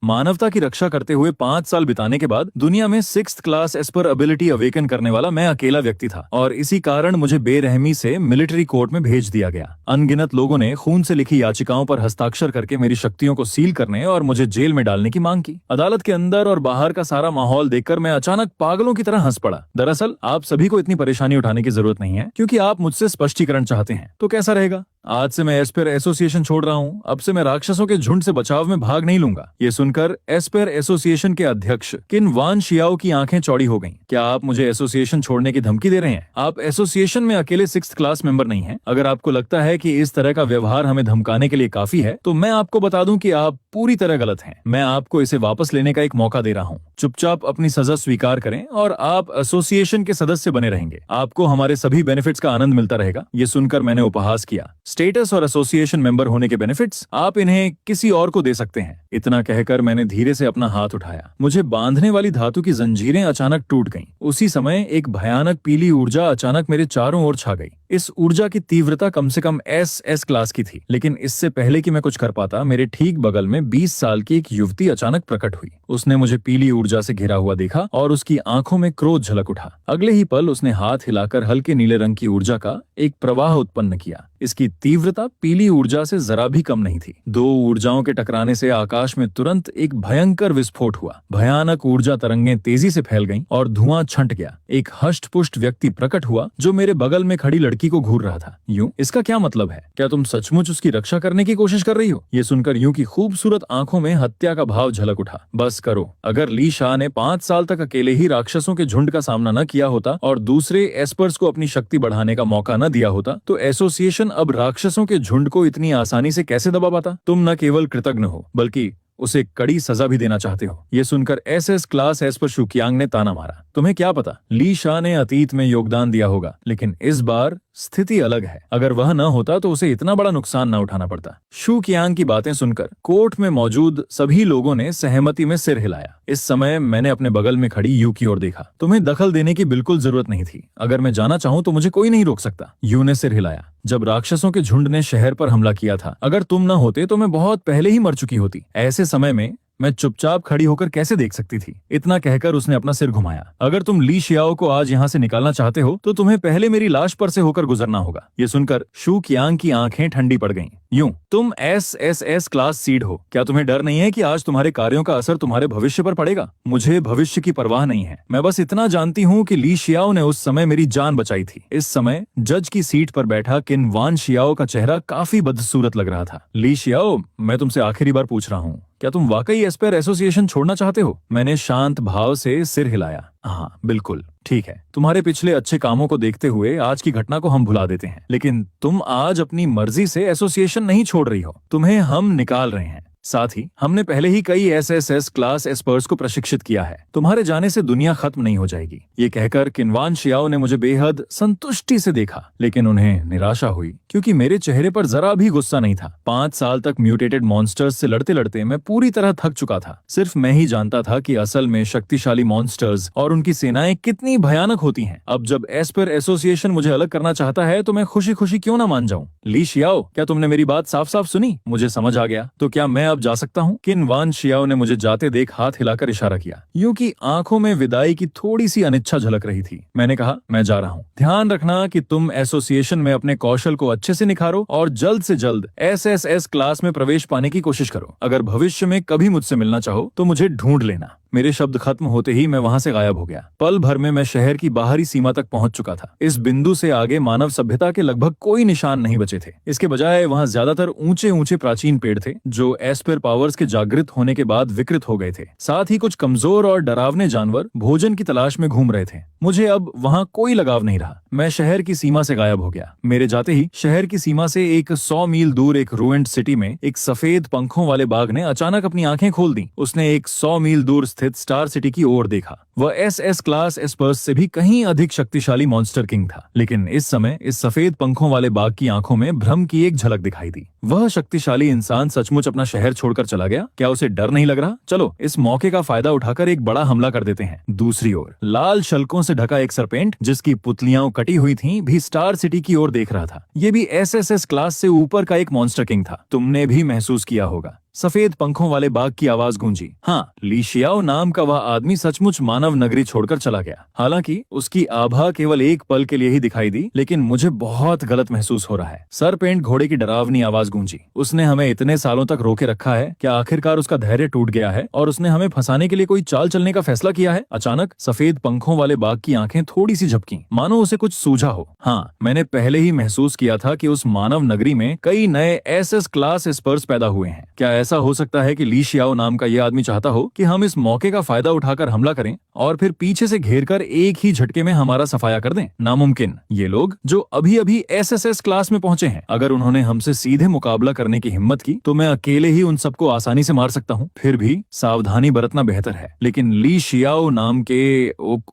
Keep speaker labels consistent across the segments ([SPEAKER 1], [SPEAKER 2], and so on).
[SPEAKER 1] मानवता की रक्षा करते हुए 5 साल बिताने के बाद दुनिया में 6th class Esper ability awaken करने वाला मैं अकेला व्यक्ति था और इसी कारण मुझे बेरहमी से मिलिट्री कोर्ट में भेज दिया गया। अनगिनत लोगों ने खून से लिखी याचिकाओं पर हस्ताक्षर करके मेरी शक्तियों को सील करने और मुझे जेल में डालने की मांग की। अदालत के अंदर और बाहर का सारा माहौल देखकर मैं अचानक पागलों की तरह हंस पड़ा। दरअसल आप सभी को इतनी परेशानी उठाने की जरूरत नहीं है, क्योंकि आप मुझसे स्पष्टीकरण चाहते हैं। तो कैसा रहेगा? आज से मैं एस्पर एसोसिएशन छोड़ रहा हूँ। अब से मैं राक्षसों के झुंड से बचाव में भाग नहीं लूंगा। ये सुनकर एस्पर एसोसिएशन के अध्यक्ष किन वान शियाओ की आंखें चौड़ी हो गईं। क्या आप मुझे एसोसिएशन छोड़ने की धमकी दे रहे हैं? आप एसोसिएशन में अकेले 6th क्लास मेंबर नहीं हैं। अगर आपको लगता है कि इस तरह का व्यवहार हमें धमकाने के लिए काफी है, तो मैं आपको बता दूं कि आप पूरी तरह गलत हैं। मैं आपको इसे वापस लेने का एक मौका दे रहा हूँ। चुपचाप अपनी सजा स्वीकार करें और आप एसोसिएशन के सदस्य बने रहेंगे। आपको हमारे सभी बेनिफिट्स का आनंद मिलता रहेगा। ये सुनकर मैंने उपहास किया। स्टेटस और एसोसिएशन मेंबर होने के बेनिफिट्स आप इन्हें किसी और को दे सकते हैं। इतना कहकर मैंने धीरे से अपना हाथ उठाया। मुझे बांधने वाली धातु की जंजीरें अचानक टूट गईं। उसी समय एक भयानक पीली ऊर्जा अचानक मेरे चारों ओर छा गई। इस ऊर्जा की तीव्रता कम से कम एस क्लास की थी, लेकिन इससे पहले कि मैं कुछ कर पाता, मेरे ठीक बगल में 20 साल की एक युवती अचानक प्रकट हुई। उसने मुझे पीली ऊर्जा से घिरा हुआ देखा और उसकी आंखों में क्रोध झलक उठा। अगले ही पल उसने हाथ हिलाकर हल्के नीले रंग की ऊर्जा का एक प्रवाह उत्पन्न किया। इसकी तीव्रता पीली ऊर्जा से जरा भी कम नहीं थी। दो ऊर्जाओं के टकराने से आकाश में तुरंत एक भयंकर विस्फोट हुआ। भयानक ऊर्जा तरंगें तेजी से फैल गईं और धुआं छंट गया। एक हष्ट-पुष्ट व्यक्ति प्रकट हुआ जो मेरे बगल में खड़ी लड़की को घूर रहा था। यूं, इसका क्या मतलब है? क्या तुम सचमुच उसकी रक्षा करने की कोशिश कर रही हो? ये सुनकर यूं की खूबसूरत आंखों में हत्या का भाव झलक उठा। बस करो। अगर ली शाह ने 5 साल तक अकेले ही राक्षसों के झुंड का सामना न किया होता और दूसरे एस्पर्स को अपनी शक्ति बढ़ाने का मौका न दिया होता, तो एसोसिएशन अब राक्षसों के झुंड को इतनी आसानी से कैसे दबा पाता? तुम न केवल कृतज्ञ हो, बल्कि उसे कड़ी सजा भी देना चाहते हो। ये सुनकर एसएस क्लास एस्पर शुकियांग ने ताना मारा। तुम्हें क्या पता, ली शाह ने अतीत में योगदान दिया होगा, लेकिन इस बार स्थिति अलग है। अगर वह न होता तो उसे इतना बड़ा नुकसान न उठाना पड़ता। शुकियांग की बातें सुनकर कोर्ट में मौजूद सभी लोगों ने सहमति में सिर हिलाया। इस समय मैंने अपने बगल में खड़ी यू की ओर देखा। तुम्हें दखल देने की बिल्कुल जरूरत नहीं थी। अगर मैं जाना चाहूँ तो मुझे कोई नहीं रोक सकता। यू ने सिर हिलाया। जब राक्षसों के झुंड ने शहर पर हमला किया था, अगर तुम न होते तो मैं बहुत पहले ही मर चुकी होती। ऐसे समय में मैं चुपचाप खड़ी होकर कैसे देख सकती थी? इतना कहकर उसने अपना सिर घुमाया। अगर तुम ली शियाओ को आज यहाँ से निकालना चाहते हो तो तुम्हें पहले मेरी लाश पर से होकर गुजरना होगा। ये सुनकर शू कियांग की आंखें ठंडी पड़ गईं। यूं, तुम एस क्लास सीड हो। क्या तुम्हें डर नहीं है कि आज तुम्हारे कार्यों का असर तुम्हारे भविष्य पर पड़ेगा? मुझे भविष्य की परवाह नहीं है। मैं बस इतना जानती हूँ कि ली शियाओ ने उस समय मेरी जान बचाई थी। इस समय जज की सीट पर बैठा किन वान शियाओ का चेहरा काफी बदसूरत लग रहा था। ली शियाओ, मैं तुमसे आखिरी बार पूछ रहा हूँ, क्या तुम वाकई एस्पर एसोसिएशन छोड़ना चाहते हो? मैंने शांत भाव से सिर हिलाया। हाँ, बिल्कुल ठीक है। तुम्हारे पिछले अच्छे कामों को देखते हुए आज की घटना को हम भुला देते हैं, लेकिन तुम आज अपनी मर्जी से एसोसिएशन नहीं छोड़ रही हो। तुम्हें हम निकाल रहे हैं। साथ ही हमने पहले ही कई एसएस क्लास एस्पर्स को प्रशिक्षित किया है। तुम्हारे जाने से दुनिया खत्म नहीं हो जाएगी। ये कहकर किनवान शियाओ ने मुझे बेहद संतुष्टि से देखा, लेकिन उन्हें निराशा हुई, क्योंकि मेरे चेहरे पर जरा भी गुस्सा नहीं था। 5 साल तक म्यूटेटेड मॉन्स्टर्स से लड़ते लड़ते मैं पूरी तरह थक चुका था। सिर्फ मैं ही जानता था कि असल में शक्तिशाली मॉन्स्टर्स और उनकी सेनाएं कितनी भयानक होती हैं। अब जब एस्पर एसोसिएशन मुझे अलग करना चाहता है तो मैं खुशी खुशी क्यों ना मान जाऊं? ली शियाओ, क्या तुमने मेरी बात साफ साफ सुनी? मुझे समझ आ गया। तो क्या मैं अब जा सकता हूँ? किन वान शियाओ ने मुझे जाते देख हाथ हिलाकर इशारा किया। यूं की आंखों में विदाई की थोड़ी सी अनिच्छा झलक रही थी। मैंने कहा, मैं जा रहा हूँ। ध्यान रखना कि तुम एसोसिएशन में अपने कौशल को अच्छे से निखारो और जल्द से जल्द एसएस क्लास में प्रवेश पाने की कोशिश करो। अगर भविष्य में कभी मुझसे मिलना चाहो तो मुझे ढूंढ लेना। मेरे शब्द खत्म होते ही मैं वहां से गायब हो गया। पल भर में मैं शहर की बाहरी सीमा तक पहुंच चुका था। इस बिंदु से आगे मानव सभ्यता के लगभग कोई निशान नहीं बचे थे। इसके बजाय वहां ज्यादातर ऊंचे ऊंचे प्राचीन पेड़ थे जो एस्पर पावर्स के जागृत होने के बाद विकृत हो गए थे। साथ ही कुछ कमजोर और डरावने जानवर भोजन की तलाश में घूम रहे थे। मुझे अब वहां कोई लगाव नहीं रहा। मैं शहर की सीमा से गायब हो गया। मेरे जाते ही शहर की सीमा से एक 100 मील दूर एक रूइंड सिटी में एक सफेद पंखों वाले बाघ ने अचानक अपनी आंखें खोल दी। उसने एक 100 मील दूर स्थित स्टार सिटी की ओर देखा। वह एसएस क्लास एस्पर्स से भी कहीं अधिक शक्तिशाली मॉन्स्टर किंग था, लेकिन इस समय इस सफेद पंखों वाले बाघ की आंखों में भ्रम की एक झलक दिखाई दी। वह शक्तिशाली इंसान सचमुच अपना शहर छोड़कर चला गया? क्या उसे डर नहीं लग रहा? चलो इस मौके का फायदा उठाकर एक बड़ा हमला कर देते हैं। दूसरी ओर लाल शल्कों से ढका एक सरपेंट जिसकी पुतलियां कटी हुई थीं, भी स्टार सिटी की ओर देख रहा था। ये भी एसएस क्लास से ऊपर का एक मॉन्स्टर किंग था। तुमने भी महसूस किया होगा सफेद पंखों वाले बाघ की आवाज गूंजी। हाँ, ली शियाओ नाम का वह आदमी सचमुच मानव नगरी छोड़कर चला गया। हालांकि उसकी आभा केवल एक पल के लिए ही दिखाई दी, लेकिन मुझे बहुत गलत महसूस हो रहा है। सरपेंट घोड़े की डरावनी आवाज गूंजी। उसने हमें इतने सालों तक रोके रखा है, क्या आखिरकार उसका धैर्य टूट गया है और उसने हमें फंसाने के लिए कोई चाल चलने का फैसला किया है? अचानक सफेद पंखों वाले बाघ की आंखें थोड़ी सी झपकी, मानो उसे कुछ सूझा हो। हाँ, मैंने पहले ही महसूस किया था कि उस मानव नगरी में कई नए एसएस क्लास एस्पर्स पैदा हुए हैं। क्या ऐसा हो सकता है कि ली शियाओ नाम का यह आदमी चाहता हो कि हम इस मौके का फायदा उठाकर हमला करें और फिर पीछे से घेरकर एक ही झटके में हमारा सफाया कर दें? नामुमकिन। ये लोग जो अभी अभी एसएसएस क्लास में पहुंचे हैं, अगर उन्होंने हमसे सीधे मुकाबला करने की हिम्मत की तो मैं अकेले ही उन सबको आसानी से मार सकता हूँ। फिर भी सावधानी बरतना बेहतर है। लेकिन ली शियाओ नाम के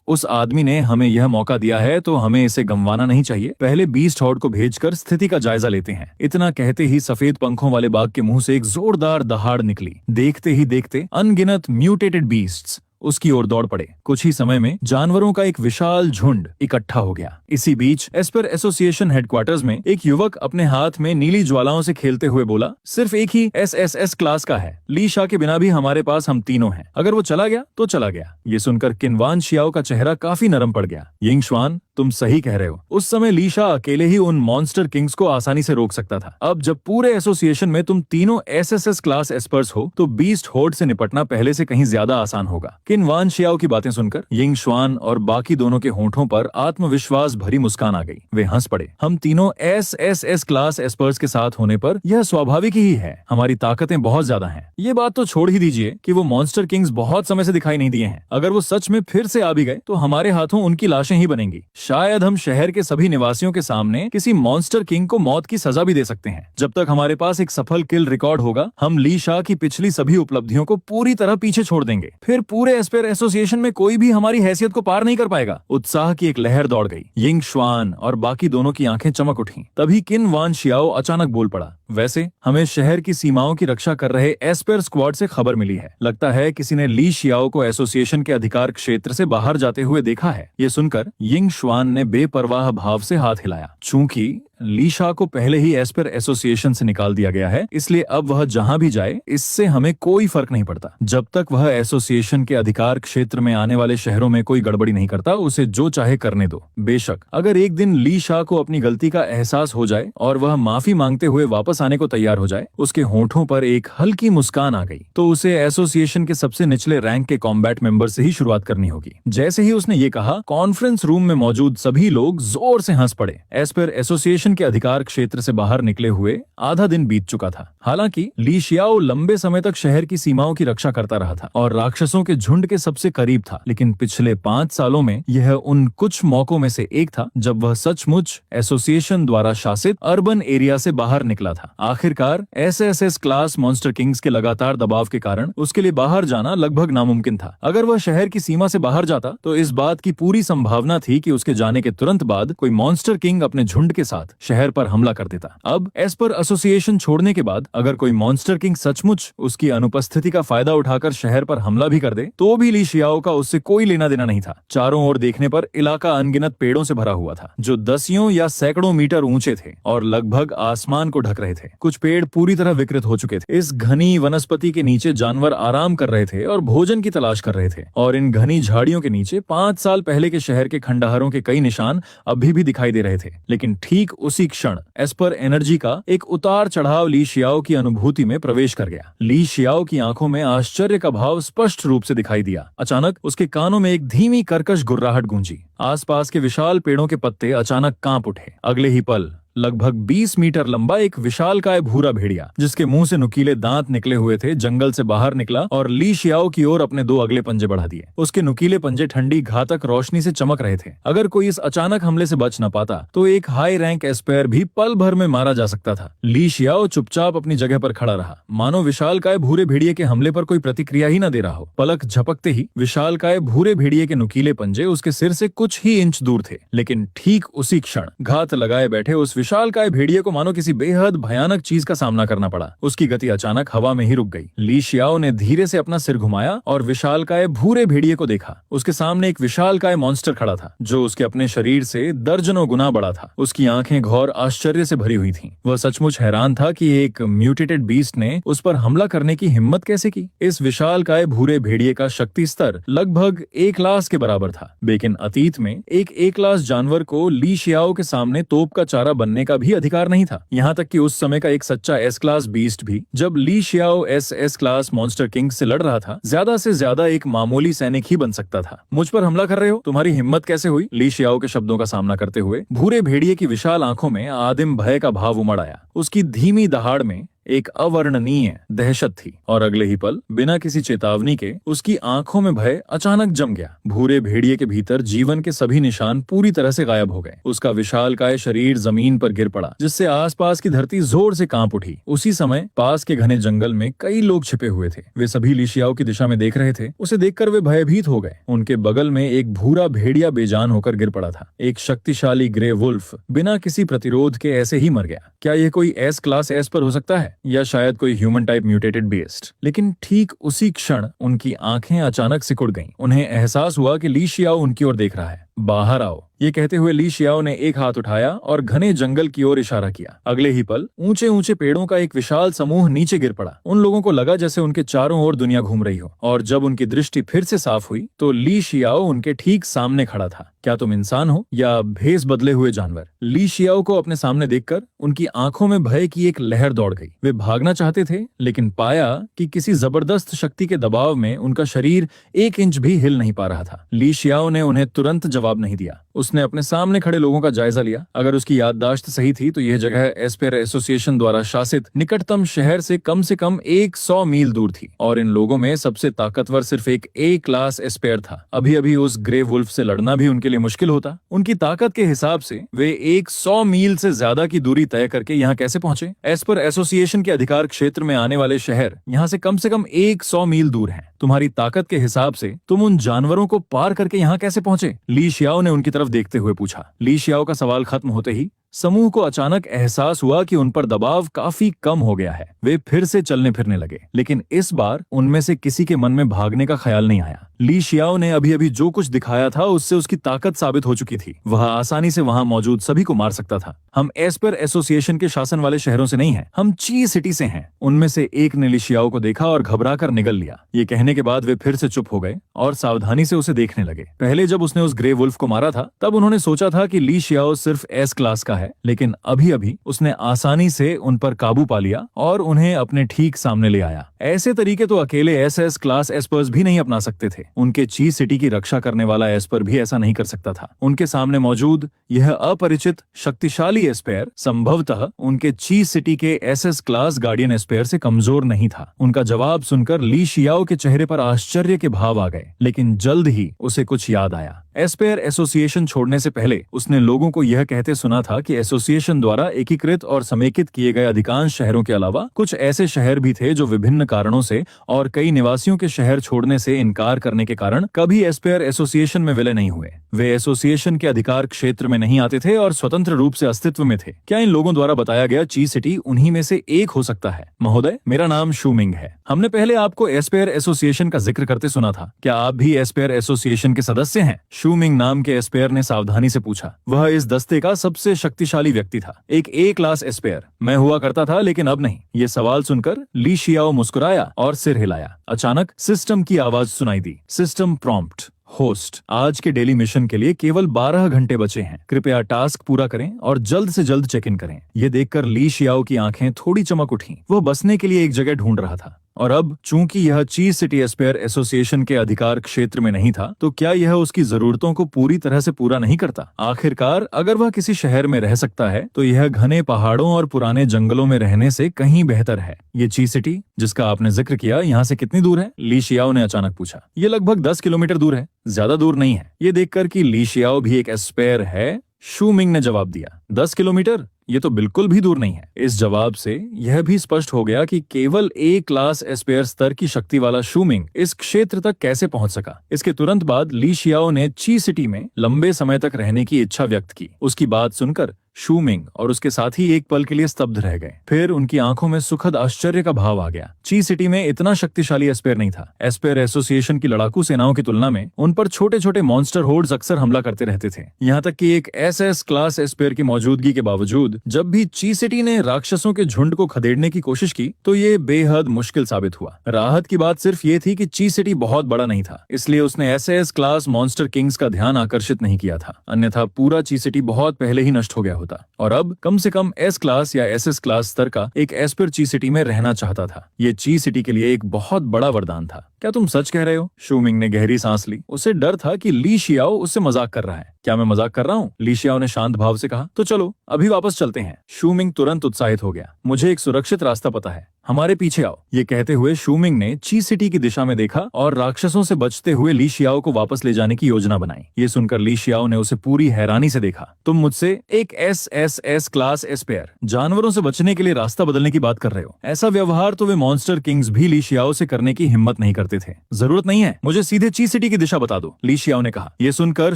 [SPEAKER 1] उस आदमी ने हमें यह मौका दिया है, तो हमें इसे गंवाना नहीं चाहिए। पहले बीस्ट हॉर्ड को भेजकर स्थिति का जायजा लेते हैं। इतना कहते ही सफेद पंखों वाले बाघ के मुंह से एक जोरदार दहाड़ निकली। देखते ही देखते अनगिनत म्यूटेटेड बीस्ट्स उसकी ओर दौड़ पड़े। कुछ ही समय में जानवरों का एक विशाल झुंड इकट्ठा हो गया। इसी बीच एस्पर एसोसिएशन हेडक्वार्टर्स में एक युवक अपने हाथ में नीली ज्वालाओं से खेलते हुए बोला, सिर्फ एक ही एसएसएस क्लास का है। ली शा के बिना भी हमारे पास हम तीनों हैं। अगर वो चला गया तो चला गया। ये सुनकर किनवान शियाओ का चेहरा काफी नरम पड़ गया। यिंग शुआन, तुम सही कह रहे हो। उस समय ली शा अकेले ही उन मॉन्स्टर किंग्स को आसानी से रोक सकता था। अब जब पूरे एसोसिएशन में तुम तीनों एसएसएस क्लास एस्पर्स हो, तो बीस्ट होर्ड से निपटना पहले से कहीं ज्यादा आसान होगा। किनवान शियाओ की बातें सुनकर यिंग शुआन और बाकी दोनों के होंठों पर आत्मविश्वास भरी मुस्कान आ गई। वे हंस पड़े। हम तीनों एसएसएस क्लास एस्पर्स के साथ होने पर यह स्वाभाविक ही है। हमारी ताकतें बहुत ज्यादा हैं। ये बात तो छोड़ ही दीजिए कि वो मॉन्स्टर किंग्स बहुत समय से दिखाई नहीं दिए हैं। अगर वो सच में फिर से आ भी गए तो हमारे हाथों उनकी लाशें ही बनेंगी। शायद हम शहर के सभी निवासियों के सामने किसी मॉन्स्टर किंग को मौत की सजा भी दे सकते हैं। जब तक हमारे पास एक सफल किल रिकॉर्ड होगा, हम ली शा की पिछली सभी उपलब्धियों को पूरी तरह पीछे छोड़ देंगे। फिर पूरे एस्पर एसोसिएशन में कोई भी हमारी हैसियत को पार नहीं कर पाएगा। उत्साह की एक लहर दौड़ गई। यिंग शुआन और बाकी दोनों की आंखें चमक उठी। तभी किनवान शियाओ अचानक बोल पड़ा, वैसे हमें शहर की सीमाओं की रक्षा कर रहे एस्पर स्क्वाड से खबर मिली है। लगता है किसी ने ली शियाओ को एसोसिएशन के अधिकार क्षेत्र से बाहर जाते हुए देखा है। ये सुनकर यिंग शुआन ने बेपरवाह भाव से हाथ हिलाया। चूंकि ली शा को पहले ही एस्पर एसोसिएशन से निकाल दिया गया है, इसलिए अब वह जहां भी जाए इससे हमें कोई फर्क नहीं पड़ता। जब तक वह एसोसिएशन के अधिकार क्षेत्र में आने वाले शहरों में कोई गड़बड़ी नहीं करता, उसे जो चाहे करने दो। बेशक अगर एक दिन ली शा को अपनी गलती का एहसास हो जाए और वह माफी मांगते हुए वापस आने को तैयार हो जाए, उसके होंठों पर एक हल्की मुस्कान आ गई, तो उसे एसोसिएशन के सबसे निचले रैंक के कॉम्बैट मेंबर से ही शुरुआत करनी होगी। जैसे ही उसने ये कहा, कॉन्फ्रेंस रूम में मौजूद सभी लोग जोर से हंस पड़े। एस्पर एसोसिएशन के अधिकार क्षेत्र से बाहर निकले हुए आधा दिन बीत चुका था। हालांकि ली शियाओ लंबे समय तक शहर की सीमाओं की रक्षा करता रहा था और राक्षसों के झुंड के सबसे करीब था, लेकिन पिछले 5 सालों में यह उन कुछ मौकों में से एक था जब वह सचमुच एसोसिएशन द्वारा शासित अर्बन एरिया से बाहर निकला था। आखिरकार एसएसएस क्लास मॉन्स्टर किंग्स के लगातार दबाव के कारण उसके लिए बाहर जाना लगभग नामुमकिन था। अगर वह शहर की सीमा से बाहर जाता तो इस बात की पूरी संभावना थी कि उसके जाने के तुरंत बाद कोई मॉन्स्टर किंग अपने झुंड के साथ शहर पर हमला कर देता। अब एस्पर एसोसिएशन छोड़ने के बाद अगर कोई मॉन्स्टर किंग सचमुच उसकी अनुपस्थिति का फायदा उठाकर शहर पर हमला भी कर दे, तो भी ली शियाओ का उससे कोई लेना देना नहीं था। चारों ओर देखने पर इलाका अनगिनत पेड़ों से भरा हुआ था, जो दसियों या सैकड़ों मीटर ऊंचे थे और लगभग आसमान को ढक रहे थे। कुछ पेड़ पूरी तरह विकृत हो चुके थे। इस घनी वनस्पति के नीचे जानवर आराम कर रहे थे और भोजन की तलाश कर रहे थे, और इन घनी झाड़ियों के नीचे 5 साल पहले के शहर के खंडहरों के कई निशान अभी भी दिखाई दे रहे थे। लेकिन ठीक उसी क्षण एस्पर एनर्जी का एक उतार चढ़ाव ली शियाओ की अनुभूति में प्रवेश कर गया। ली शियाओ की आंखों में आश्चर्य का भाव स्पष्ट रूप से दिखाई दिया। अचानक उसके कानों में एक धीमी कर्कश गुर्राहट गूंजी। आसपास के विशाल पेड़ों के पत्ते अचानक कांप उठे। अगले ही पल लगभग 20 मीटर लंबा एक विशालकाय भूरा भेड़िया, जिसके मुंह से नुकीले दांत निकले हुए थे, जंगल से बाहर निकला और ली शियाओ की ओर अपने 2 अगले पंजे बढ़ा दिए। उसके नुकीले पंजे ठंडी घातक रोशनी से चमक रहे थे। अगर कोई इस अचानक हमले से बच न पाता तो एक हाई रैंक एस्पेयर भी पल भर में मारा जा सकता था। ली शियाओ चुपचाप अपनी जगह पर खड़ा रहा, मानो विशालकाय भूरे भेड़िए के हमले पर कोई प्रतिक्रिया ही न दे रहा हो। पलक झपकते ही विशालकाय भूरे भेड़िए के नुकीले पंजे उसके सिर से कुछ ही इंच दूर थे, लेकिन ठीक उसी क्षण घात लगाए बैठे उस विशालकाय भेड़िए को मानो किसी बेहद भयानक चीज का सामना करना पड़ा। उसकी गति अचानक हवा में ही रुक गई। ली शियाओ ने धीरे से अपना सिर घुमाया और विशालकाय भूरे भेड़िए को देखा। उसके सामने एक विशालकाय मॉन्स्टर खड़ा था जो उसके अपने शरीर से दर्जनों गुना बड़ा था। उसकी आंखें घोर आश्चर्य से भरी हुई थीं। वह सचमुच हैरान था कि एक म्यूटेटेड बीस्ट ने उस पर हमला करने की हिम्मत कैसे की। इस विशालकाय भूरे भेड़िए का शक्ति स्तर लगभग 1 लाख के बराबर था, लेकिन अतीत में एक 1 लाख जानवर को ली शियाओ के सामने तोप का चारा बनने का भी अधिकार नहीं था। यहाँ तक कि उस समय का एक सच्चा एस क्लास बीस्ट भी जब Li Xiao S class monster king से लड़ रहा था, ज्यादा से ज्यादा एक मामूली सैनिक ही बन सकता था। मुझ पर हमला कर रहे हो, तुम्हारी हिम्मत कैसे हुई? ली शियाओ के शब्दों का सामना करते हुए भूरे भेड़िए की विशाल आंखों में आदिम भय का भाव उमड़ आया। उसकी धीमी दहाड़ में एक अवर्णनीय दहशत थी और अगले ही पल बिना किसी चेतावनी के उसकी आंखों में भय अचानक जम गया। भूरे भेड़िए के भीतर जीवन के सभी निशान पूरी तरह से गायब हो गए। उसका विशालकाय शरीर जमीन पर गिर पड़ा, जिससे आसपास की धरती जोर से कांप उठी। उसी समय पास के घने जंगल में कई लोग छिपे हुए थे। वे सभी ली शियाओ की दिशा में देख रहे थे। उसे देखकर वे भयभीत हो गए। उनके बगल में एक भूरा भेड़िया बेजान होकर गिर पड़ा था। एक शक्तिशाली ग्रे वुल्फ बिना किसी प्रतिरोध के ऐसे ही मर गया। क्या यह कोई एस क्लास एस्पर हो सकता है या शायद कोई ह्यूमन टाइप म्यूटेटेड बीस्ट? लेकिन ठीक उसी क्षण उनकी आंखें अचानक सिकुड़ गईं। उन्हें एहसास हुआ कि ली शियाओ उनकी ओर देख रहा है। बाहर आओ, ये कहते हुए ली शियाओ ने एक हाथ उठाया और घने जंगल की ओर इशारा किया। अगले ही पल ऊंचे ऊंचे पेड़ों का एक विशाल समूह नीचे गिर पड़ा। उन लोगों को लगा जैसे उनके चारों ओर दुनिया घूम रही हो, और जब उनकी दृष्टि फिर से साफ हुई तो ली शियाओ उनके ठीक सामने खड़ा था। क्या तुम इंसान हो या भेस बदले हुए जानवर? ली शियाओ को अपने सामने देखकर उनकी आंखों में भय की एक लहर दौड़ गई। वे भागना चाहते थे, लेकिन पाया कि किसी जबरदस्त शक्ति के दबाव में उनका शरीर 1 इंच भी हिल नहीं पा रहा था। ली शियाओ ने उन्हें तुरंत जवाब नहीं दिया। उसने अपने सामने खड़े लोगों का जायजा लिया। अगर उसकी याददाश्त सही थी तो यह जगह एस्पेयर एसोसिएशन द्वारा शासित निकटतम शहर से कम 100 मील दूर थी, और इन लोगों में सबसे ताकतवर सिर्फ एक ए क्लास एस्पेयर था। अभी अभी उस ग्रे वुल्फ से लड़ना भी उनके लिए मुश्किल होता। उनकी ताकत के हिसाब से वे 100 मील से ज्यादा की दूरी तय करके यहाँ कैसे पहुंचे? एस्पेयर एसोसिएशन के अधिकार क्षेत्र में आने वाले शहर यहाँ से कम 100 मील दूर हैं। तुम्हारी ताकत के हिसाब से तुम उन जानवरों को पार करके यहाँ कैसे पहुंचे? ली शियाओ ने उनकी तरफ देखते हुए पूछा। ली शियाओ का सवाल खत्म होते ही समूह को अचानक एहसास हुआ कि उन पर दबाव काफी कम हो गया है। वे फिर से चलने फिरने लगे, लेकिन इस बार उनमें से किसी के मन में भागने का ख्याल नहीं आया। ली शियाओ ने अभी अभी जो कुछ दिखाया था उससे उसकी ताकत साबित हो चुकी थी। वह आसानी से वहां मौजूद सभी को मार सकता था। हम एस्पेयर एसोसिएशन के शासन वाले शहरों से नहीं हैं, हम ची सिटी से हैं। उनमें से एक ने ली शियाओ को देखा और घबरा कर निगल लिया। ये कहने के बाद वे फिर से चुप हो गए और सावधानी से उसे देखने लगे। पहले जब उसने उस ग्रे वुल्फ को मारा था तब उन्होंने सोचा था कि ली शियाओ सिर्फ एस क्लास का है, लेकिन अभी अभी उसने आसानी से उन पर काबू पा लिया और उन्हें अपने ठीक सामने ले आया। ऐसे तरीके तो अकेले एस क्लास एस्पर्स भी नहीं अपना सकते थे। उनके ची सिटी की रक्षा करने वाला एस्पर भी ऐसा नहीं कर सकता था। उनके सामने मौजूद यह अपरिचित शक्तिशाली एस्पेयर संभवतः उनके ची सिटी के एस क्लास गार्डियन एस्पेयर से कमजोर नहीं था। उनका जवाब सुनकर ली शियाओ के चेहरे पर आश्चर्य के भाव आ गए, लेकिन जल्द ही उसे कुछ याद आया। एस्पेयर एसोसिएशन छोड़ने से पहले उसने लोगों को यह कहते सुना था कि एसोसिएशन द्वारा एकीकृत और समेकित किए गए अधिकांश शहरों के अलावा कुछ ऐसे शहर भी थे जो विभिन्न कारणों से और कई निवासियों के शहर छोड़ने से इनकार करने के कारण कभी एस्पेयर एसोसिएशन में विलय नहीं हुए। वे एसोसिएशन के अधिकार क्षेत्र में नहीं आते थे और स्वतंत्र रूप से अस्तित्व में थे। क्या इन लोगों द्वारा बताया गया ची सिटी उन्हीं में से एक हो सकता है? महोदय, मेरा नाम शूमिंग है। हमने पहले आपको एस्पेयर एसोसिएशन का जिक्र करते सुना था। क्या आप भी एस्पेयर एसोसिएशन के सदस्य हैं? शूमिंग नाम के एस्पेयर ने सावधानी से पूछा। वह इस दस्ते का सबसे शक्तिशाली व्यक्ति था, एक ए क्लास एस्पेयर। मैं हुआ करता था, लेकिन अब नहीं। ये सवाल सुनकर ली शियाओ मुस्कुराया और सिर हिलाया। अचानक सिस्टम की आवाज सुनाई दी। सिस्टम प्रॉम्प्ट होस्ट, आज के डेली मिशन के लिए केवल 12 घंटे बचे हैं। कृपया टास्क पूरा करें और जल्द से जल्द चेक इन करें। ये देखकर ली शियाओ की आंखें थोड़ी चमक उठी। वह बसने के लिए एक जगह ढूंढ रहा था, और अब चूंकि यह ची सिटी एस्पेयर एसोसिएशन के अधिकार क्षेत्र में नहीं था, तो क्या यह उसकी जरूरतों को पूरी तरह से पूरा नहीं करता? आखिरकार अगर वह किसी शहर में रह सकता है तो यह घने पहाड़ों और पुराने जंगलों में रहने से कहीं बेहतर है। ये ची सिटी जिसका आपने जिक्र किया, यहाँ से कितनी दूर है? ली शियाओ ने अचानक पूछा। ये लगभग 10 किलोमीटर दूर है, ज्यादा दूर नहीं है। ये देखकर कि ली शियाओ भी एक एस्पेयर है, शूमिंग ने जवाब दिया। 10 किलोमीटर? ये तो बिल्कुल भी दूर नहीं है। इस जवाब से यह भी स्पष्ट हो गया कि केवल ए क्लास एस्पेयर स्तर की शक्ति वाला शूमिंग इस क्षेत्र तक कैसे पहुंच सका। इसके तुरंत बाद ली शियाओ ने ची सिटी में लंबे समय तक रहने की इच्छा व्यक्त की। उसकी बात सुनकर शूमिंग और उसके साथी एक पल के लिए स्तब्ध रह गए। फिर उनकी आंखों में सुखद आश्चर्य का भाव आ गया। ची सिटी में इतना शक्तिशाली एस्पेर नहीं था। एस्पेर एसोसिएशन की लड़ाकू सेनाओं की तुलना में उन पर छोटे छोटे मॉन्स्टर होर्ड्स अक्सर हमला करते रहते थे। यहाँ तक कि एक एसएस क्लास एस्पेर की मौजूदगी के बावजूद जब भी ची सिटी ने राक्षसों के झुंड को खदेड़ने की कोशिश की तो ये बेहद मुश्किल साबित हुआ। राहत की बात सिर्फ ये थी कि ची सिटी बहुत बड़ा नहीं था, इसलिए उसने एसएस क्लास मॉन्स्टर किंग्स का ध्यान आकर्षित नहीं किया था, अन्यथा पूरा ची सिटी बहुत पहले ही नष्ट हो गया होता। और अब कम से कम एस क्लास या एसएस क्लास स्तर का एक एस्पेर ची सिटी में रहना चाहता था। ये ची सिटी के लिए एक बहुत बड़ा वरदान था। क्या तुम सच कह रहे हो? शूमिंग ने गहरी सांस ली। उसे डर था कि ली शियाओ उससे मजाक कर रहा है। क्या मैं मजाक कर रहा हूँ? ली शियाओ ने शांत भाव से कहा। तो चलो अभी वापस चलते हैं। शूमिंग तुरंत उत्साहित हो गया। मुझे एक सुरक्षित रास्ता पता है, हमारे पीछे आओ। ये कहते हुए शूमिंग ने ची सिटी की दिशा में देखा और राक्षसों से बचते हुए ली शियाओ को वापस ले जाने की योजना बनाई। ये सुनकर ली शियाओ ने उसे पूरी हैरानी से देखा। तुम मुझसे एक एसएसएस क्लास एस्पेयर जानवरों से बचने के लिए रास्ता बदलने की बात कर रहे हो? ऐसा व्यवहार तो वे मॉन्स्टर किंग्स भी ली शियाओ से करने की हिम्मत नहीं करते थे। जरूरत नहीं है, मुझे सीधे ची सिटी की दिशा बता दो, ली शियाओ ने कहा। यह सुनकर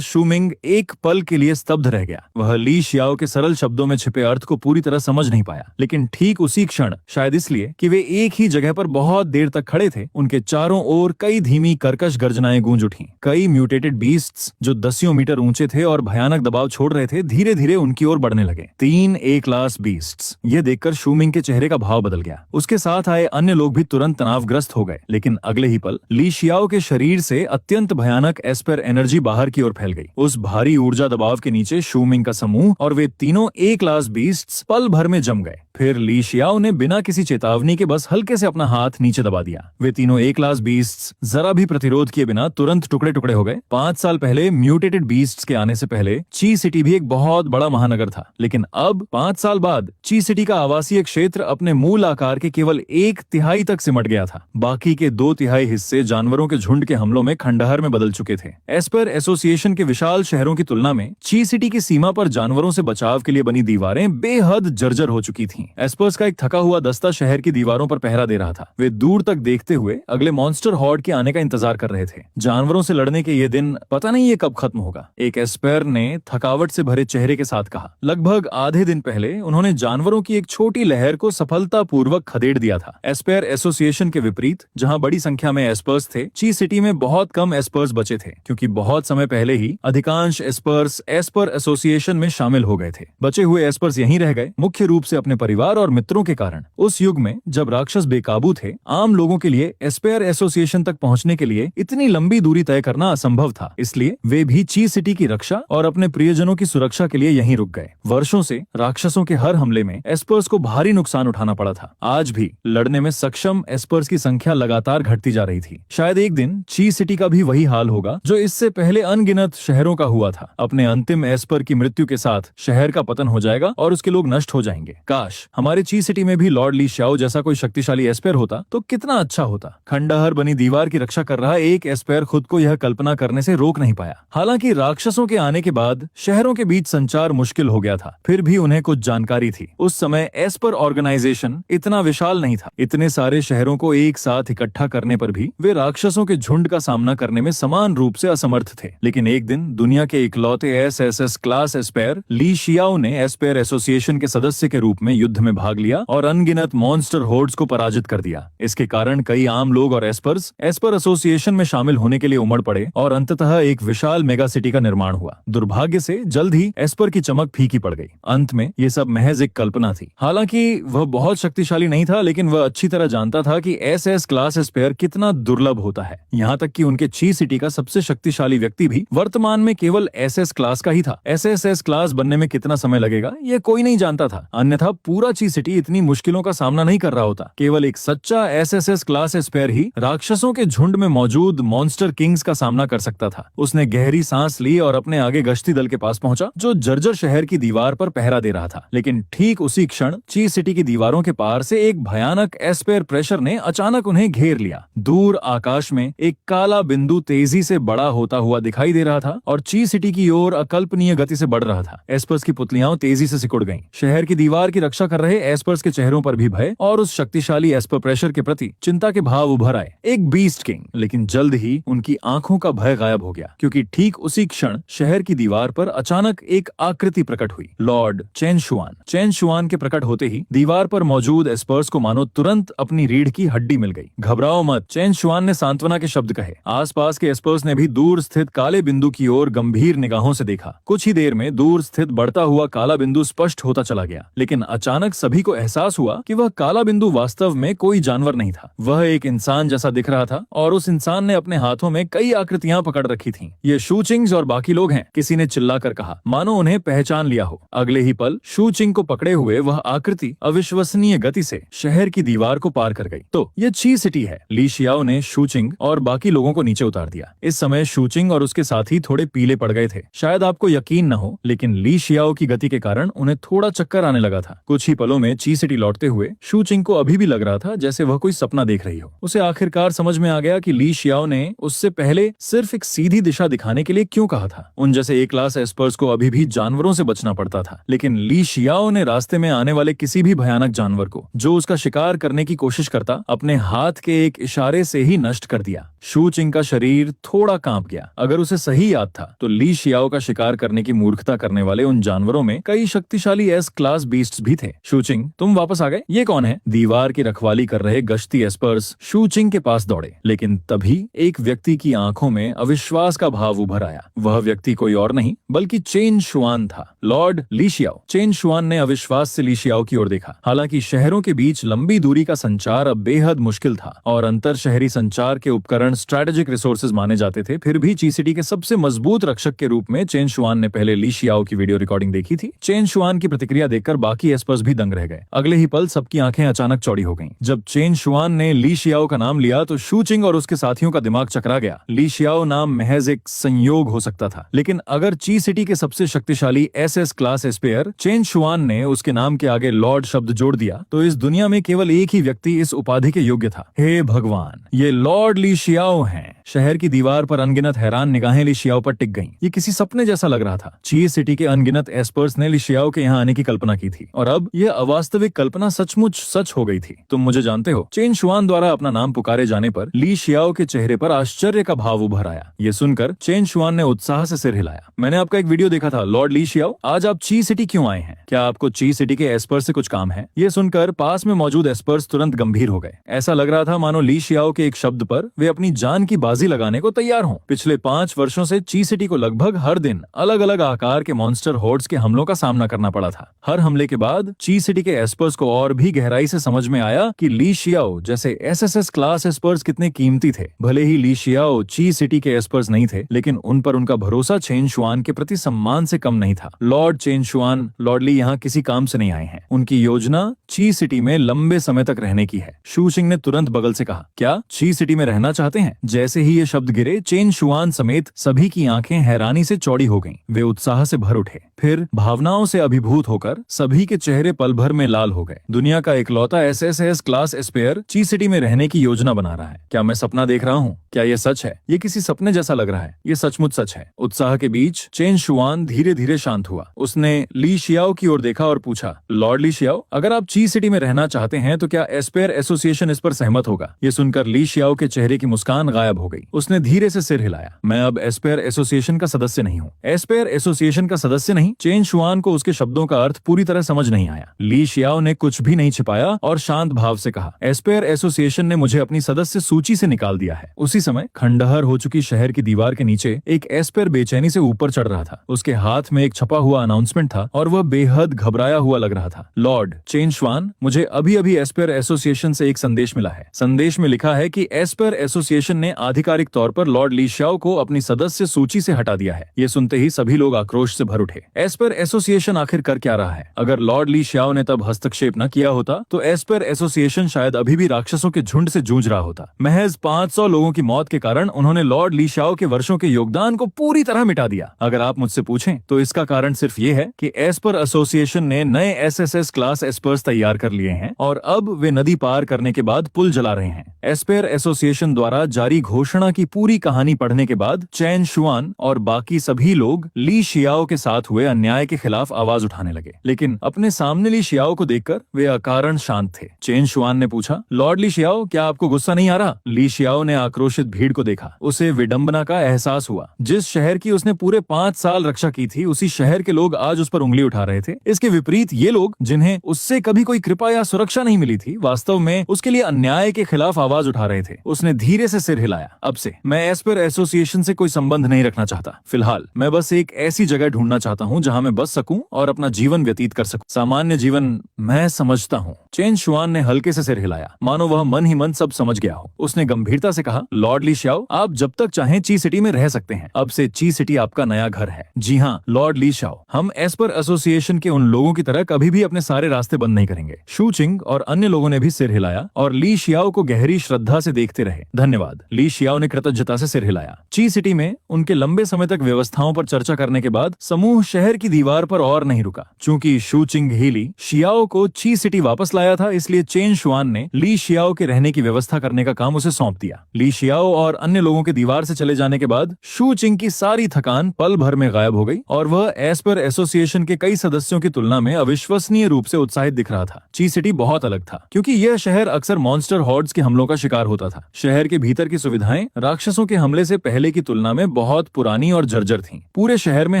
[SPEAKER 1] शूमिंग एक पल के लिए स्तब्ध रह गया। वह ली शियाओ के सरल शब्दों में छिपे अर्थ को पूरी तरह समझ नहीं पाया, लेकिन ठीक उसी क्षण, शायद इसलिए कि वे एक ही जगह पर बहुत देर तक खड़े थे, उनके चारों ओर कई धीमी कर्कश गर्जनाएं गूंज उठीं। कई म्यूटेटेड बीस्ट्स जो दसियों मीटर ऊंचे थे और भयानक दबाव छोड़ रहे थे, धीरे धीरे उनकी ओर बढ़ने लगे। 3 ए क्लास बीस्ट्स। यह देखकर शूमिंग के चेहरे का भाव बदल गया। उसके साथ आए अन्य लोग भी तुरंत तनावग्रस्त हो गए, लेकिन अगले ही पल ली शियाओ के शरीर से अत्यंत भयानक एस्पेर एनर्जी बाहर की ओर फैल गई। उस भारी ऊर्जा दबाव के नीचे शूमिंग का समूह और वे तीनों ए क्लास बीस्ट्स पल भर में जम गए। फिर ली शियाओ ने बिना किसी चेतावनी के बस हल्के से अपना हाथ नीचे दबा दिया। वे तीनों ए क्लास बीस्ट्स जरा भी प्रतिरोध किए बिना तुरंत टुकड़े टुकड़े हो गए। 5 साल पहले म्यूटेटेड बीस्ट्स के आने से पहले ची सिटी भी एक बहुत बड़ा महानगर था, लेकिन अब 5 साल बाद ची सिटी का आवासीय क्षेत्र अपने मूल आकार के केवल 1/3 तक सिमट गया था। बाकी के 2/3 हिस्से जानवरों के झुंड के हमलों में खंडहर में बदल चुके थे। एस्पेर एसोसिएशन के विशाल शहरों की तुलना में ची सिटी की सीमा पर जानवरों से बचाव के लिए बनी दीवारें बेहद जर्जर हो चुकी थीं। एस्पर्स का एक थका हुआ दस्ता शहर की दीवारों पर पहरा दे रहा था। वे दूर तक देखते हुए अगले मॉन्स्टर हॉर्ड के आने का इंतजार कर रहे थे। जानवरों से लड़ने के ये दिन पता नहीं ये कब खत्म होगा, एक एस्पेर ने थकावट से भरे चेहरे के साथ कहा। लगभग आधे दिन पहले उन्होंने जानवरों की एक छोटी लहर को सफलतापूर्वक खदेड़ दिया था। एस्पेर एसोसिएशन के विपरीत, जहां बड़ी संख्या में एस्पर्स थे, ची सिटी में बहुत कम एस्पर्स बचे थे, क्योंकि बहुत समय पहले ही अधिकांश एस्पर्स एस्पर एसोसिएशन में शामिल हो गए थे। बचे हुए एस्पर्स यहीं रह गए, मुख्य रूप से अपने परिवार और मित्रों के कारण। उस युग में जब राक्षस बेकाबू थे, आम लोगों के लिए एस्पेर एसोसिएशन तक पहुंचने के लिए इतनी लंबी दूरी तय करना असंभव था। इसलिए वे भी ची सिटी की रक्षा और अपने प्रियजनों की सुरक्षा के लिए यहीं रुक गए। वर्षों से राक्षसों के हर हमले में एस्पर्स को भारी नुकसान उठाना पड़ा था। आज भी लड़ने में सक्षम एस्पर्स की संख्या लगातार घटती जा रही थी। शायद एक दिन ची सिटी का भी वही हाल होगा जो इससे पहले अनगिनत शहरों का हुआ था। अपने अंतिम एस्पर की मृत्यु के साथ शहर का पतन हो जाएगा और उसके लोग नष्ट हो जाएंगे। काश हमारे ची सिटी में भी लॉर्ड ली शियाओ जैसा कोई शक्तिशाली एस्पेर होता तो कितना अच्छा होता। खंडहर बनी दीवार की रक्षा कर रहा एक एस्पेर खुद को यह कल्पना करने से रोक नहीं पाया। हालांकि राक्षसों के आने के बाद शहरों के बीच संचार मुश्किल हो गया था, फिर भी उन्हें कुछ जानकारी थी। उस समय एस्पर ऑर्गेनाइजेशन इतना विशाल नहीं था। इतने सारे शहरों को एक साथ इकट्ठा करने पर भी वे राक्षसों के झुंड का सामना करने में समान रूप से असमर्थ थे। लेकिन एक दिन दुनिया के इकलौते एसएसएस क्लास एस्पेर ली शियाओ ने एस्पेर एसोसिएशन के सदस्य के रूप में युद्ध में भाग लिया और अनगिनत मॉन्स्टर होर्ड्स को पराजित कर दिया। इसके कारण कई आम लोग और एस्पर्स एस्पर एसोसिएशन में शामिल होने के लिए उमड़ पड़े और अंततः एक विशाल मेगा सिटी का निर्माण हुआ। दुर्भाग्य से जल्द ही एस्पर की चमक फीकी पड़ गई। अंत में ये सब महज एक कल्पना थी। हालांकि वह बहुत शक्तिशाली नहीं था, लेकिन वह अच्छी तरह जानता था कि एसएस क्लास एस्पेर कितना दुर्लभ होता है। यहाँ तक कि उनके ची सिटी का सबसे शक्तिशाली व्यक्ति भी वर्तमान में केवल एसएस क्लास का ही था। एसएसएस क्लास बनने में कितना समय लगेगा ये कोई नहीं जानता था, अन्यथा पूरा ची सिटी इतनी मुश्किलों का सामना नहीं कर रहा होता। केवल एक सच्चा एसएसएस क्लास एस्पेर ही राक्षसों के झुंड में मौजूद मॉन्स्टर किंग्स का सामना कर सकता था। उसने गहरी सांस ली और अपने आगे गश्ती दल के पास पहुंचा, जो जर्जर शहर की दीवार पर पहरा दे रहा था। लेकिन ठीक उसी क्षण ची सिटी की दीवारों के पार से एक भयानक एस्पेर प्रेशर ने अचानक उन्हें घेर लिया। दूर आकाश में एक काला बिंदु तेजी से बड़ा होता हुआ दिखाई दे रहा था और ची सिटी की ओर अकल्पनीय गति से बढ़ रहा था। एस्पर्स की पुतलियां तेजी से सिकुड़ गईं। शहर की दीवार की रक्षा कर रहे एस्पर्स के चेहरों पर भी भय और उस शक्तिशाली एस्पर प्रेशर के प्रति चिंता के भाव उभर आए। एक बीस्ट किंग। लेकिन जल्द ही उनकी आंखों का भय गायब हो गया, क्योंकि ठीक उसी क्षण शहर की दीवार पर अचानक एक आकृति प्रकट हुई। Lord Chen Xuan. Chen Xuan के प्रकट होते ही दीवार पर मौजूद एस्पर्स को मानो तुरंत अपनी रीढ़ की हड्डी मिल गई। घबराओ मत, चेन शुआन ने सांत्वना के शब्द कहे। आसपास के एस्पर्स ने भी दूर स्थित काले बिंदु की ओर गंभीर निगाहों से देखा। कुछ ही देर में दूर स्थित बढ़ता हुआ काला बिंदु स्पष्ट होता चला गया, लेकिन अचानक सभी को एहसास हुआ कि वह काला बिंदु वास्तव में कोई जानवर नहीं था। वह एक इंसान जैसा दिख रहा था और उस इंसान ने अपने हाथों में कई आकृतियां पकड़ रखी थीं। ये शू चिंग्स और बाकी लोग हैं, किसी ने चिल्लाकर कहा, मानो उन्हें पहचान लिया हो। अगले ही पल शू चिंग को पकड़े हुए वह आकृति अविश्वसनीय गति से शहर की दीवार को पार कर गई। तो ये ची सिटी है। ली शियाओ ने शू चिंग और बाकी लोगों को नीचे उतार दिया। इस समय शू चिंग और उसके साथी थोड़े पीले पड़ गए थे। शायद आपको यकीन न हो, लेकिन ली शियाओ की गति के कारण उन्हें थोड़ा चक्कर आने लगा था। कुछ ही पलों में ची सिटी लौटते हुए शू चिंग को अभी भी लग रहा था जैसे वह कोई सपना देख रही हो। उसे आखिरकार समझ में आ गया कि ली शियाओ ने उससे पहले सिर्फ एक सीधी दिशा दिखाने के लिए क्यों कहा था। उन जैसे ए क्लास एस्पर्स को अभी भी जानवरों से बचना पड़ता था, लेकिन ली शियाओ ने रास्ते में आने वाले किसी भी भयानक जानवर को जो उसका शिकार करने की कोशिश करता, अपने हाथ के एक इशारे से ही नष्ट कर दिया। शू चिंग का शरीर थोड़ा कांप गया। अगर उसे सही याद था तो ली शियाओ का शिकार करने की मूर्खता करने वाले उन जानवरों में कई शक्तिशाली एस क्लास बीस्ट्स भी थे। शू चिंग, तुम वापस आ गए? ये कौन है? दीवार की रखवाली कर रहे गश्ती एस्पर्स शू चिंग के पास दौड़े, लेकिन तभी एक व्यक्ति की आंखों में अविश्वास का भाव उभर आया। वह व्यक्ति कोई और नहीं बल्कि चेन शुआन था, लॉर्ड ली शियाओ। चेन शुआन ने अविश्वास से ली शियाओ की ओर देखा। हालांकि शहरों के बीच लंबी दूरी का संचार अब बेहद मुश्किल था और अंतर शहरी संचार के उपकरण स्ट्रेटेजिक रिसोर्सेज माने जाते थे, फिर भी ची सिटी के सबसे मजबूत रक्षक के रूप में चेन शुआन ने पहले ली शियाओ की वीडियो रिकॉर्डिंग देखी थी। चेन शुआन की प्रतिक्रिया देखकर बाकी एस्पर्स भी दंग रह गए। अगले ही पल सबकी आंखें अचानक चौड़ी हो गईं। जब चेन शुआन ने ली शियाओ का नाम लिया तो शू चिंग और उसके साथियों का दिमाग चकरा गया। ली शियाओ नाम महज एक संयोग हो सकता था, लेकिन अगर ची सिटी के सबसे शक्तिशाली एसएस क्लास एस्पेयर चेन शुआन ने उसके नाम के आगे लॉर्ड शब्द जोड़ दिया तो इस दुनिया में केवल एक ही व्यक्ति इस उपाधि के योग्य था। हे भगवान, ये लॉर्ड ली शियाओ हैं। शहर की दीवार पर अनगिनत हैरान निगाहें ली शियाओ पर टिक गईं। ये किसी सपने जैसा लग रहा था। ची सिटी के अनगिनत एस्पर्स ने ली शियाओ के यहाँ आने की कल्पना की थी और अब यह अवास्तविक कल्पना सचमुच सच हो गई थी। तुम मुझे जानते हो? चेन शुआन द्वारा अपना नाम पुकारे जाने पर ली शियाओ के चेहरे पर आश्चर्य का भाव उभर आया। ये सुनकर चेन शुआन ने उत्साह से सिर हिलाया। मैंने आपका एक वीडियो देखा था लॉर्ड ली शियाओ। आज आप ची सिटी क्यों आए हैं? क्या आपको ची सिटी के एस्पर्स से कुछ काम है? ये सुनकर पास में मौजूद एस्पर्स तुरंत गंभीर हो गए। ऐसा लग रहा था मानो ली शियाओ के एक शब्द पर वे अपनी जान की बाजी लगाने को तैयार हों। पिछले 5 वर्षों से ची सिटी को लगभग हर दिन अलग अलग आकार के मॉन्स्टर होर्ड्स के हमलों का सामना करना पड़ा था। हर हमले के बाद ची सिटी के एस्पर्स को और भी गहराई से समझ में आया कि ली शियाओ जैसे एसएसएस क्लास एस्पर्स कितने कीमती थे। भले ही ली शियाओ ची सिटी के एस्पर्स नहीं थे, लेकिन उन पर उनका भरोसा चेन शुआन के प्रति सम्मान से कम नहीं था। लॉर्ड चेन शुआन, लॉर्ड ली यहाँ किसी काम से नहीं आए हैं। उनकी योजना ची सिटी में लंबे समय तक रहने की है। शू चिंग ने तुरंत बगल से कहा, क्या ची सिटी में रहना चाहते हैं? जैसे ही ये शब्द गिरे, चेन शुआन समेत सभी की आंखें हैरानी से चौड़ी हो गईं। वे उत्साह से भर उठे, फिर भावनाओं से अभिभूत होकर सभी के चेहरे पल भर में लाल हो गए। दुनिया का इकलौता एसएसएस क्लास एस्पेयर ची सिटी में रहने की योजना बना रहा है। क्या मैं सपना देख रहा हूँ? क्या ये सच है? ये किसी सपने जैसा लग रहा है। ये सचमुच सच है। उत्साह के बीच चेन शुआन धीरे धीरे शांत हुआ। उसने ली शियाओ की ओर देखा और पूछा, लॉर्ड ली शियाओ, अगर आप ची सिटी में रहना चाहते हैं तो क्या एस्पेयर एसोसिएशन इस पर सहमत होगा? ये सुनकर ली शियाओ के चेहरे की मुस्कान गायब हो गई। उसने धीरे से सिर हिलाया। मैं अब एस्पेयर एसोसिएशन का सदस्य नहीं हूँ। एस्पेयर एसोसिएशन का सदस्य नहीं? चेन शुआन को उसके शब्दों का अर्थ पूरी तरह समझ नहीं आया। ली शियाओ ने कुछ भी नहीं छिपाया और शांत भाव से कहा, एस्पेयर एसोसिएशन ने मुझे अपनी सदस्य सूची से निकाल दिया है। उसी समय खंडहर हो चुकी शहर की दीवार के नीचे एक एस्पेयर बेचैनी से ऊपर चढ़ रहा था। उसके हाथ में एक छपा हुआ अनाउंसमेंट था और वह बेहद घबराया हुआ लग रहा था। लॉर्ड चेन शुआन, मुझे अभी अभी एस्पेयर एसोसिएशन से एक संदेश मिला है। संदेश में लिखा है कि एस्पेयर एसोसिएशन ने आधिकारिक तौर पर लॉर्ड ली शियाओ को अपनी सदस्य सूची से हटा दिया है। ये सुनते ही सभी लोग आक्रोश से भर उठे। एस्पेयर एसोसिएशन आखिर कर क्या रहा है? अगर लॉर्ड ली शियाओ ने तब हस्तक्षेप न किया होता तो एस्पेयर एसोसिएशन शायद अभी भी राक्षसों के झुंड से जूझ रहा होता। महज 500 लोगों की मौत के कारण उन्होंने लॉर्ड ली शियाओ के वर्षों के योगदान को पूरी तरह मिटा दिया। अगर आप मुझसे पूछें तो इसका कारण सिर्फ ये है कि एस्पेयर एसोसिएशन ने नए एसएसएस क्लास एस्पर्स तैयार कर लिए हैं और अब वे नदी पार करने के बाद पुल जला रहे हैं। एस्पेयर एसोसिएशन द्वारा जारी घोषणा की पूरी कहानी पढ़ने के बाद चेन शुआन और बाकी सभी लोग ली शियाओ के साथ हुए अन्याय के खिलाफ आवाज उठाने लगे, लेकिन अपने सामने ली शियाओ को देखकर वे अकारण शांत थे। चेन शुआन ने पूछा, लॉर्ड ली शियाओ, क्या आपको गुस्सा नहीं आ रहा? ली शियाओ ने आक्रोशित भीड़ को देखा। उसे विडंबना का एहसास हुआ। जिस शहर की उसने पूरे 5 साल रक्षा की थी, उसी शहर के लोग आज उस पर उंगली उठा रहे थे। इसके विपरीत ये लोग, जिन्हें उससे कभी कोई कृपा या सुरक्षा नहीं मिली थी, वास्तव में उसके लिए अन्याय के खिलाफ आवाज उठा रहे थे। उसने धीरे से सिर हिलाया। अब से मैं एस्पर एसोसिएशन से कोई संबंध नहीं रखना चाहता। फिलहाल मैं बस एक ऐसी जगह ढूंढना चाहता हूँ जहाँ मैं बस सकूं और अपना जीवन व्यतीत कर सकूं। सामान्य जीवन मैं समझता हूँ। चेन शुआन ने हल्के से सिर हिलाया, मानो वह मन ही मन सब समझ गया हो। उसने गंभीरता से कहा, लॉर्ड ली शियाओ, आप जब तक चाहें ची सिटी में रह सकते हैं। अब से ची सिटी आपका नया घर है। जी हाँ लॉर्ड ली शियाओ, हम एस्पर एसोसिएशन के उन लोगों की तरह कभी भी अपने सारे रास्ते बंद नहीं करेंगे। शू चिंग और अन्य लोगों ने भी सिर हिलाया और ली शियाओ को गहरी श्रद्धा से देखते रहे। धन्यवाद। ली शियाओ ने कृतज्ञता से सिर हिलाया। ची सिटी में उनके लंबे समय तक व्यवस्थाओं पर चर्चा करने के बाद समूह शहर की दीवार पर और नहीं रुका। चूंकि शू चिंग ही ली शियाओ को ची सिटी वापस लाया था, इसलिए चेन शुआन ने ली शियाओ के रहने की व्यवस्था करने का काम उसे सौंप दिया। ली शियाओ और अन्य लोगों के दीवार से चले जाने के बाद शू चिंग की सारी थकान पल भर में गायब हो गई और वह एस्पर एसोसिएशन के कई सदस्यों की तुलना में अविश्वसनीय रूप से उत्साहित दिख रहा था। ची सिटी बहुत अलग था, क्योंकि यह शहर अक्सर मॉन्स्टर हॉर्ड्स के हमलों का शिकार होता था। शहर के भीतर की सुविधाएं राक्षसों के हमले से पहले की तुलना में बहुत पुरानी और जर्जर थीं। पूरे शहर में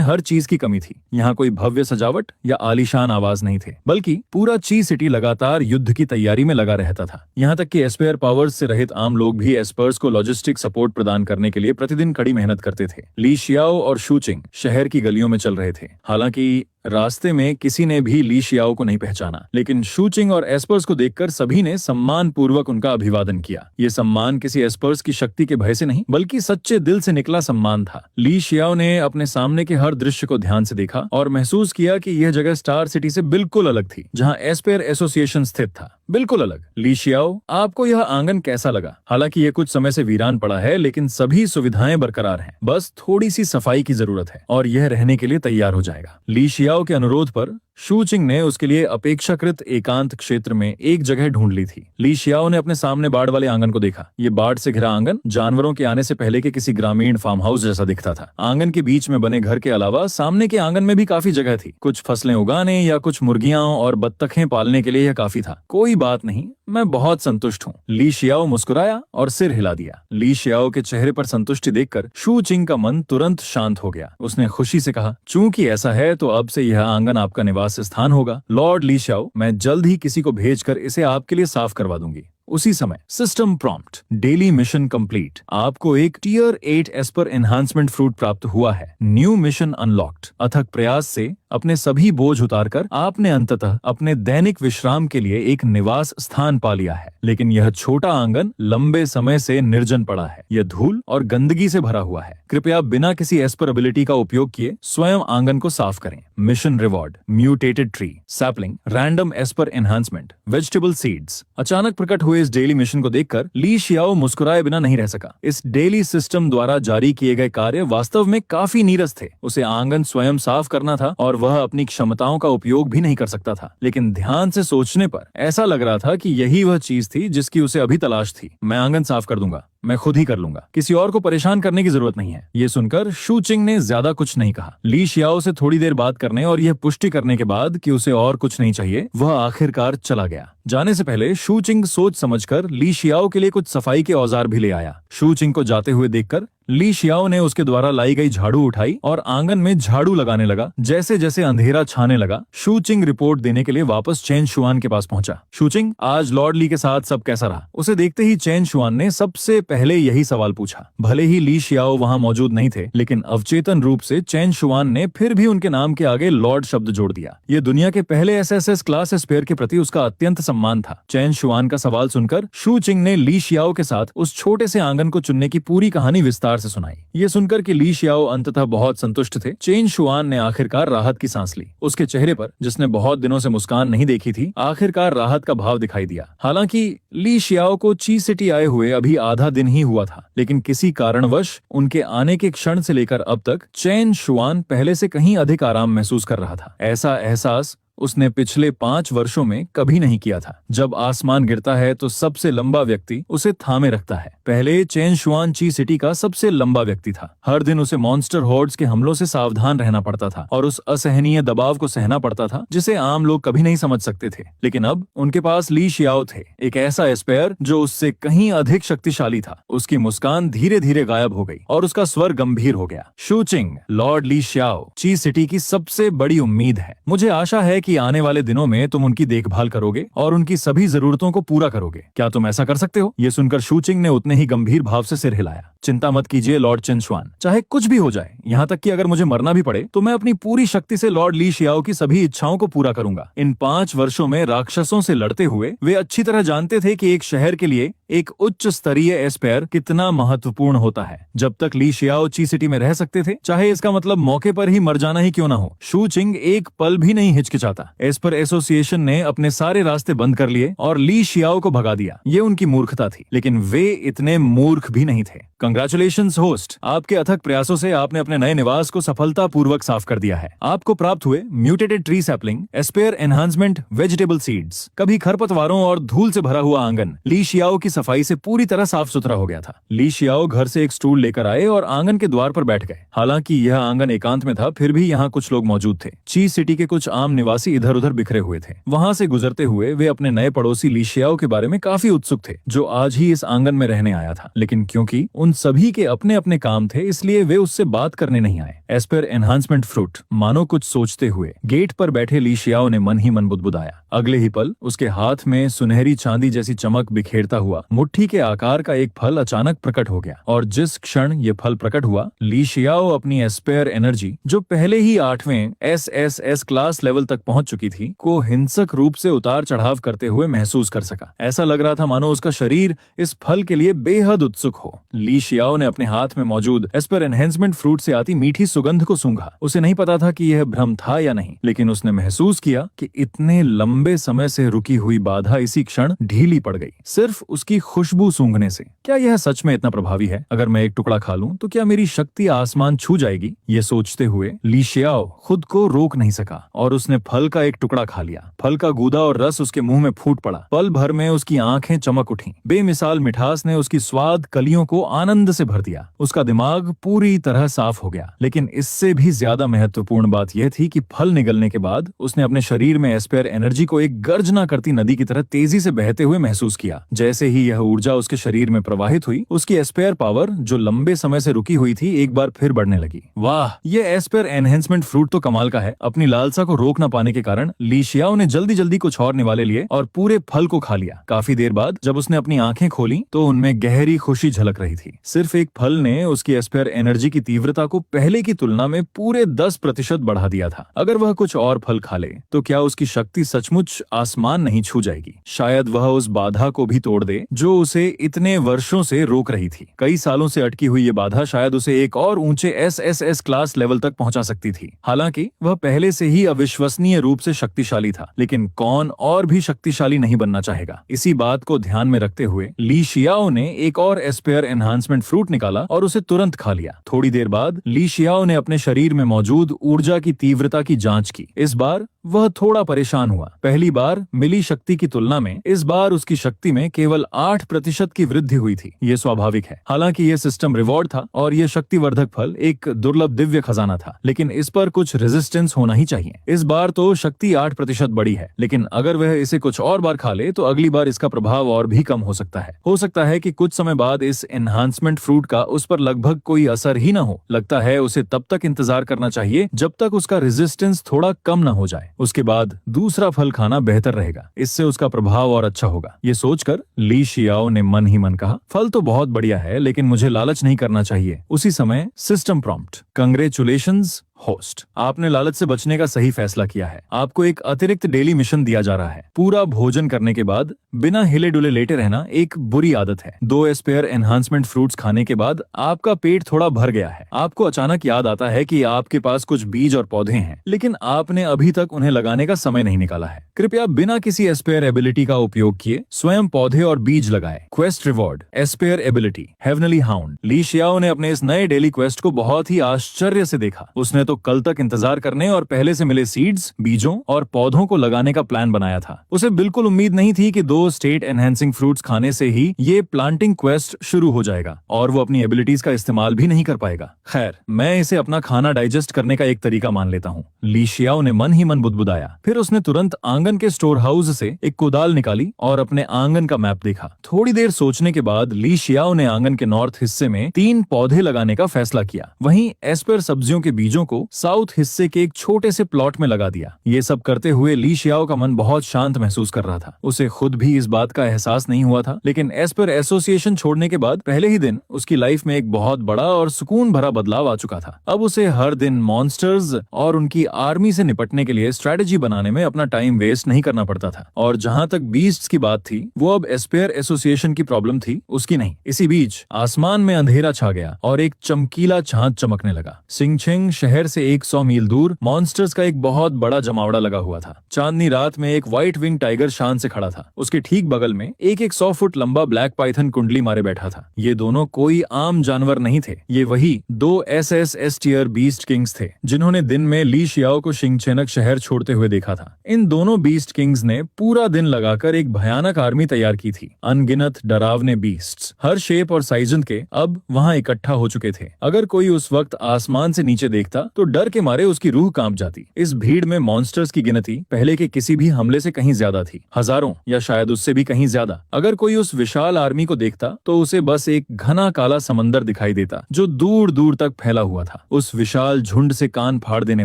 [SPEAKER 1] हर चीज की कमी थी। यहाँ कोई भव्य सजावट या आलीशान आवाज नहीं थे, बल्कि पूरा ची सिटी लगातार युद्ध की तैयारी में लगा रहता था। यहाँ तक कि एस्पेयर पावर्स से रहित आम लोग भी एस्पर्स को लॉजिस्टिक सपोर्ट प्रदान करने के लिए प्रतिदिन कड़ी मेहनत करते थे। ली शियाओ और शू चिंग शहर की गलियों में चल रहे थे। हालांकि रास्ते में किसी ने भी ली शियाओ को नहीं पहचाना, लेकिन शू चिंग और एस्पर्स को देखकर सभी ने सम्मान पूर्वक उनका अभिवादन किया। ये सम्मान किसी एस्पर्स की शक्ति के भय से नहीं, बल्कि सच्चे दिल से निकला सम्मान था। ली शियाओ ने अपने सामने के हर दृश्य को ध्यान से देखा और महसूस किया कि यह जगह स्टार सिटी से बिल्कुल अलग थी, जहाँ एस्पेयर एसोसिएशन स्थित था। बिल्कुल अलग। ली शियाओ, आपको यह आंगन कैसा लगा? हालांकि ये कुछ समय से वीरान पड़ा है, लेकिन सभी सुविधाएं बरकरार हैं। बस थोड़ी सी सफाई की जरूरत है और यह रहने के लिए तैयार हो जाएगा। ली शियाओ के अनुरोध पर शू चिंग ने उसके लिए अपेक्षाकृत एकांत क्षेत्र में एक जगह ढूंढ ली थी। ली शियाओ ने अपने सामने बाड़ वाले आंगन को देखा। ये बाड़ से घिरा आंगन जानवरों के आने से पहले के किसी ग्रामीण फार्म हाउस जैसा दिखता था। आंगन के बीच में बने घर के अलावा सामने के आंगन में भी काफी जगह थी। कुछ फसलें उगाने या कुछ मुर्गियां और बत्तखें पालने के लिए यह काफी था। कोई बात नहीं, मैं बहुत संतुष्ट हूँ। ली शियाओ मुस्कुराया और सिर हिला दिया। ली शियाओ के चेहरे पर संतुष्टि देखकर शू चिंग का मन तुरंत शांत हो गया। उसने खुशी से कहा, चूंकि ऐसा है तो अब से यह आंगन आपका निवास स्थान होगा। लॉर्ड ली शियाओ, मैं जल्द ही किसी को भेजकर इसे आपके लिए साफ करवा दूंगी। उसी समय system prompt, daily mission complete. आपको एक टियर 8 एस्पर एनहांसमेंट फ्रूट प्राप्त हुआ है। New mission unlocked. अथक प्रयास से अपने सभी बोझ उतारकर आपने अंततः अपने दैनिक विश्राम के लिए एक निवास स्थान पा लिया है। लेकिन यह छोटा आंगन लंबे समय से निर्जन पड़ा है। यह धूल और गंदगी से भरा हुआ है। कृपया बिना किसी एस्पर एबिलिटी का उपयोग किए स्वयं आंगन को साफ करें। Mission reward, mutated tree, sapling, random Esper enhancement, vegetable seeds. अचानक प्रकट हुए इस डेली मिशन को देखकर ली शियाओ मुस्कुराए बिना नहीं रह सका। इस डेली सिस्टम द्वारा जारी किए गए कार्य वास्तव में काफी नीरस थे। उसे आंगन स्वयं साफ करना था और वह अपनी क्षमताओं का उपयोग भी नहीं कर सकता था। लेकिन ध्यान से सोचने पर ऐसा लग रहा था कि यही वह चीज थी जिसकी उसे अभी तलाश थी। मैं आंगन साफ कर दूंगा, मैं खुद ही कर लूंगा, किसी और को परेशान करने की जरूरत नहीं है। ये सुनकर शू चिंग ने ज्यादा कुछ नहीं कहा। ली शियाओ से थोड़ी देर बात करने और यह पुष्टि करने के बाद कि उसे और कुछ नहीं चाहिए, वह आखिरकार चला गया। जाने से पहले शू चिंग सोच समझकर ली शियाओ के लिए कुछ सफाई के औजार भी ले आया। शू चिंग को जाते हुए देखकर ली शियाओ ने उसके द्वारा लाई गई झाड़ू उठाई और आंगन में झाड़ू लगाने लगा। जैसे जैसे अंधेरा छाने लगा, शू चिंग रिपोर्ट देने के लिए वापस चेन शुआन के पास पहुंचा। शू चिंग, आज लॉर्ड ली के साथ सब कैसा रहा? उसे देखते ही चेन शुआन ने सबसे पहले यही सवाल पूछा। भले ही ली शियाओ वहां मौजूद नहीं थे, लेकिन अवचेतन रूप से चेन शुआन ने फिर भी उनके नाम के आगे लॉर्ड शब्द जोड़ दिया। ये दुनिया के पहले एसएसएस क्लास एस्पेयर के प्रति उसका अत्यंत सम्मान था। चेन शुआन का सवाल सुनकर शू चिंग ने ली शियाओ के साथ उस छोटे से आंगन को चुनने की पूरी कहानी विस्तार से सुनाई। ये सुनकर कि ली शियाओ अंततः बहुत संतुष्ट थे, चेन शुआन ने आखिरकार राहत की सांस ली। उसके चेहरे पर, जिसने बहुत दिनों से मुस्कान नहीं देखी थी, आखिरकार राहत का भाव दिखाई दिया। हालांकि ली शियाओ को ची सिटी आए हुए अभी आधा दिन ही हुआ था, लेकिन किसी कारणवश उनके आने के क्षण से लेकर अब तक चेन शुआन पहले से कहीं अधिक आराम महसूस कर रहा था। ऐसा एहसास उसने पिछले 5 वर्षों में कभी नहीं किया था। जब आसमान गिरता है तो सबसे लंबा व्यक्ति उसे थामे रखता है। पहले चेन शुआन ची सिटी का सबसे लंबा व्यक्ति था। हर दिन उसे मॉन्स्टर हॉर्ड्स के हमलों से सावधान रहना पड़ता था और उस असहनीय दबाव को सहना पड़ता था जिसे आम लोग कभी नहीं समझ सकते थे। लेकिन अब उनके पास ली शियाओ थे, एक ऐसा एस्पेयर जो उससे कहीं अधिक शक्तिशाली था। उसकी मुस्कान धीरे धीरे गायब हो गई और उसका स्वर गंभीर हो गया। शूचिंग, लॉर्ड ली शियाओ ची सिटी की सबसे बड़ी उम्मीद है। मुझे आशा है कि आने वाले दिनों में तुम उनकी देखभाल करोगे और उनकी सभी जरूरतों को पूरा करोगे। क्या तुम ऐसा कर सकते हो? ये सुनकर शूचिंग ने उतने ही गंभीर भाव से सिर हिलाया। चिंता मत कीजिए लॉर्ड चेन शुआन, चाहे कुछ भी हो जाए, यहाँ तक कि अगर मुझे मरना भी पड़े तो मैं अपनी पूरी शक्ति से लॉर्ड ली शियाओ की सभी इच्छाओं को पूरा करूंगा। इन 5 वर्षों में राक्षसों से लड़ते हुए वे अच्छी तरह जानते थे कि एक शहर के लिए एक उच्च स्तरीय एस्पेयर कितना महत्वपूर्ण होता है। जब तक ली शियाओ ची सिटी में रह सकते थे, चाहे इसका मतलब मौके पर ही मर जाना ही क्यों ना हो, शूचिंग एक पल भी नहीं हिचकिचाता। एस्पर एसोसिएशन ने अपने सारे रास्ते बंद कर लिए और ली शियाओ को भगा दिया। ये उनकी मूर्खता थी, लेकिन वे इतने मूर्ख भी नहीं थे। कंग्रेचुलेशंस होस्ट, आपके अथक प्रयासों से आपने अपने नए निवास को सफलतापूर्वक साफ कर दिया है। आपको प्राप्त हुए mutated tree sapling, aspire enhancement vegetable seeds, कभी खरपतवारों और धूल से भरा हुआ आंगन ली शियाओ की सफाई से पूरी तरह साफ सुथरा हो गया था। ली शियाओ घर से एक स्टूल लेकर आए और आंगन के द्वार पर बैठ गए। हालांकि यह आंगन एकांत में था, फिर भी यहाँ कुछ लोग मौजूद थे। ची सिटी के कुछ आम निवासी इधर उधर बिखरे हुए थे। वहां से गुजरते हुए वे अपने नए पड़ोसी ली शियाओ के बारे में काफी उत्सुक थे, जो आज ही इस आंगन में रहने आया था। लेकिन क्योंकि उन सभी के अपने अपने काम थे, इसलिए वे उससे बात करने नहीं आए। एस्पेयर एनहांसमेंट फ्रूट, मानो कुछ सोचते हुए गेट पर बैठे ली शियाओ ने मन ही मन बुदबुदाया। अगले ही पल उसके हाथ में सुनहरी चांदी जैसी चमक बिखेरता हुआ मुट्ठी के आकार का एक फल अचानक प्रकट हो गया। और जिस क्षण ये फल प्रकट हुआ, ली शियाओ अपनी एस्पेयर एनर्जी, जो पहले ही 8वें SSS क्लास लेवल तक पहुंच चुकी थी, को हिंसक रूप से उतार चढ़ाव करते हुए महसूस कर सका। ऐसा लग रहा था मानो उसका शरीर इस फल के लिए बेहद उत्सुक हो। ली शियाओ ने अपने हाथ में मौजूद एस्पेयर एनहेंसमेंट फ्रूट से आती मीठी सुगंध को सूंघा। उसे नहीं पता था कि यह भ्रम था या नहीं, लेकिन उसने महसूस किया कि इतने लंबे समय से रुकी हुई बाधा इसी क्षण ढीली पड़ गई, सिर्फ उसकी खुशबू सूंघने से। क्या यह सच में इतना प्रभावी है? अगर मैं एक टुकड़ा खा लूं तो क्या मेरी शक्ति आसमान छू जाएगी? ये सोचते हुए ली शियाओ खुद को रोक नहीं सका और उसने फल का एक टुकड़ा खा लिया। फल का गूदा और रस उसके मुंह में फूट पड़ा। पल भर में उसकी आंखें चमक उठी। बेमिसाल मिठास ने उसकी स्वाद कलियों को आनंद से भर दिया। उसका दिमाग पूरी तरह साफ हो गया। लेकिन इससे भी ज्यादा महत्वपूर्ण बात यह थी कि फल निगलने के बाद उसने अपने शरीर में एस्पेयर एनर्जी को एक गर्जना करती नदी की तरह तेजी से बहते हुए महसूस किया। जैसे ही यह ऊर्जा उसके शरीर में प्रवाहित हुई, उसकी एस्पेयर पावर, जो लंबे समय से रुकी हुई थी, एक बार फिर बढ़ने लगी। वाह, ये एस्पेयर एनहेंसमेंट फ्रूट तो कमाल का है। अपनी लालसा को रोक न पाने के कारण ली शियाओ ने जल्दी जल्दी कुछ और निवाले लिए और पूरे फल को खा लिया। काफी देर बाद जब उसने अपनी आंखें खोली तो उनमें गहरी खुशी झलक रही थी। सिर्फ एक फल ने उसकी एस्पेयर एनर्जी की तीव्रता को पहले की तुलना में पूरे 10% बढ़ा दिया था। अगर वह कुछ और फल खा ले तो क्या उसकी शक्ति सचमुच आसमान नहीं छू जाएगी? शायद वह उस बाधा को भी तोड़ दे जो उसे इतने वर्षों से रोक रही थी। कई सालों से अटकी हुई ये बाधा शायद उसे एक और ऊंचे SSS क्लास लेवल तक पहुंचा सकती थी। हालांकि वह पहले से ही अविश्वसनीय रूप से शक्तिशाली था, लेकिन कौन और भी शक्तिशाली नहीं बनना चाहेगा? इसी बात को ध्यान में रखते हुए ली शियाओ ने एक और एस्पेयर एनहांसमेंट फ्रूट निकाला और उसे तुरंत खा लिया। थोड़ी देर बाद ली शियाओ ने अपने शरीर में मौजूद ऊर्जा की तीव्रता की जांच की। इस बार वह थोड़ा परेशान हुआ। पहली बार मिली शक्ति की तुलना में इस बार उसकी शक्ति में केवल 8% की वृद्धि हुई थी। ये स्वाभाविक है। हालांकि ये सिस्टम रिवॉर्ड था और ये शक्तिवर्धक फल एक दुर्लभ दिव्य खजाना था, लेकिन इस पर कुछ रेजिस्टेंस होना ही चाहिए। इस बार तो शक्ति 8% बढ़ी है, लेकिन अगर वह इसे कुछ और बार खा ले तो अगली बार इसका प्रभाव और भी कम हो सकता है। हो सकता है कि कुछ समय बाद इस एनहांसमेंट फ्रूट का उस पर लगभग कोई असर ही न हो। लगता है उसे तब तक इंतजार करना चाहिए जब तक उसका रेजिस्टेंस थोड़ा कम न हो जाए। उसके बाद दूसरा फल खाना बेहतर रहेगा, इससे उसका प्रभाव और अच्छा होगा। ये सोचकर ली शियाओ ने मन ही मन कहा, फल तो बहुत बढ़िया है, लेकिन मुझे लालच नहीं करना चाहिए। उसी समय सिस्टम प्रॉम्प्ट, कांग्रेचुलेशंस होस्ट, आपने लालच से बचने का सही फैसला किया है। आपको एक अतिरिक्त डेली मिशन दिया जा रहा है। पूरा भोजन करने के बाद बिना हिले डुले लेटे रहना एक बुरी आदत है। 2 एस्पेयर एनहांसमेंट फ्रूट्स खाने के बाद आपका पेट थोड़ा भर गया है। आपको अचानक याद आता है कि आपके पास कुछ बीज और पौधे हैं, लेकिन आपने अभी तक उन्हें लगाने का समय नहीं निकाला है। कृपया बिना किसी एस्पेयर एबिलिटी का उपयोग किए स्वयं पौधे और बीज लगाए। Quest reward, aspire ability, heavenly hound. Li Xiao ने अपने इस नए डेली क्वेस्ट को बहुत ही आश्चर्य से देखा। उसने तो कल तक इंतजार करने और पहले से मिले सीड्स, बीजों और पौधों को लगाने का प्लान बनाया था। उसे बिल्कुल उम्मीद नहीं थी कि 2 स्टेट एनहेंसिंग फ्रूट्स खाने से ही ये प्लांटिंग क्वेस्ट शुरू हो जाएगा और वो अपनी एबिलिटीज का इस्तेमाल भी नहीं कर पाएगा। खैर, मैं इसे अपना खाना डाइजेस्ट करने का एक तरीका मान लेता हूँ। ली शियाओ ने मन ही मन बुदबुदाया। फिर उसने तुरंत आंगन के स्टोर हाउस से एक कुदाल निकाली और अपने आंगन का मैप देखा। थोड़ी देर सोचने के बाद ली शियाओ ने आंगन के नॉर्थ हिस्से में 3 पौधे लगाने का फैसला किया। वहीं एस्पर सब्जियों के बीजों को साउथ हिस्से के एक छोटे से प्लॉट में लगा दिया। ये सब करते हुए ली शियाओ का मन बहुत शांत महसूस कर रहा था। उसे खुद भी इस बात का एहसास नहीं हुआ था, लेकिन एस्पर एसोसिएशन छोड़ने के बाद पहले ही दिन उसकी लाइफ में एक बहुत बड़ा और सुकून भरा बदलाव आ चुका था। अब उसे हर दिन मॉन्स्टर्स और उनकी आर्मी से निपटने के लिए स्ट्रेटेजी बनाने में अपना टाइम वेस्ट नहीं करना पड़ता था। और जहां तक बीस्ट्स की बात थी, वो अब एस्पर एसोसिएशन की प्रॉब्लम थी, उसकी नहीं। इसी बीच आसमान में अंधेरा छा गया और एक चमकीला चांद चमकने लगा। सिंगचेंग शहर से 100 मील दूर मॉन्स्टर्स का एक बहुत बड़ा जमावड़ा लगा हुआ था। चांदनी रात में एक व्हाइट विंग टाइगर शान से खड़ा था। उसके ठीक बगल में एक 100 फुट लंबा ब्लैक पाइथन कुंडली मारे बैठा था। ये दोनों कोई आम जानवर नहीं थे। ये वही 2 एस टियर बीस्ट किंग्स थे जिन्होंने दिन में ली शियाओ को शिंगचेनक शहर छोड़ते हुए देखा था। इन दोनों बीस्ट किंग्स ने पूरा दिन लगाकर एक भयानक आर्मी तैयार की थी। अनगिनत डरावने बीस्ट्स हर शेप और साइजन के अब वहां इकट्ठा हो चुके थे। अगर कोई उस वक्त आसमान से नीचे देखता तो डर के मारे उसकी रूह कांप जाती। इस भीड़ में मॉन्स्टर्स की गिनती पहले के किसी भी हमले से कहीं ज्यादा थी, हजारों या शायद उससे भी कहीं ज्यादा। अगर कोई उस विशाल आर्मी को देखता तो उसे बस एक घना काला समंदर दिखाई देता जो दूर दूर तक फैला हुआ था। उस विशाल झुंड से कान फाड़ देने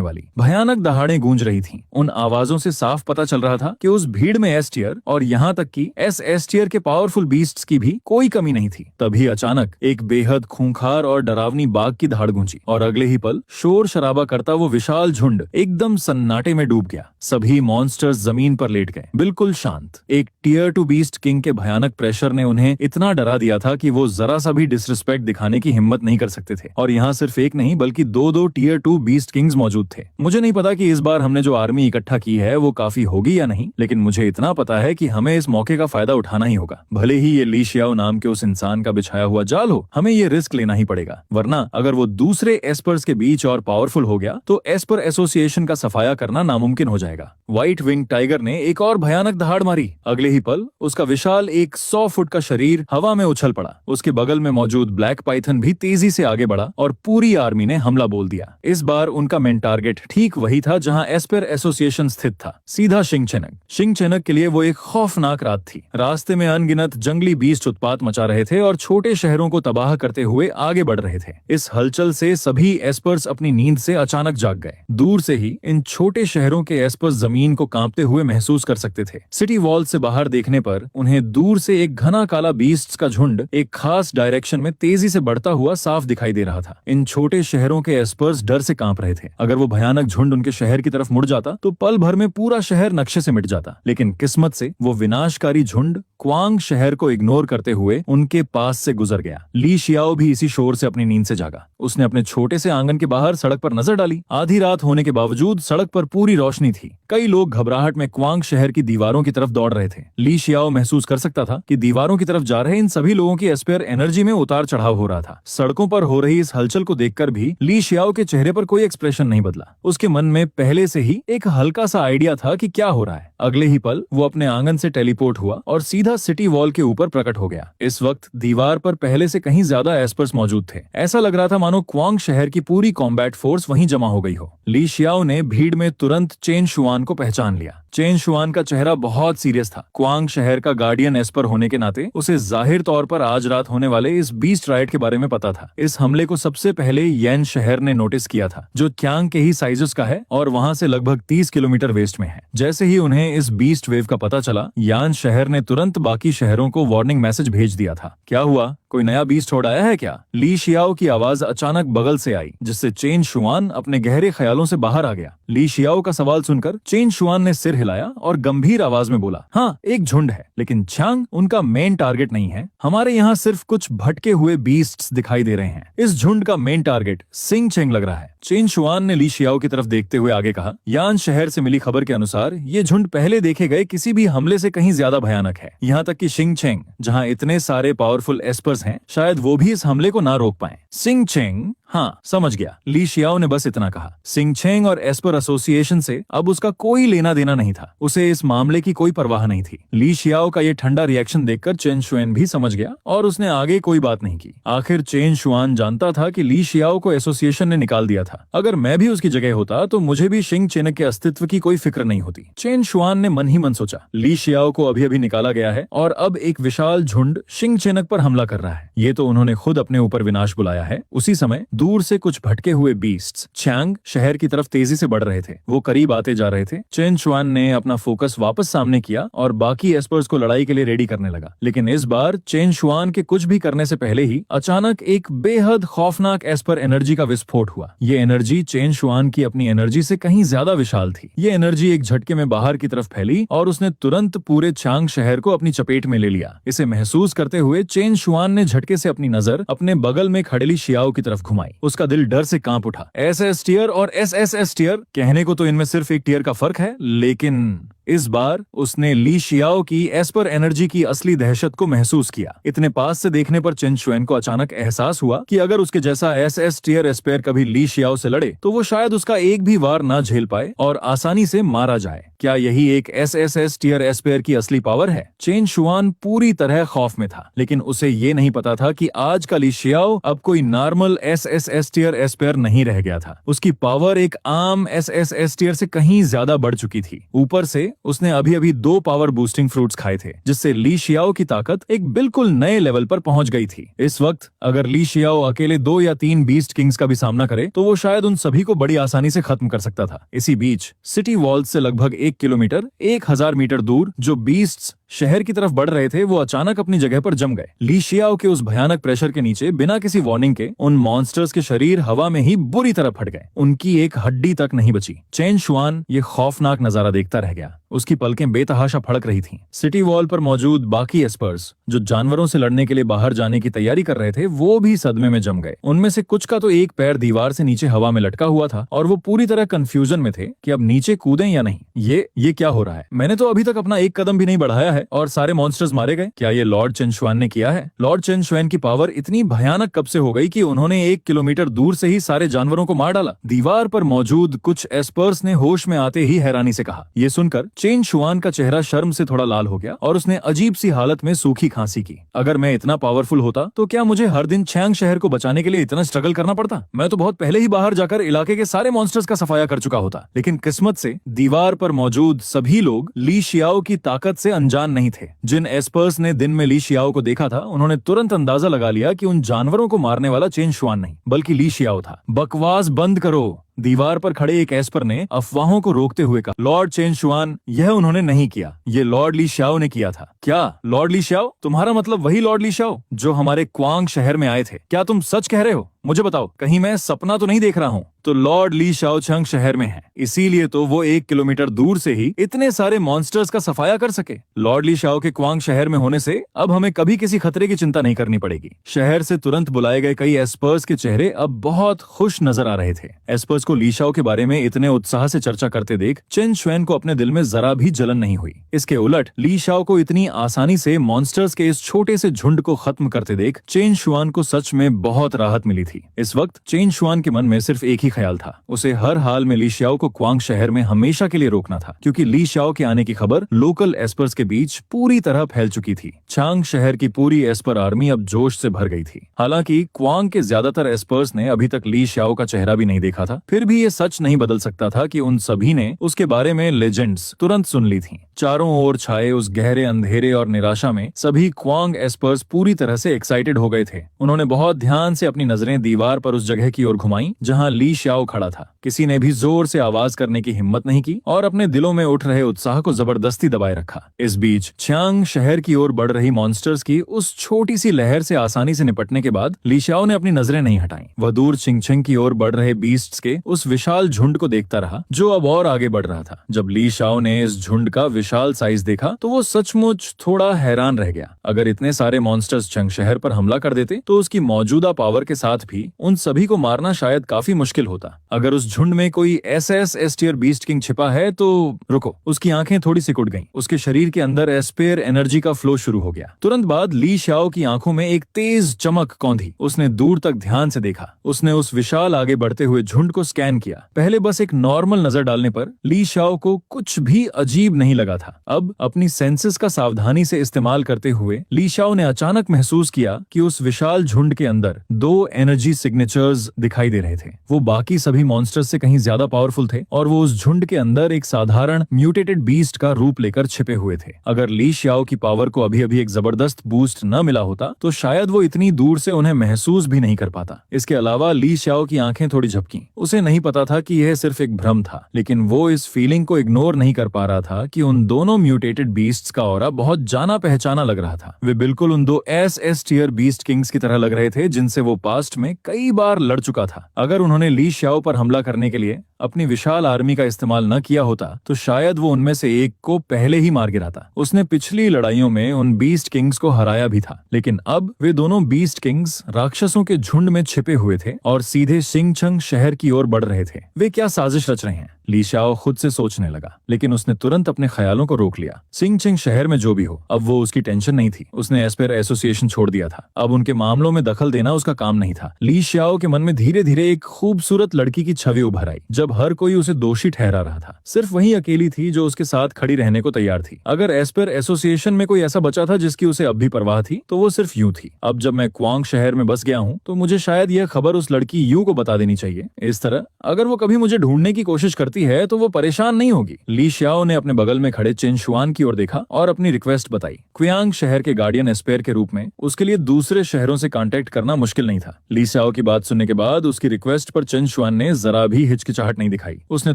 [SPEAKER 1] वाली भयानक दहाड़ें गूंज रही थीं। उन आवाजों से साफ पता चल रहा था कि उस भीड़ में एस टियर और यहाँ तक कि एस टियर के पावरफुल बीस्ट्स की भी कोई कमी नहीं थी। तभी अचानक एक बेहद खूंखार और डरावनी बाघ की दहाड़ गूंजी और अगले ही पल शोर शराबा करता वो विशाल झुंड एकदम सन्नाटे में डूब गया। सभी मॉन्स्टर्स जमीन पर लेट गए, बिल्कुल शांत। एक टियर 2 बीस्ट किंग के भयानक प्रेशर ने उन्हें इतना डरा दिया था कि वो जरा सा भी डिसरिस्पेक्ट दिखाने की हिम्मत नहीं कर सकते थे। और यहाँ सिर्फ एक नहीं बल्कि 2 टियर 2 बीस्ट किंग्स मौजूद थे। मुझे नहीं पता कि इस बार हमने जो आर्मी इकट्ठा की है वो काफी होगी या नहीं, लेकिन मुझे इतना पता है कि हमें इस मौके का फायदा उठाना ही होगा। भले ही ये ली शियाओ नाम के उस इंसान का बिछाया हुआ जाल हो, हमें ये रिस्क लेना ही पड़ेगा। वरना अगर वो दूसरे एस्पर्स के बीच और पावरफुल हो गया तो एस्पर एसोसिएशन का सफाया करना नामुमकिन हो जाएगा। व्हाइट विंग टाइगर ने एक और भयानक दहाड़ मारी। अगले ही पल उसका विशाल 100 फुट का शरीर हवा में उछल पड़ा। उसके बगल में मौजूद ब्लैक पाइथन भी तेजी से आगे बढ़ा और पूरी आर्मी ने हमला बोल दिया। इस बार उनका मेन टारगेट ठीक वही था जहां एस्पर एसोसिएशन स्थित था, सीधा शिंगचेनक। शिंगचेनक के लिए वो एक खौफनाक रात थी। रास्ते में अनगिनत जंगली बीस्ट उत्पात मचा रहे थे और छोटे शहरों को तबाह करते हुए आगे बढ़ रहे थे। इस हलचल से सभी एस्पर्स अपनी नींद से अचानक जाग गए। दूर से ही इन छोटे शहरों के एस्पर्स जमीन को कांपते हुए महसूस कर सकते थे। सिटी वॉल से बाहर देखने पर उन्हें दूर से एक घना काला बीस्ट्स का झुंड एक खास डायरेक्शन में तेजी से बढ़ता हुआ साफ दिखाई दे रहा था। इन छोटे शहरों के एस्पर्स डर से कांप रहे थे। अगर वो भयानक झुंड उनके शहर की तरफ मुड़ जाता तो पल भर में पूरा शहर नक्शे से मिट जाता। लेकिन किस्मत से वो विनाशकारी झुंड क्वांग शहर को इग्नोर करते हुए उनके पास से गुजर गया। ली शियाओ भी इसी शोर से अपनी नींद से जागा। उसने अपने छोटे से आंगन के बाहर सड़क पर नजर डाली। आधी रात होने के बावजूद सड़क पर पूरी रोशनी थी। कई लोग घबराहट में क्वांग शहर की दीवारों की तरफ दौड़ रहे थे। ली शियाओ महसूस कर सकता था कि दीवारों की तरफ जा रहे इन सभी लोगों की एस्पेयर एनर्जी में उतार चढ़ाव हो रहा था। सड़कों पर हो रही इस हलचल को देखकर भी ली शियाओ के चेहरे पर कोई एक्सप्रेशन नहीं बदला। उसके मन में पहले से ही एक हल्का सा आइडिया था कि क्या हो रहा है। अगले ही पल वो अपने आंगन से टेलीपोर्ट हुआ और सीधा सिटी वॉल के ऊपर प्रकट हो गया। इस वक्त दीवार पर पहले से कहीं ज्यादा एस्पर्स मौजूद थे। ऐसा लग रहा था मानो क्वांग शहर की पूरी कॉम्बैट फोर्स वहीं जमा हो गई हो। ली शियाओ ने भीड़ में तुरंत चेन शुआन को पहचान लिया। चेन शुआन का चेहरा बहुत सीरियस था। क्वांग शहर का गार्डियन एस्पर होने के नाते उसे जाहिर तौर पर आज रात होने वाले इस बीस्ट राइट के बारे में पता था। इस हमले को सबसे पहले येन शहर ने नोटिस किया था, जो क्यांग के ही साइजेस का है और वहां से लगभग 30 किलोमीटर वेस्ट में है। जैसे ही उन्हें इस बीस्ट वेव का पता चला, यान शहर ने तुरंत बाकी शहरों को वार्निंग मैसेज भेज दिया था। क्या हुआ, कोई नया बीस्ट होड़ आया है क्या? ली शियाओ की आवाज अचानक बगल से आई, जिससे चेन शुआन अपने गहरे ख्यालों से बाहर आ गया। ली शियाओ का सवाल सुनकर चेन शुआन ने सिर हिलाया और गंभीर आवाज में बोला, हाँ, एक झुंड है, लेकिन छांग उनका मेन टारगेट नहीं है। हमारे यहाँ सिर्फ कुछ भटके हुए बीस्ट्स दिखाई दे रहे हैं। इस झुंड का मेन टारगेट सिंगचेंग लग रहा है। चेन शुआन ने ली शियाओ की तरफ देखते हुए आगे कहा, यान शहर से मिली खबर के अनुसार ये झुंड पहले देखे गए किसी भी हमले से कहीं ज्यादा भयानक है। यहाँ तक कि शिंगचेंग, जहाँ इतने सारे पावरफुल एस्पर्स हैं, शायद वो भी इस हमले को ना रोक पाए। सिंगचेंग हाँ समझ गया। ली शियाओ ने बस इतना कहा। सिंगचेंग और एस्पर एसोसिएशन से अब उसका कोई लेना देना नहीं था, उसे इस मामले की कोई परवाह नहीं थी। ली शियाओ का ये ठंडा रिएक्शन देखकर चेन शुएन भी समझ गया और उसने आगे कोई बात नहीं की। आखिर चेन शुआन जानता था कि ली शियाओ को एसोसिएशन ने निकाल दिया था। अगर मैं भी उसकी जगह होता तो मुझे भी शिंग चेनक के अस्तित्व की कोई फिक्र नहीं होती। चेन शुआन ने मन ही मन सोचा, ली शियाओ को अभी अभी निकाला गया है और अब एक विशाल झुंड शिंग चेनक पर हमला कर रहा है। ये तो उन्होंने खुद अपने ऊपर विनाश बुलाया है। उसी समय दूर से कुछ भटके हुए बीस्ट्स चैंग शहर की तरफ तेजी से बढ़ रहे थे। वो करीब आते जा रहे थे। चेन शुआन ने अपना फोकस वापस सामने किया और बाकी एस्पर्स को लड़ाई के लिए रेडी करने लगा। लेकिन इस बार चेन शुआन के कुछ भी करने से पहले ही अचानक एक बेहद खौफनाक एस्पर एनर्जी का विस्फोट हुआ। ये एनर्जी चेन शुआन की अपनी एनर्जी से कहीं ज्यादा विशाल थी। ये एनर्जी एक झटके में बाहर की तरफ फैली और उसने तुरंत पूरे चांग शहर को अपनी चपेट में ले लिया। इसे महसूस करते हुए चेन शुआन ने झटके से अपनी नजर अपने बगल में खड़े ली शियाओ की तरफ घुमाई। उसका दिल डर से कांप उठा। एसएस टियर और एसएसएस टियर, कहने को तो इनमें सिर्फ एक टियर का फर्क है, लेकिन इस बार उसने ली शियाओ की एस्पर एनर्जी की असली दहशत को महसूस किया। इतने पास से देखने पर चेन शुएन को अचानक एहसास हुआ कि अगर उसके जैसा एसएस टियर एस्पेयर कभी ली शियाओ से लड़े तो वो शायद उसका एक भी वार ना झेल पाए और आसानी से मारा जाए। क्या यही एक एसएसएस टियर एस्पेयर की असली पावर है? चेन शुआन पूरी तरह खौफ में था, लेकिन उसे ये नहीं पता था कि आज का ली शियाओ अब कोई नॉर्मल एसएसएस टियर एस्पेयर नहीं रह गया था। उसकी पावर एक आम एसएसएस टियर से कहीं ज्यादा बढ़ चुकी थी। ऊपर से उसने अभी अभी 2 पावर बूस्टिंग फ्रूट्स खाए थे, जिससे ली शियाओ की ताकत एक बिल्कुल नए लेवल पर पहुंच गई थी। इस वक्त अगर ली शियाओ अकेले 2 या 3 बीस्ट किंग्स का भी सामना करे तो वो शायद उन सभी को बड़ी आसानी से खत्म कर सकता था। इसी बीच सिटी वॉल्स से लगभग 1 किलोमीटर 1000 मीटर दूर जो बीस्ट्स शहर की तरफ बढ़ रहे थे वो अचानक अपनी जगह पर जम गए। ली शियाओ के उस भयानक प्रेशर के नीचे बिना किसी वार्निंग के उन मॉन्स्टर्स के शरीर हवा में ही बुरी तरह फट गए। उनकी एक हड्डी तक नहीं बची। चेन शुआन ये खौफनाक नजारा देखता रह गया। उसकी पलकें बेतहाशा फड़क रही थीं। सिटी वॉल पर मौजूद बाकी एस्पर्स जो जानवरों से लड़ने के लिए बाहर जाने की तैयारी कर रहे थे वो भी सदमे में जम गए। उनमें से कुछ का तो एक पैर दीवार से नीचे हवा में लटका हुआ था और वो पूरी तरह कंफ्यूजन में थे कि अब नीचे कूदें या नहीं। ये क्या हो रहा है? मैंने तो अभी तक अपना एक कदम भी नहीं बढ़ाया है और सारे मॉन्स्टर्स मारे गए। क्या ये लॉर्ड चेन शुआन ने किया है? लॉर्ड चेन शुआन की पावर इतनी भयानक कब से हो गई कि उन्होंने 1 किलोमीटर दूर से ही सारे जानवरों को मार डाला? दीवार पर मौजूद कुछ एस्पर्स ने होश में आते ही हैरानी से कहा। ये सुनकर चेन शुआन का चेहरा शर्म से थोड़ा लाल हो गया और उसने अजीब सी हालत में सूखी खांसी की। अगर मैं इतना पावरफुल होता तो क्या मुझे हर दिन चैंग शहर को बचाने के लिए इतना स्ट्रगल करना पड़ता? मैं तो बहुत पहले ही बाहर जाकर इलाके के सारे मॉन्स्टर्स का सफाया कर चुका होता। लेकिन किस्मत से दीवार पर मौजूद सभी लोग ली शियाओ की ताकत से अनजान नहीं थे। जिन एस्पर्स ने दिन में ली शियाओ को देखा था उन्होंने तुरंत अंदाजा लगा लिया कि उन जानवरों को मारने वाला चेन शुआन नहीं बल्कि ली शियाओ था। बकवास बंद करो, दीवार पर खड़े एक एस्पर ने अफवाहों को रोकते हुए कहा। लॉर्ड चेन शुआन, यह उन्होंने नहीं किया, ये लॉर्ड ली शियाओ ने किया था। क्या लॉर्ड ली शियाओ? तुम्हारा मतलब वही लॉर्ड ली शियाओ जो हमारे क्वांग शहर में आए थे? क्या तुम सच कह रहे हो? मुझे बताओ, कहीं मैं सपना तो नहीं देख रहा हूँ? तो लॉर्ड ली शाओचंग शहर में है, इसीलिए तो वो 1 किलोमीटर दूर से ही इतने सारे मॉन्स्टर्स का सफाया कर सके। लॉर्ड ली शाओ के क्वांग शहर में होने से अब हमें कभी किसी खतरे की चिंता नहीं करनी पड़ेगी। शहर से तुरंत बुलाए गए कई एस्पर्स के चेहरे अब बहुत खुश नजर आ रहे थे। एस्पर्स को ली शाओ के बारे में इतने उत्साह से चर्चा करते देख चेन शुएन को अपने दिल में जरा भी जलन नहीं हुई। इसके उलट ली शाओ को इतनी आसानी से मॉन्स्टर्स के इस छोटे से झुंड को खत्म करते देख चेन शुआन को सच में बहुत राहत मिली थी। इस वक्त चेन शुआन के मन में सिर्फ एक ही ख्याल था, उसे हर हाल में ली शाओ को क्वांग शहर में हमेशा के लिए रोकना था, क्योंकि ली शाओ के आने की खबर लोकल एस्पर्स के बीच पूरी तरह फैल चुकी थी। चांग शहर की पूरी एस्पर आर्मी अब जोश से भर गई थी। हालांकि क्वांग के ज्यादातर एस्पर्स ने अभी तक ली शाओ का चेहरा भी नहीं देखा था, फिर भी ये सच नहीं बदल सकता था कि उन सभी ने उसके बारे में लेजेंड्स तुरंत सुन ली थी। चारों ओर छाए उस गहरे अंधेरे और निराशा में सभी क्वांग एस्पर्स पूरी तरह से एक्साइटेड हो गए थे। उन्होंने बहुत ध्यान से अपनी नजरें दीवार पर उस जगह की ओर घुमाई जहां ली शाओ खड़ा था। किसी ने भी जोर से आवाज करने की हिम्मत नहीं की और अपने दिलों में उठ रहे उत्साह को जबरदस्ती दबाए रखा। इस बीच चांग शहर की ओर बढ़ रही मॉन्स्टर्स की उस छोटी सी लहर से आसानी से निपटने के बाद ली शाओ ने अपनी नजरें नहीं हटाई। वह दूर चिंगचेंग की ओर बढ़ रहे बीस्ट्स के उस विशाल झुंड को देखता रहा जो अब और आगे बढ़ रहा था। जब ली शाओ ने इस झुंड का विशाल साइज देखा तो वो सचमुच थोड़ा हैरान रह गया। अगर इतने सारे मॉन्स्टर्स चंग शहर पर हमला कर देते तो उसकी मौजूदा पावर के साथ भी उन सभी को मारना शायद काफी मुश्किल होता। अगर उस झुंड में कोई एस टियर बीस्ट किंग छिपा है तो रुको। उसकी आंखें थोड़ी सिकुड़ गईं। उसके शरीर के अंदर एस्पेयर एनर्जी का फ्लो शुरू हो गया। तुरंत बाद ली शाओ की आंखों में एक तेज चमक कौंधी। उसने दूर तक ध्यान से देखा। उसने उस विशाल आगे बढ़ते हुए झुंड को स्कैन किया। पहले बस एक नॉर्मल नजर डालने पर ली शाओ को कुछ भी अजीब नहीं लगा था। अब अपनी सेंसेस का सावधानी से इस्तेमाल करते हुए ली शाओ ने अचानक महसूस किया कि उस विशाल झुंड के अंदर 2 एनर्जी सिग्नेचर्स दिखाई दे रहे थे। वो बाकी सभी मॉन्स्टर्स से कहीं ज्यादा पावरफुल थे और वो उस झुंड के अंदर एक साधारण म्यूटेटेड बीस्ट का रूप लेकर छिपे हुए थे। अगर ली शाओ की पावर को अभी अभी एक जबरदस्त बूस्ट न मिला होता तो शायद वो इतनी दूर से उन्हें महसूस भी नहीं कर पाता। इसके अलावा ली शाओ की आंखें थोड़ी झपकी। उसे नहीं पता था कि यह सिर्फ एक भ्रम था, लेकिन वो इस फीलिंग को इग्नोर नहीं कर पा रहा था कि उन दोनों म्यूटेटेड बीस्ट्स का ऑरा बहुत जाना पहचाना लग रहा था। वे बिल्कुल उन 2 एस टियर बीस्ट किंग्स की तरह लग रहे थे जिनसे वो पास्ट में कई बार लड़ चुका था। अगर उन्होंने ली शाओ पर हमला करने के लिए अपनी विशाल आर्मी का इस्तेमाल न किया होता तो शायद वो उनमें से एक को पहले ही मार गिराता। उसने पिछली लड़ाइयों में उन बीस्ट किंग्स को हराया भी था, लेकिन अब वे दोनों बीस्ट किंग्स राक्षसों के झुंड में छिपे हुए थे और सीधे शिंगचंग शहर की ओर बढ़ रहे थे। वे क्या साजिश रच रहे हैं? ली शाओ खुद से सोचने लगा, लेकिन उसने तुरंत अपने ख्यालों को रोक लिया। शिंगचंग शहर में जो भी हो, अब वो उसकी टेंशन नहीं थी। उसने एस्पेयर एसोसिएशन छोड़ दिया था। अब उनके मामलों में दखल देना उसका काम नहीं था। ली शाओ के मन में धीरे धीरे एक खूबसूरत लड़की की छवि उभर आई। जब हर कोई उसे दोषी ठहरा रहा था, सिर्फ वही अकेली थी जो उसके साथ खड़ी रहने को तैयार थी। अगर एस्पेयर एसोसिएशन में कोई ऐसा बचा था जिसकी उसे अब भी परवाह थी तो वो सिर्फ यूं थी। अब जब मैं क्वांग शहर में बस गया हूँ तो मुझे शायद यह खबर उस लड़की यू को बता देनी चाहिए। इस तरह अगर वो कभी मुझे ढूंढने की कोशिश करती है तो वो परेशान नहीं होगी। ली शाओ ने अपने बगल में खड़े चिन शुआन की ओर देखा और अपनी रिक्वेस्ट बताई। क्वियांग शहर के गार्डियन एस्पेयर के रूप में उसके लिए दूसरे शहरों से कांटेक्ट करना मुश्किल नहीं था। ली शाओ की बात सुनने के बाद उसकी रिक्वेस्ट पर चिन शुआन ने जरा भी हिचकिचाहट नहीं दिखाई। उसने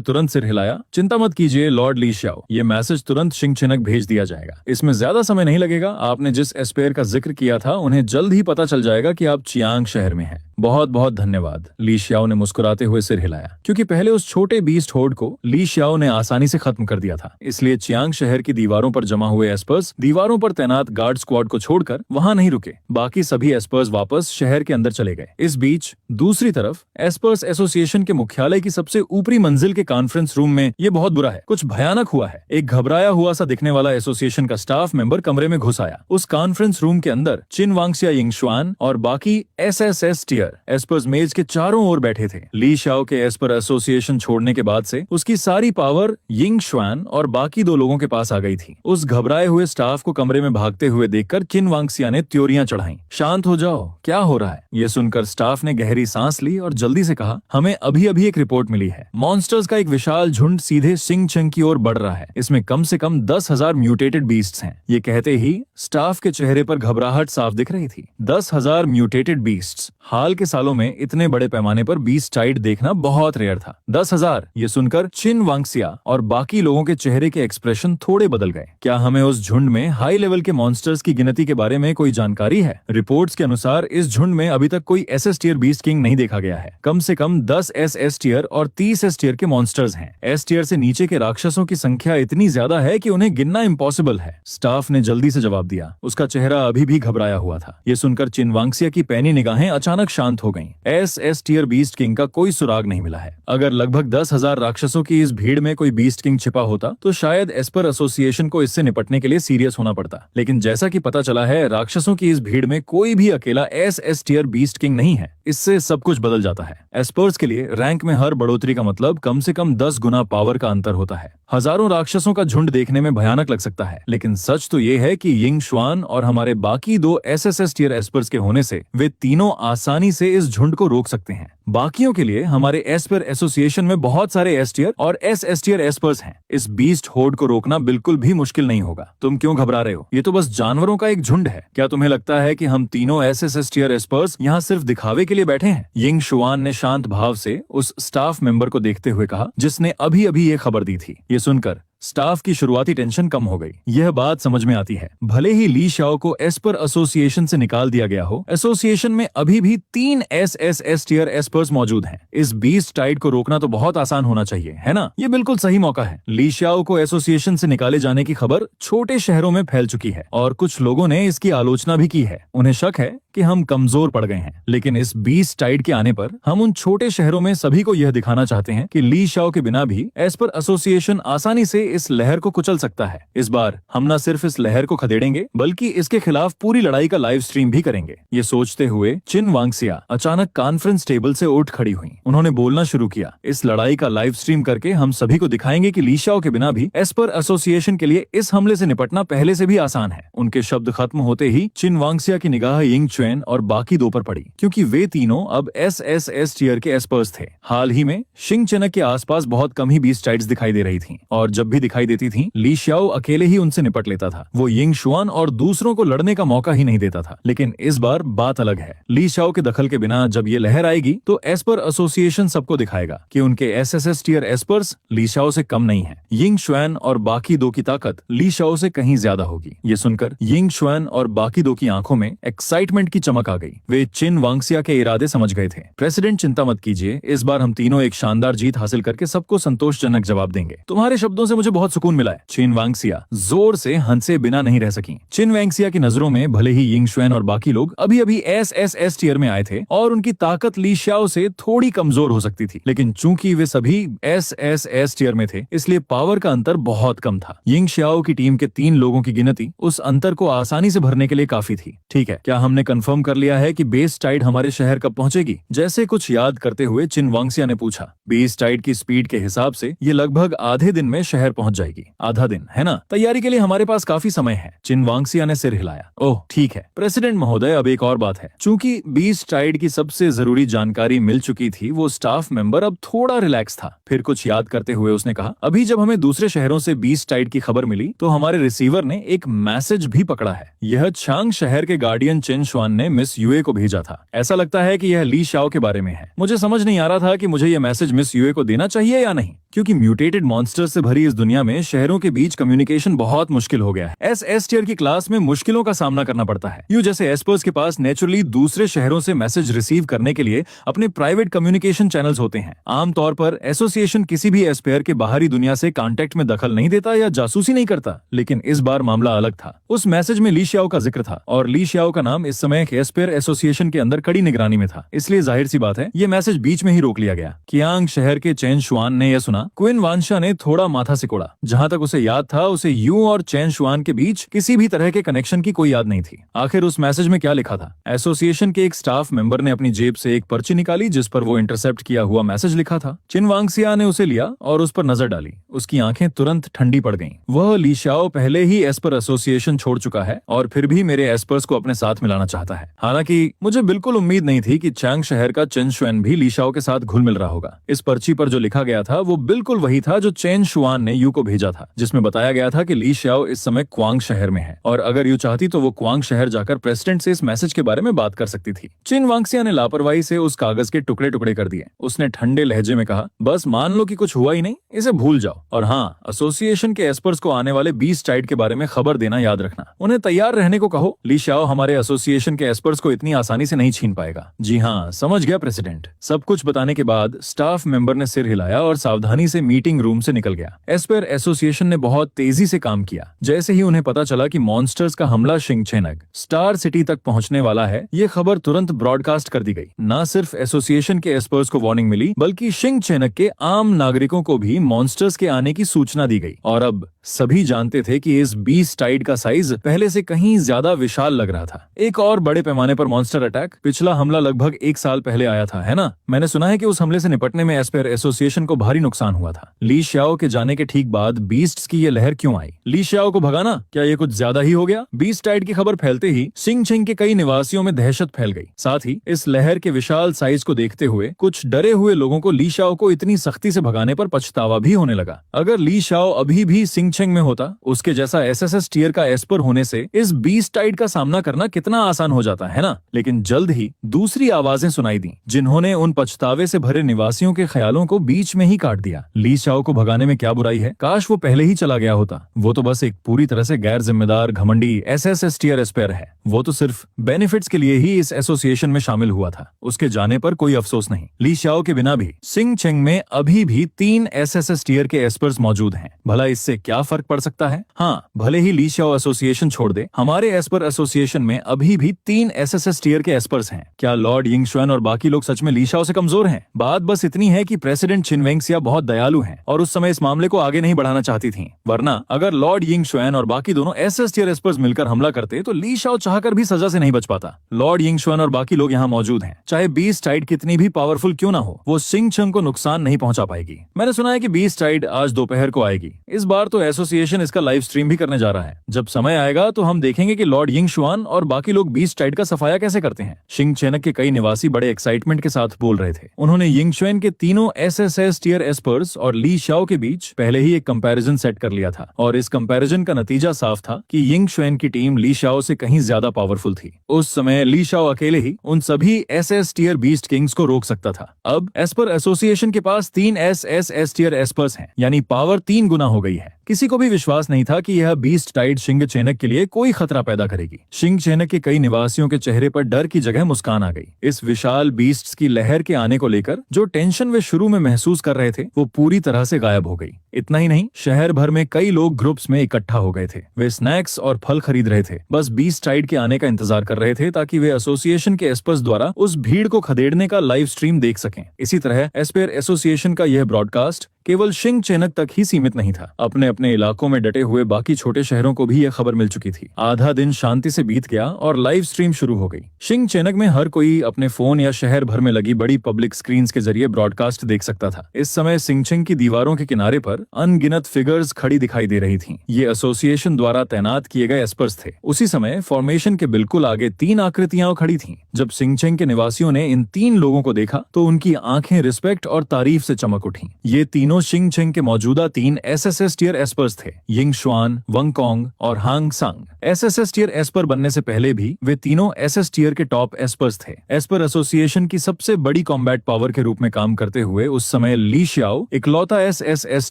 [SPEAKER 1] तुरंत सिर हिलाया। चिंता मत कीजिए लॉर्ड ली शाओ, ये मैसेज तुरंत शिंगचिनक भेज दिया जाएगा। इसमें ज्यादा समय नहीं लगेगा। आपने जिस एस्पेयर का जिक्र किया था उन्हें जल्द ही पता चल जाएगा कि आप चियांग शहर में हैं। बहुत बहुत धन्यवाद। ली शाओ ने मुस्कुराते हुए सिर हिलाया, क्योंकि पहले उस छोटे बीस्ट होर्ड को ली शाओ ने आसानी से खत्म कर दिया था। इसलिए चियांग शहर की दीवारों पर जमा हुए एस्पर्स दीवारों पर तैनात गार्ड स्क्वाड को छोड़कर वहां नहीं रुके। बाकी सभी एस्पर्स वापस शहर के अंदर चले गए। इस बीच दूसरी तरफ एस्पर्स एसोसिएशन के मुख्यालय की सबसे ऊपरी मंजिल के कॉन्फ्रेंस रूम में ये बहुत बुरा है, कुछ भयानक हुआ है। एक घबराया हुआ सा दिखने वाला एसोसिएशन का स्टाफ मेंबर कमरे में घुस आया। उस कॉन्फ्रेंस रूम के अंदर चिन वांगसिया यिंगशुआन और बाकी एस टियर एस्पर्स मेज के चारों ओर बैठे थे। ली शाओ के एस्पर एसोसिएशन छोड़ने के बाद से उसकी सारी पावर यिंगशुआन और बाकी 2 लोगों के पास आ गई थी। उस घबराए हुए स्टाफ को कमरे में भागते हुए देखकर चिन वांगसिया ने त्योरियां चढ़ाई। शांत हो जाओ, क्या हो रहा है? ये सुनकर स्टाफ ने गहरी सांस ली और जल्दी से कहा, हमें अभी अभी एक रिपोर्ट मिली है। मॉन्स्टर्स का एक विशाल झुंड सीधे शिंगचंग की ओर बढ़ रहा है। इसमें कम से कम 10,000 म्यूटेटेड बीस्ट्स हैं। ये कहते ही स्टाफ के चेहरे पर घबराहट साफ दिख रही थी। 10,000 म्यूटेटेड बीस्ट्स। हाल के सालों में इतने बड़े पैमाने पर बीस्ट टाइड देखना बहुत रेयर था। 10,000 ये सुनकर चिन वांगसिया और बाकी लोगों के चेहरे के एक्सप्रेशन थोड़े बदल गए। क्या हमें उस झुंड में हाई लेवल के मॉन्स्टर्स की गिनती के बारे में कोई जानकारी है? रिपोर्ट्स के अनुसार इस झुंड में अभी तक कोई एस टियर बीस्ट किंग नहीं देखा गया है। कम से कम 10 एस टियर और 30 एस टियर के मॉन्स्टर्स हैं। एस टियर से नीचे के राक्षसों की संख्या इतनी ज्यादा है कि उन्हें गिनना इम्पॉसिबल है। स्टाफ ने जल्दी से जवाब दिया। उसका चेहरा अभी भी घबराया हुआ था। ये सुनकर चिन वांगसिया की पैनी निगाहें अचानक शांत हो गईं। एस टियर बीस्ट किंग का कोई सुराग नहीं मिला है। अगर लगभग 10,000 राक्षसों की इस भीड़ में कोई बीस्ट किंग छिपा होता तो शायद एस्पर एसोसिएशन को इससे निपटने के लिए सीरियस होना पड़ता। लेकिन जैसा कि पता चला है, राक्षसों की इस भीड़ में कोई भी अकेला एस टियर बीस्ट किंग नहीं है। इससे सब कुछ बदल जाता है। एस्पर्स के लिए रैंक में हर बढ़ोतरी का मतलब कम से कम 10 गुना पावर का अंतर होता है। हजारों राक्षसों का झुंड देखने में भयानक लग सकता है, लेकिन सच तो ये है कि यिंगशुआन और हमारे बाकी 2 एस टियर एस्पर्स के होने से वे तीनों आसानी से इस झुंड को रोक सकते हैं। बाकियों के लिए हमारे एस्पर एसोसिएशन में बहुत सारे एस टियर और एस टियर एस्पर्स हैं। इस बीस्ट होर्ड को रोकना बिल्कुल भी मुश्किल नहीं होगा। तुम क्यों घबरा रहे हो? ये तो बस जानवरों का एक झुंड है। क्या तुम्हें लगता है कि हम तीनों एस टियर एस्पर्स यहाँ सिर्फ दिखावे के लिए बैठे हैं? यिंगशुआन ने शांत भाव से उस स्टाफ मेंबर को देखते हुए कहा जिसने अभी अभी ये खबर दी थी। ये सुनकर स्टाफ की शुरुआती टेंशन कम हो गई। यह बात समझ में आती है, भले ही ली शाओ को एस्पर एसोसिएशन से निकाल दिया गया हो, एसोसिएशन में अभी भी 3 एसएसएस टियर एस्पर्स मौजूद हैं। इस बीस्ट टाइड को रोकना तो बहुत आसान होना चाहिए, है ना? ये बिल्कुल सही मौका है। ली शाओ को एसोसिएशन से निकाले जाने की खबर छोटे शहरों में फैल चुकी है और कुछ लोगों ने इसकी आलोचना भी की है। उन्हें शक है कि हम कमजोर पड़ गए हैं, लेकिन इस बीस्ट टाइड के आने पर हम उन छोटे शहरों में सभी को यह दिखाना चाहते हैं कि ली शाओ के बिना भी एस्पर एसोसिएशन आसानी से इस लहर को कुचल सकता है। इस बार हम न सिर्फ इस लहर को खदेड़ेंगे बल्कि इसके खिलाफ पूरी लड़ाई का लाइव स्ट्रीम भी करेंगे। ये सोचते हुए चिन वांगसिया अचानक कॉन्फ्रेंस टेबल से उठ खड़ी हुई। उन्होंने बोलना शुरू किया, इस लड़ाई का लाइव स्ट्रीम करके हम सभी को दिखाएंगे कि ली शाओ के बिना भी एस्पर एसोसिएशन के लिए इस हमले से निपटना पहले से भी आसान है। उनके शब्द खत्म होते ही चिन वांगसिया की निगाह यिंग चुएन और बाकी दो पर पड़ी, क्योंकि वे तीनों अब एसएसएस टियर के एस्पर्स थे। हाल ही में शिंग चेनक के आसपास बहुत कम ही बीस्ट टाइड्स दिखाई दे रही थीं, और जब भी दिखाई देती थीं, ली शाओ अकेले ही उनसे निपट लेता था। वो यिंग शुआन और दूसरों को लड़ने का मौका ही नहीं देता था। लेकिन इस बार बात अलग है। ली शाओ के दखल के बिना जब ये लहर आएगी तो एस्पर एसोसिएशन सबको दिखाएगा कि उनके एसएसएस टियर एस्पर्स ली शाओ से कम नहीं है। यिंग शुआन और बाकी दो की ताकत ली शाओ से कहीं ज्यादा होगी। ये सुनकर यिंग शुआन और बाकी दो की आंखों में एक्साइटमेंट की चमक आ गई। वे चिन वांगसिया के इरादे समझ गए थे। प्रेसिडेंट, चिंता मत कीजिए, इस बार हम तीनों एक शानदार जीत हासिल करके सबको संतोषजनक जवाब देंगे। तुम्हारे शब्दों से मुझे बहुत सुकून मिला है। चिन वांगसिया जोर से हंसे बिना नहीं रह सकी। चिन वांगसिया की नजरों में भले ही यिंग शुआन और बाकी लोग अभी अभी एसएसएस टियर में आए थे और उनकी ताकत ली शाओ से थोड़ी कमजोर हो सकती थी, लेकिन चूंकि वे सभी एसएसएस टियर में थे इसलिए पावर का अंतर बहुत कम था। यिंग शाओ की टीम के 3 लोगों की गिनती उस अंतर को आसानी से भरने के लिए काफी थी। ठीक है, क्या हमने कंफर्म कर लिया है कि बेस टाइड हमारे शहर कब पहुंचेगी? जैसे कुछ याद करते हुए चिन वांगसिया ने पूछा। बेस टाइड की स्पीड के हिसाब से ये लगभग आधे दिन में शहर पहुंच जाएगी। आधा दिन, है ना? तैयारी के लिए हमारे पास काफी समय है। चिन वांगसिया ने सिर हिलाया। ओह ठीक है प्रेसिडेंट महोदय, अब एक और बात है। चूंकि बीस टाइड की सबसे जरूरी जानकारी मिल चुकी थी, वो स्टाफ मेंबर अब थोड़ा रिलैक्स था। फिर कुछ याद करते हुए उसने कहा, अभी जब हमें दूसरे शहरों से बीस टाइड की खबर मिली तो हमारे रिसीवर ने एक मैसेज भी पकड़ा है। यह चांग शहर के गार्डियन चिन शुआन ने मिस यूए को भेजा था। ऐसा लगता है कि यह ली शाओ के बारे में है। मुझे समझ नहीं आ रहा था कि मुझे यह मैसेज मिस यूए को देना चाहिए या नहीं, क्योंकि म्यूटेटेड मॉन्स्टर्स से भरी इस दुनिया में शहरों के बीच कम्युनिकेशन बहुत मुश्किल हो गया है। एस टियर की क्लास में मुश्किलों का सामना करना पड़ता है। यू जैसे एस्पर्स के पास नेचुरली दूसरे शहरों से मैसेज रिसीव करने के लिए अपने प्राइवेट कम्युनिकेशन चैनल्स होते हैं। आमतौर पर एसोसिएशन किसी भी एस्पेयर के बाहरी दुनिया से कांटेक्ट में दखल नहीं देता या जासूसी नहीं करता, लेकिन इस बार मामला अलग था। उस मैसेज में ली शाओ का जिक्र था और ली शाओ का नाम इस समय एस्पेयर एसोसिएशन के अंदर कड़ी निगरानी में था, इसलिए जाहिर सी बात है ये मैसेज बीच में ही रोक लिया गया। कियांग शहर के चेन शुआन ने यह सुना। क्विन वानशा ने थोड़ा माथा सिकोड़ा। जहां तक उसे याद था, उसे यू और चेन शुआन के बीच किसी भी तरह के कनेक्शन की कोई याद नहीं थी। आखिर उस मैसेज में क्या लिखा था? एसोसिएशन के एक स्टाफ मेंबर ने अपनी जेब से एक पर्ची निकाली जिस पर वो इंटरसेप्ट किया हुआ मैसेज लिखा था। चिन वांगसिया ने उसे लिया और उस पर नजर डाली। उसकी आंखें तुरंत ठंडी पड़ गईं। वह ली शाओ पहले ही एस्पर एसोसिएशन छोड़ चुका है और फिर भी मेरे एस्पर्स को अपने साथ मिलाना चाहता है। हालांकि मुझे बिल्कुल उम्मीद नहीं थी कि चांग शहर का चेन शुआन भी ली शाओ के साथ घुल मिल रहा होगा। इस पर्ची पर जो लिखा गया था वो बिल्कुल वही था जो चेन शुआन ने यू को भेजा था, जिसमें बताया गया था कि ली शाओ इस समय क्वांग शहर में है और अगर यू चाहती तो वो क्वांग शहर जाकर प्रेसिडेंट से इस मैसेज के बारे में बात कर सकती थी। चिन वांगसिया ने लापरवाही से उस कागज के टुकड़े टुकड़े कर दिए। उसने ठंडे लहजे में कहा, बस मान लो कि कुछ हुआ ही नहीं, इसे भूल जाओ। और हाँ, एसोसिएशन के एस्पर्स को आने वाले बीस टाइड के बारे में खबर देना याद रखना। उन्हें तैयार रहने को कहो। ली शाओ हमारे एसोसिएशन के एस्पर्स को इतनी आसानी से नहीं छीन पाएगा। जी हाँ, समझ गया प्रेसिडेंट। सब कुछ बताने के बाद स्टाफ मेंबर ने सिर हिलाया और सावधानी से मीटिंग रूम से निकल गया। एस्पर एसोसिएशन ने बहुत तेजी से काम किया। जैसे ही उन्हें पता चला कि मॉन्स्टर्स का हमला शिंगचेनग स्टार सिटी तक पहुंचने वाला है, ये खबर तुरंत ब्रॉडकास्ट कर दी गई। न सिर्फ एसोसिएशन के एस्पर्स को वार्निंग मिली, बल्कि शिंगचेनग के आम नागरिकों को भी मॉन्स्टर्स के आने की सूचना दी गई। और अब सभी जानते थे कि इस बीस्ट टाइड का साइज पहले से कहीं ज्यादा विशाल लग रहा था। एक और बड़े पैमाने पर मॉन्स्टर अटैक। पिछला हमला लगभग 1 साल पहले आया था, है ना? मैंने सुना है कि उस हमले से निपटने में एस्पर एसोसिएशन को भारी नुकसान हुआ था। ली शाओ के जाने के ठीक बाद बीस्ट्स की ये लहर क्यों आई? ली शाओ को भगाना, क्या ये कुछ ज्यादा ही हो गया? बीस्ट टाइड की खबर फैलते ही शिंगचेंग के कई निवासियों में दहशत फैल गई। साथ ही इस लहर के विशाल साइज को देखते हुए कुछ डरे हुए लोगों को ली शाओ को इतनी सख्ती से भगाने पर पछतावा भी होने लगा। अगर ली शाओ अभी भी शिंगचेंग में होता, उसके जैसा एसएसएस टियर का एस्पर होने से इस बीस्ट टाइड का सामना करना कितना आसान हो जाता, है ना? लेकिन जल्द ही दूसरी आवाजें सुनाई दी, जिन्होंने उन पछतावे से भरे निवासियों के ख्यालों को बीच में ही काट दिया। ली शाओ को भगाने में क्या बुराई है? है, काश वो पहले ही चला गया होता। वो तो बस एक पूरी तरह से गैर जिम्मेदार घमंडी एसएस टियर एस्पेयर है। वो तो सिर्फ बेनिफिट्स के लिए ही इस एसोसिएशन में शामिल हुआ था। उसके जाने पर कोई अफसोस नहीं। ली शाओ के बिना भी सिंग चेंग में अभी भी 3 एसएस टियर के एस्पर्स मौजूद हैं। भला इससे क्या फर्क पड़ सकता है? हाँ, भले ही ली शाओ एसोसिएशन छोड़ दे, हमारे एस्पर एसोसिएशन में अभी भी 3 एसएस टियर के एस्पर्स हैं। क्या लॉर्ड यिंगशुआन और बाकी लोग सच में ली शाओ से कमजोर हैं? बात बस इतनी है कि प्रेसिडेंट चिन वेंगसिया बहुत दयालु हैं और उस समय इस मामले को आगे नहीं बढ़ाना चाहती थीं। वरना अगर लॉर्ड यिंगशुआन और बाकी दोनों एसएस टियर एस्पर्स मिलकर हमला करते तो ली शाओ चाहकर भी सजा से नहीं बच पाता। लॉर्ड यिंगशुआन और बाकी लोग यहाँ मौजूद हैं। चाहे बीस्ट टाइड कितनी भी पावरफुल क्यों ना हो, वो सिंग चंग को नुकसान नहीं पहुंचा पाएगी। मैंने सुना है कि बीस्ट टाइड आज दोपहर को आएगी। इस बार तो एसोसिएशन इसका लाइव स्ट्रीम भी करने जा रहा है। जब समय आएगा तो हम देखेंगे कि लॉर्ड यिंगशुआन और बाकी लोग बीस्ट टाइड का सफाया कैसे करते हैं। शिंग चेनक के कई निवासी बड़े एक्साइटमेंट के साथ बोल रहे थे। उन्होंने यिंगशुआन के तीनों एसएस टियर एस्पर्स और ली शाओ के बीच पहले ही एक कंपैरिजन सेट कर लिया था और इस कंपैरिजन का नतीजा साफ था कि यिंगशुआन की टीम ली शाओ से कहीं ज्यादा पावरफुल थी। उस समय ली शाओ अकेले ही उन सभी एसएस टियर बीस्ट किंग्स को रोक सकता था। अब एस्पर एसोसिएशन के पास 3 एसएस टियर एस्पर्स हैं, यानी पावर 3 गुना हो गई है। किसी को भी विश्वास नहीं था कि यह बीस्ट टाइड शिंग चेनक के लिए कोई खतरा पैदा करेगी। शिंग चेनक के कई निवासियों के चेहरे पर डर की जगह मुस्कान आ गई। इस विशाल बीस्ट्स की लहर के आने को लेकर जो टेंशन वे शुरू में महसूस कर रहे थे वो पूरी तरह से गायब हो गई। इतना ही नहीं, शहर भर में कई लोग ग्रुप्स में इकट्ठा हो गए थे। वे स्नैक्स और फल खरीद रहे थे, बस बीस्ट टाइड के आने का इंतजार कर रहे थे ताकि वे एसोसिएशन के एस्पर्स द्वारा उस भीड़ को खदेड़ने का लाइव स्ट्रीम देख सकें। इसी तरह एस्पेयर एसोसिएशन का यह ब्रॉडकास्ट केवल शिंग चेनक तक ही सीमित नहीं था। अपने अपने इलाकों में डटे हुए बाकी छोटे शहरों को भी यह खबर मिल चुकी थी। आधा दिन शांति से बीत गया और लाइव स्ट्रीम शुरू हो गई। शिंग चेनक में हर कोई अपने फोन या शहर भर में लगी बड़ी पब्लिक स्क्रीन्स के जरिए ब्रॉडकास्ट देख सकता था। इस समय सिंगचेंग की दीवारों के किनारे पर अनगिनत फिगर्स खड़ी दिखाई दे रही थीं। ये एसोसिएशन द्वारा तैनात किए गए एस्पर्स थे। उसी समय फॉर्मेशन के बिल्कुल आगे 3 आकृतियां खड़ी थीं। जब सिंगचेंग के निवासियों ने इन 3 लोगों को देखा तो उनकी आंखें रिस्पेक्ट और तारीफ से चमक उठी। ये तीनों शिंगचेंग के मौजूदा 3 एसएस टियर एस्पर्स थे, यिंगशुआन, वंगकोंग और हांग सांग। एसएस टियर एस्पर बनने से पहले भी वे तीनों एसएस टियर के टॉप एस्पर्स थे। एस्पर एसोसिएशन की सबसे बड़ी कॉम्बैट पावर के रूप में काम करते हुए उस समय ली शाओ इकलौता एसएस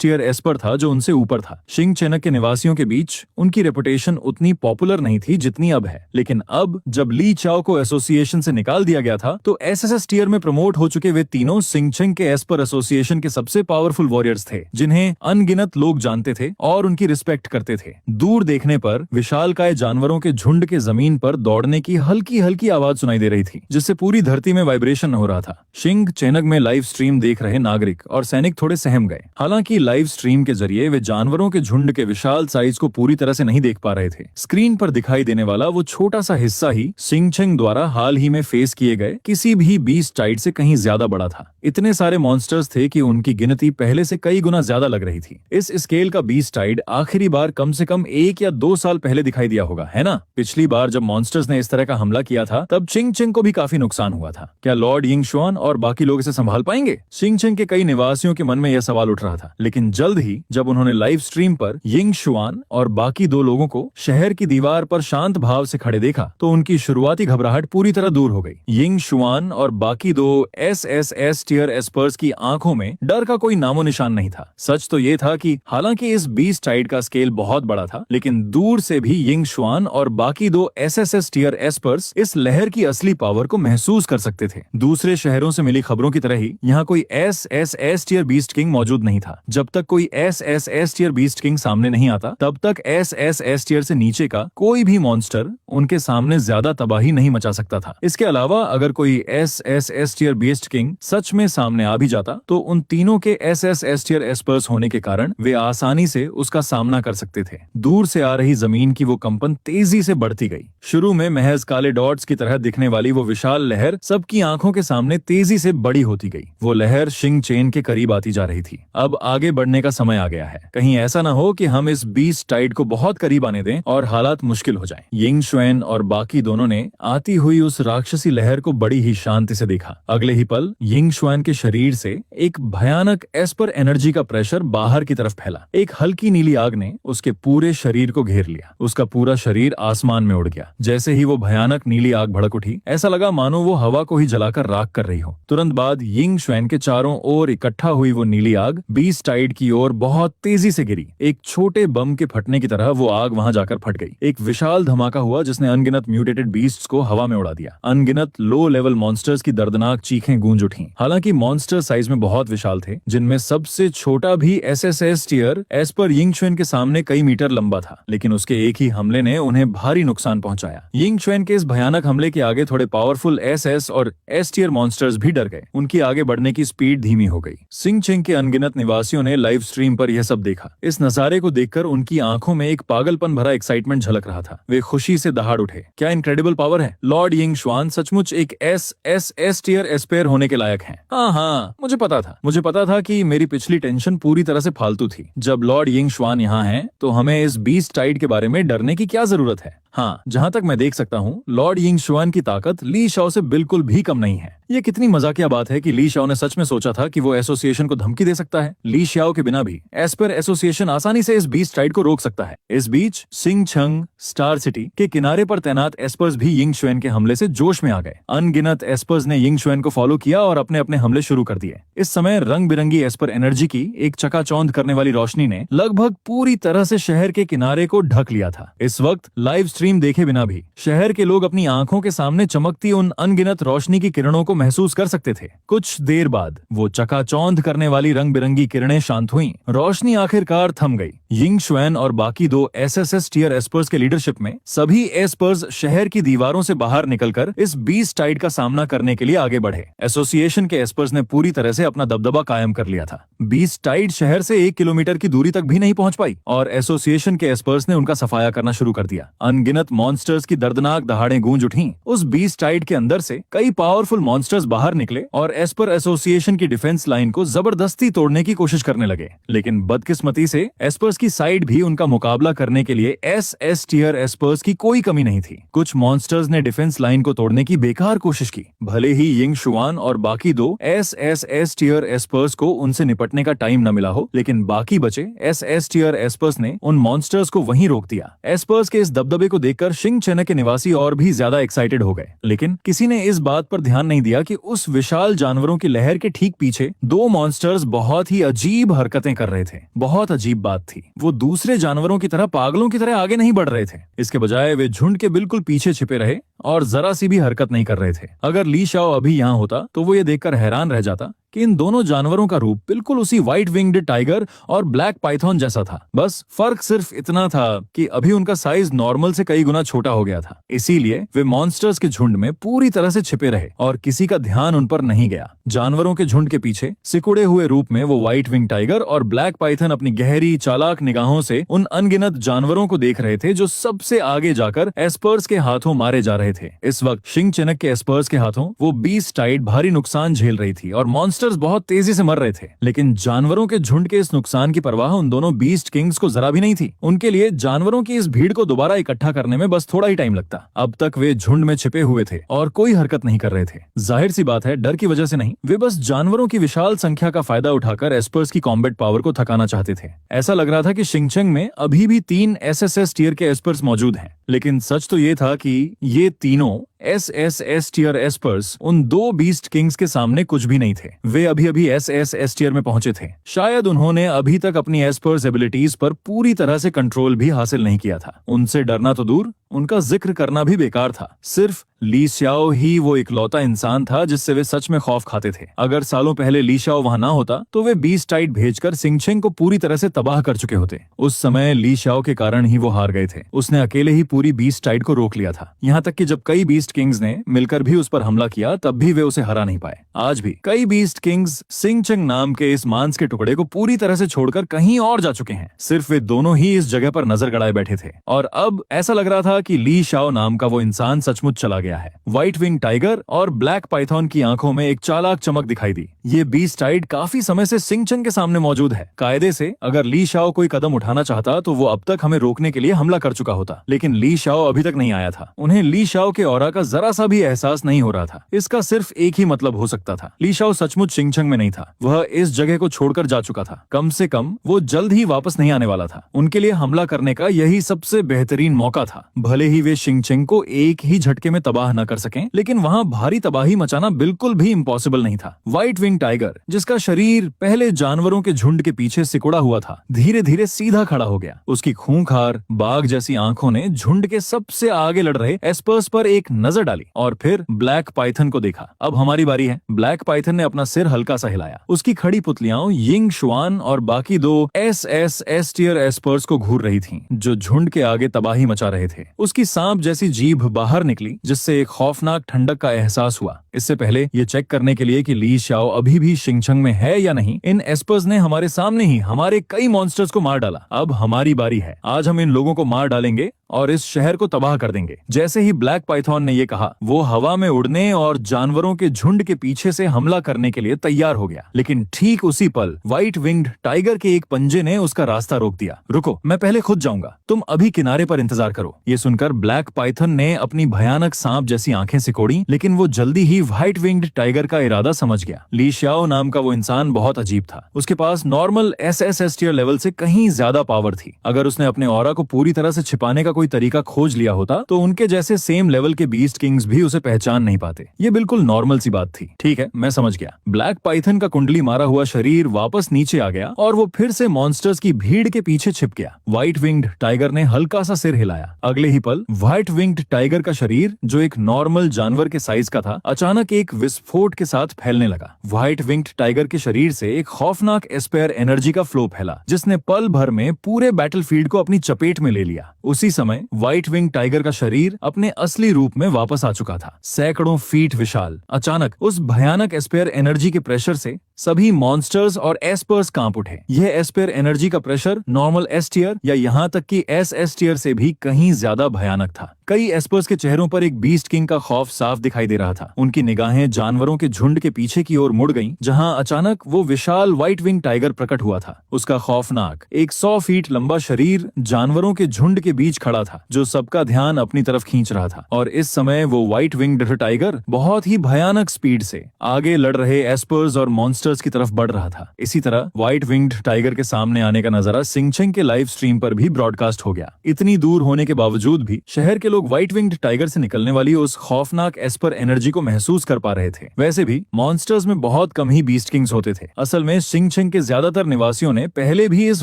[SPEAKER 1] टियर एस्पर था जो उनसे ऊपर था। शिंग चेनक के निवासियों के बीच उनकी रेपुटेशन उतनी पॉपुलर नहीं थी जितनी अब है, लेकिन अब जब ली चाओ को एसोसिएशन से निकाल दिया गया था तो एसएस टियर में प्रमोट हो चुके वे तीनों सिंगचेंग के एस्पर एसोसिएशन के सबसे पावरफुल वॉरियर्स थे, जिन्हें अनगिनत लोग जानते थे और उनकी रिस्पेक्ट करते थे। दूर देखने पर विशालकाय जानवरों के झुंड के जमीन पर दौड़ने की हल्की हल्की आवाज सुनाई दे रही थी, जिससे पूरी धरती में वाइब्रेशन हो रहा था। शिंग चेनक में लाइव स्ट्रीम देख रहे नागरिक और सैनिक थोड़े सहम गए। हालांकि लाइव स्ट्रीम के जरिए वे जानवरों के झुंड के विशाल साइज को पूरी तरह से नहीं देख पा रहे थे। स्क्रीन पर दिखाई देने वाला वो छोटा सा हिस्सा ही सिंगचेंग द्वारा हाल ही में फेस किए गए किसी भी बीस्ट टाइड से कहीं ज्यादा बड़ा था। इतने सारे मॉन्स्टर्स थे कि उनकी गिनती पहले से कई गुना ज्यादा लग रही थी। इस स्केल का बीस्ट टाइड आखिरी बार कम से कम 1 या 2 साल पहले दिखाई दिया होगा, है ना? पिछली बार जब मॉन्स्टर्स ने इस तरह का हमला किया था तब चिंगचेंग को भी काफी नुकसान हुआ था। क्या लॉर्ड यिंगशुआन और बाकी लोग इसे संभाल पाएंगे? चिंगचेंग के कई निवासियों के मन में यह सवाल उठ रहा था, लेकिन जल्द ही जब उन्होंने लाइव स्ट्रीम पर यिंगशुआन और बाकी 2 लोगों को शहर की दीवार पर शांत भाव से खड़े देखा तो उनकी शुरुआती घबराहट पूरी तरह दूर हो गई। यिंगशुआन और बाकी 2 एसएस टियर एस्पर्स की आंखों में डर का कोई नामो निशान नहीं था। सच तो ये था कि हालांकि इस बीस्ट टाइड का स्केल बहुत बड़ा था, लेकिन दूर से भी यिंगशुआन और बाकी 2 एसएस टियर एस्पर्स इस लहर की असली पावर को महसूस कर सकते थे। दूसरे शहरों से मिली खबरों की तरह ही यहाँ कोई एसएस टियर बीस्ट किंग मौजूद नहीं था। जब तक कोई एसएस टियर बीस्ट किंग सामने नहीं आता तब तक एसएस टियर से नीचे का कोई भी मॉन्स्टर उनके सामने ज्यादा तबाही नहीं मचा सकता था। इसके अलावा अगर कोई एसएस टियर बीस्ट किंग सच में सामने आ भी जाता तो उन तीनों के एसएस टियर एस्पर्स होने के कारण वे आसानी से उसका सामना कर सकते थे। दूर से आ रही जमीन की वो कंपन तेजी से बढ़ती गई। शुरू में महज काले डॉट्स की तरह दिखने वाली वो विशाल लहर सबकी आंखों के सामने तेजी से बड़ी होती गई। वो लहर शिंग चेन के करीब आती जा रही थी। अब आगे बढ़ने का समय आ गया है। कहीं ऐसा ना हो कि हम इस बीस्ट टाइड को बहुत करीब आने दें और हालात मुश्किल हो जाएं। यिंगशुआन और बाकी दोनों ने आती हुई उस राक्षसी लहर को बड़ी ही शांति से देखा। अगले ही पल यिंगशुआन के शरीर से एक भयानक एस्पर एस्पर एनर्जी का प्रेशर बाहर की तरफ फैला। एक हल्की नीली आग ने उसके पूरे शरीर को घेर लिया। उसका पूरा शरीर आसमान में उड़ गया। जैसे ही वो भयानक नीली आग भड़क उठी, ऐसा लगा मानो वो हवा को ही जलाकर राख कर रही हो। तुरंत बाद यिंग श्वेन के चारों ओर इकट्ठा हुई वो नीली आग बीस्ट टाइड की ओर बहुत तेजी से गिरी। एक छोटे बम के फटने की तरह वो आग वहां जाकर फट गई। एक विशाल धमाका हुआ जिसने अनगिनत म्यूटेटेड बीस्ट्स को हवा में उड़ा दिया। अनगिनत लो लेवल मॉन्स्टर्स की दर्दनाक चीखें गूंज उठी। हालांकि मॉन्स्टर साइज में बहुत विशाल थे, जिनमें सबसे छोटा भी एसएसएस टियर एस्पर यिंग श्वेन के सामने कई मीटर लंबा था, लेकिन उसके एक ही हमले ने उन्हें भारी नुकसान पहुंचाया। यिंग श्वेन के इस भयानक हमले के आगे थोड़े पावरफुल एसएस और एस टियर मॉन्स्टर्स भी डर गए। उनकी आगे बढ़ने की स्पीड धीमी हो गई। सिंगचेंग के अनगिनत निवासियों ने लाइव स्ट्रीम पर यह सब देखा। इस नजारे को देखकर उनकी आंखों में एक पागलपन भरा एक्साइटमेंट झलक रहा था। वे खुशी से दहाड़ उठे। क्या इनक्रेडिबल पावर है! लॉर्ड यिंग श्वान सचमुच एक एस टियर एस्पेयर होने के लायक हैं। हाँ, मुझे पता था कि मेरी पिछली टेंशन पूरी तरह से फालतू थी। जब लॉर्ड यिंग श्वान यहाँ हैं, तो हमें इस बीस्ट टाइड के बारे में डरने की क्या जरूरत है। हाँ, जहाँ तक मैं देख सकता हूँ, लॉर्ड यिंग श्वान की ताकत ली शाओ से बिल्कुल भी कम नहीं है। ये कितनी मजाकिया बात है कि ली शाओ ने सच में सोचा था कि वो एसोसिएशन को धमकी दे सकता है। ली शाओ के बिना भी एस्पर एसोसिएशन आसानी से इस बीस्ट टाइड को रोक सकता है। इस बीच सिंगचंग स्टार सिटी के किनारे पर तैनात एस्पर्स भी यिंग श्वेन के हमले से जोश में आ गए। अनगिनत एस्पर्स ने यिंग श्वेन को फॉलो किया और अपने अपने हमले शुरू कर दिए। इस समय रंग बिरंगी एस्पर एनर्जी की एक चकाचौंध करने वाली रोशनी ने लगभग पूरी तरह से शहर के किनारे को ढक लिया था। इस वक्त लाइव स्ट्रीम देखे बिना भी शहर के लोग अपनी आंखों के सामने चमकती उन अनगिनत रोशनी की किरणों को महसूस कर सकते थे। कुछ देर बाद वो चकाचौंध करने वाली रंग बिरंगी किरणें शांत हुईं। रोशनी आखिरकार थम गई। यिंग श्वेन और बाकी दो एसएसएस टियर एस्पर्स के लीडरशिप में सभी एस्पर्स शहर की दीवारों से बाहर निकलकर इस बीस्ट टाइड का सामना करने के लिए आगे बढ़े। एसोसिएशन के एस्पर्स ने पूरी तरह से अपना दबदबा कायम कर लिया था। बीस्ट टाइड शहर से 1 किलोमीटर की दूरी तक भी नहीं पहुंच पाई और एसोसिएशन के एस्पर्स ने उनका सफाया करना शुरू कर दिया। अनगिनत मॉन्स्टर्स की दर्दनाक दहाड़ें गूंज उठीं। उस बीस्ट टाइड के अंदर से कई पावरफुल मॉन्स्टर्स बाहर निकले और एस्पर एसोसिएशन की डिफेंस लाइन को जबरदस्ती तोड़ने की कोशिश करने लगे। लेकिन बदकिस्मती से एस्पर्स की साइड भी उनका मुकाबला करने के लिए एस टियर एस्पर्स की कोई कमी नहीं थी। कुछ मॉन्स्टर्स ने डिफेंस लाइन को तोड़ने की बेकार कोशिश की। भले ही यिंग शुआन और बाकी दो एस टियर एस्पर्स को उनसे निपटने का टाइम न मिला हो, लेकिन बाकी बचे एस टियर एस्पर्स ने उन मॉन्स्टर्स को वहीं रोक दिया। एस्पर्स के इस दबदबे को देखकर शिंगचेन के निवासी और भी ज्यादा एक्साइटेड हो गए। लेकिन किसी ने इस बात पर ध्यान नहीं दिया कि उस विशाल जानवरों की लहर के ठीक पीछे दो मॉन्स्टर्स बहुत ही अजीब हरकतें कर रहे थे। बहुत अजीब बात थी, वो दूसरे जानवरों की तरह पागलों की तरह आगे नहीं बढ़ रहे थे। इसके बजाय वे झुंड के बिल्कुल पीछे छिपे रहे और जरा सी भी हरकत नहीं कर रहे थे। अगर ली शाओ अभी यहाँ होता तो वो ये देखकर हैरान रह जाता कि इन दोनों जानवरों का रूप बिल्कुल उसी व्हाइट विंग्ड टाइगर और ब्लैक पाइथन जैसा था। बस फर्क सिर्फ इतना था कि अभी उनका साइज नॉर्मल से कई गुना छोटा हो गया था। इसीलिए वे मॉन्स्टर्स के झुंड में पूरी तरह से छिपे रहे और किसी का ध्यान उन पर नहीं गया। जानवरों के झुंड के पीछे सिकुड़े हुए रूप में वो व्हाइट विंग टाइगर और ब्लैक पाइथन अपनी गहरी चालाक निगाहों से उन अनगिनत जानवरों को देख रहे थे जो सबसे आगे जाकर एस्पर्स के हाथों मारे जा रहे थे। इस वक्त शिंगचेन के एस्पर्स के हाथों वो बीस्ट टाइड भारी नुकसान झेल रही थी और मॉन्स्टर्स बहुत तेजी से मर रहे थे। लेकिन जानवरों के झुंड के इस नुकसान की परवाह उन दोनों बीस्ट किंग्स को जरा भी नहीं थी। उनके लिए जानवरों की इस भीड़ को दोबारा इकट्ठा करने में बस थोड़ा ही टाइम लगता। अब तक वे झुंड में छिपे हुए थे और कोई हरकत नहीं कर रहे थे। जाहिर सी बात है, डर की वजह से नहीं, वे बस जानवरों की विशाल संख्या का फायदा उठाकर एस्पर्स की कॉम्बैट पावर को थकाना चाहते थे। ऐसा लग रहा था कि शिंगचेंग में अभी भी 3 एसएसएस टियर के एस्पर्स मौजूद हैं। लेकिन सच तो ये था कि ये तीनों एस टियर एस्पर्स उन 2 बीस्ट किंग्स के सामने कुछ भी नहीं थे। वे अभी अभी एस टियर में पहुंचे थे। शायद उन्होंने अभी तक अपनी एस्पर्स एबिलिटीज पर पूरी तरह से कंट्रोल भी हासिल नहीं किया था। उनसे डरना तो दूर, उनका जिक्र करना भी बेकार था। सिर्फ ली शाओ ही वो इकलौता इंसान था जिससे वे सच में खौफ खाते थे। अगर सालों पहले ली शाओ वहां ना होता तो वे बीस्ट टाइड भेजकर सिंगचेंग को पूरी तरह से तबाह कर चुके होते। उस समय ली शाओ के कारण ही वो हार गए थे। उसने अकेले ही पूरी बीस्ट टाइड को रोक लिया था। यहाँ तक कि जब कई बीस्ट किंग्स ने मिलकर भी उस पर हमला किया तब भी वे उसे हरा नहीं पाए। आज भी कई बीस्ट किंग्स सिंगचेंग नाम के इस मांस के टुकड़े को पूरी तरह से छोड़कर कहीं और जा चुके हैं। सिर्फ वे दोनों ही इस जगह पर नजर गड़ाए बैठे थे और अब ऐसा लग रहा था कि ली शाओ नाम का वो इंसान सचमुच चला गया है। व्हाइट विंग टाइगर और ब्लैक पाइथन की आंखों में एक चालाक चमक दिखाई दी। ये बीस्ट टाइड काफी समय से सिंगचेंग के सामने मौजूद है। कायदे से अगर ली शाओ कोई कदम उठाना चाहता तो वो अब तक हमें रोकने के लिए हमला कर चुका होता, लेकिन ली शाओ अभी तक नहीं आया था। उन्हें ली शाओ के ऑरा का जरा सा भी एहसास नहीं हो रहा था। इसका सिर्फ एक ही मतलब हो सकता था, ली शाओ सचमुच शिंगचंग में नहीं था। वह इस जगह को छोड़कर जा चुका था। कम से कम वो जल्द ही वापस नहीं आने वाला था। उनके लिए हमला करने का यही सबसे बेहतरीन मौका था। भले ही वे शिंगचंग को एक ही झटके में तबाह न कर सकें, लेकिन वहां भारी तबाही मचाना बिल्कुल भी इम्पॉसिबल नहीं था। व्हाइट विंग टाइगर, जिसका शरीर पहले जानवरों के झुंड के पीछे सिकुड़ा हुआ था, धीरे धीरे सीधा खड़ा हो गया। उसकी खूंखार बाघ जैसी आंखों ने झुंड के सबसे आगे लड़ रहे एस्पर्स पर एक नजर डाली और फिर ब्लैक पाइथन को देखा। अब हमारी बारी है। ब्लैक पाइथन ने अपना सिर हल्का सा हिलाया। उसकी खड़ी पुतलियां यिंग शुआन और बाकी दो एस टियर एस्पर्स को घूर रही थीं, जो झुंड के आगे तबाही मचा रहे थे। उसकी सांप जैसी जीभ बाहर निकली, जिससे एक खौफनाक ठंडक का एहसास हुआ। इससे पहले ये चेक करने के लिए कि ली शाओ अभी भी शिंगचंग में है या नहीं, इन एस्पर्स ने हमारे सामने ही हमारे कई मॉन्स्टर्स को मार डाला। अब हमारी बारी है। आज हम इन लोगों को मार डालेंगे और इस शहर को तबाह कर देंगे। जैसे ही ब्लैक पाइथन ने ये कहा, वो हवा में उड़ने और जानवरों के झुंड के पीछे से हमला करने के लिए तैयार हो गया। लेकिन ठीक उसी पल व्हाइट विंग्ड टाइगर के एक पंजे ने उसका रास्ता रोक दिया। रुको, मैं पहले खुद जाऊंगा, तुम अभी किनारे पर इंतजार करो। ये सुनकर ब्लैक पाइथन ने अपनी भयानक सांप जैसी आंखें सिकोड़ी, लेकिन वो जल्दी ही व्हाइट विंग्ड टाइगर का इरादा समझ गया। ली शाओ नाम का वो इंसान बहुत अजीब था। उसके पास नॉर्मल एस टियर लेवल से कहीं ज्यादा पावर थी। अगर उसने अपने ऑरा को पूरी तरह से छिपाने का कोई तरीका खोज लिया होता, तो उनके जैसे सेम लेवल के बीस्ट किंग्स भी उसे पहचान नहीं पाते। ये बिल्कुल नॉर्मल सी बात थी। ठीक है, मैं समझ गया। ब्लैक पाइथन का कुंडली मारा हुआ शरीर वापस नीचे आ गया और वो फिर से मॉन्स्टर्स की भीड़ के पीछे छिप गया। व्हाइट विंग्ड टाइगर ने हल्का सा सिर हिलाया। अगले ही पल व्हाइट विंग्ड टाइगर का शरीर, जो एक नॉर्मल जानवर के साइज का था, अचानक एक विस्फोट के साथ फैलने लगा। व्हाइट विंग्ड टाइगर के शरीर से एक खौफनाक एस्पेयर एनर्जी का फ्लो फैला, जिसने पल भर में पूरे बैटलफील्ड को अपनी चपेट में ले लिया। उसी समय व्हाइट विंग टाइगर का शरीर अपने असली रूप में वापस आ चुका था, सैकड़ों फीट विशाल। अचानक उस भयानक एस्पेयर एनर्जी के प्रेशर से सभी मॉन्स्टर्स और एस्पर्स कांप उठे। यह एस्पेयर एनर्जी का प्रेशर नॉर्मल एस टियर या यहाँ तक कि एस टियर से भी कहीं ज्यादा भयानक था। कई एस्पर्स के चेहरों पर एक बीस्ट किंग का खौफ साफ दिखाई दे रहा था। उनकी निगाहें जानवरों के झुंड के पीछे की ओर मुड़ गईं, जहां अचानक वो विशाल व्हाइट विंग टाइगर प्रकट हुआ था। उसका खौफनाक 100 फीट लंबा शरीर जानवरों के झुंड के बीच खड़ा था, जो सबका ध्यान अपनी तरफ खींच रहा था। और इस समय वो व्हाइट विंग्ड टाइगर बहुत ही भयानक स्पीड से आगे लड़ रहे एस्पर्स और मॉन्स्टर्स की तरफ बढ़ रहा था। इसी तरह व्हाइट विंग्ड टाइगर के सामने आने का नजारा शिंगचंग के लाइव स्ट्रीम पर भी ब्रॉडकास्ट हो गया। इतनी दूर होने के बावजूद भी शहर के लोग व्हाइट विंग्ड टाइगर से निकलने वाली उस खौफनाक एस्पर एनर्जी को महसूस कर पा रहे थे। वैसे भी मॉन्स्टर्स में बहुत कम ही बीस्ट किंग्स होते थे। असल में शिंगचंग के ज्यादातर निवासियों ने पहले भी इस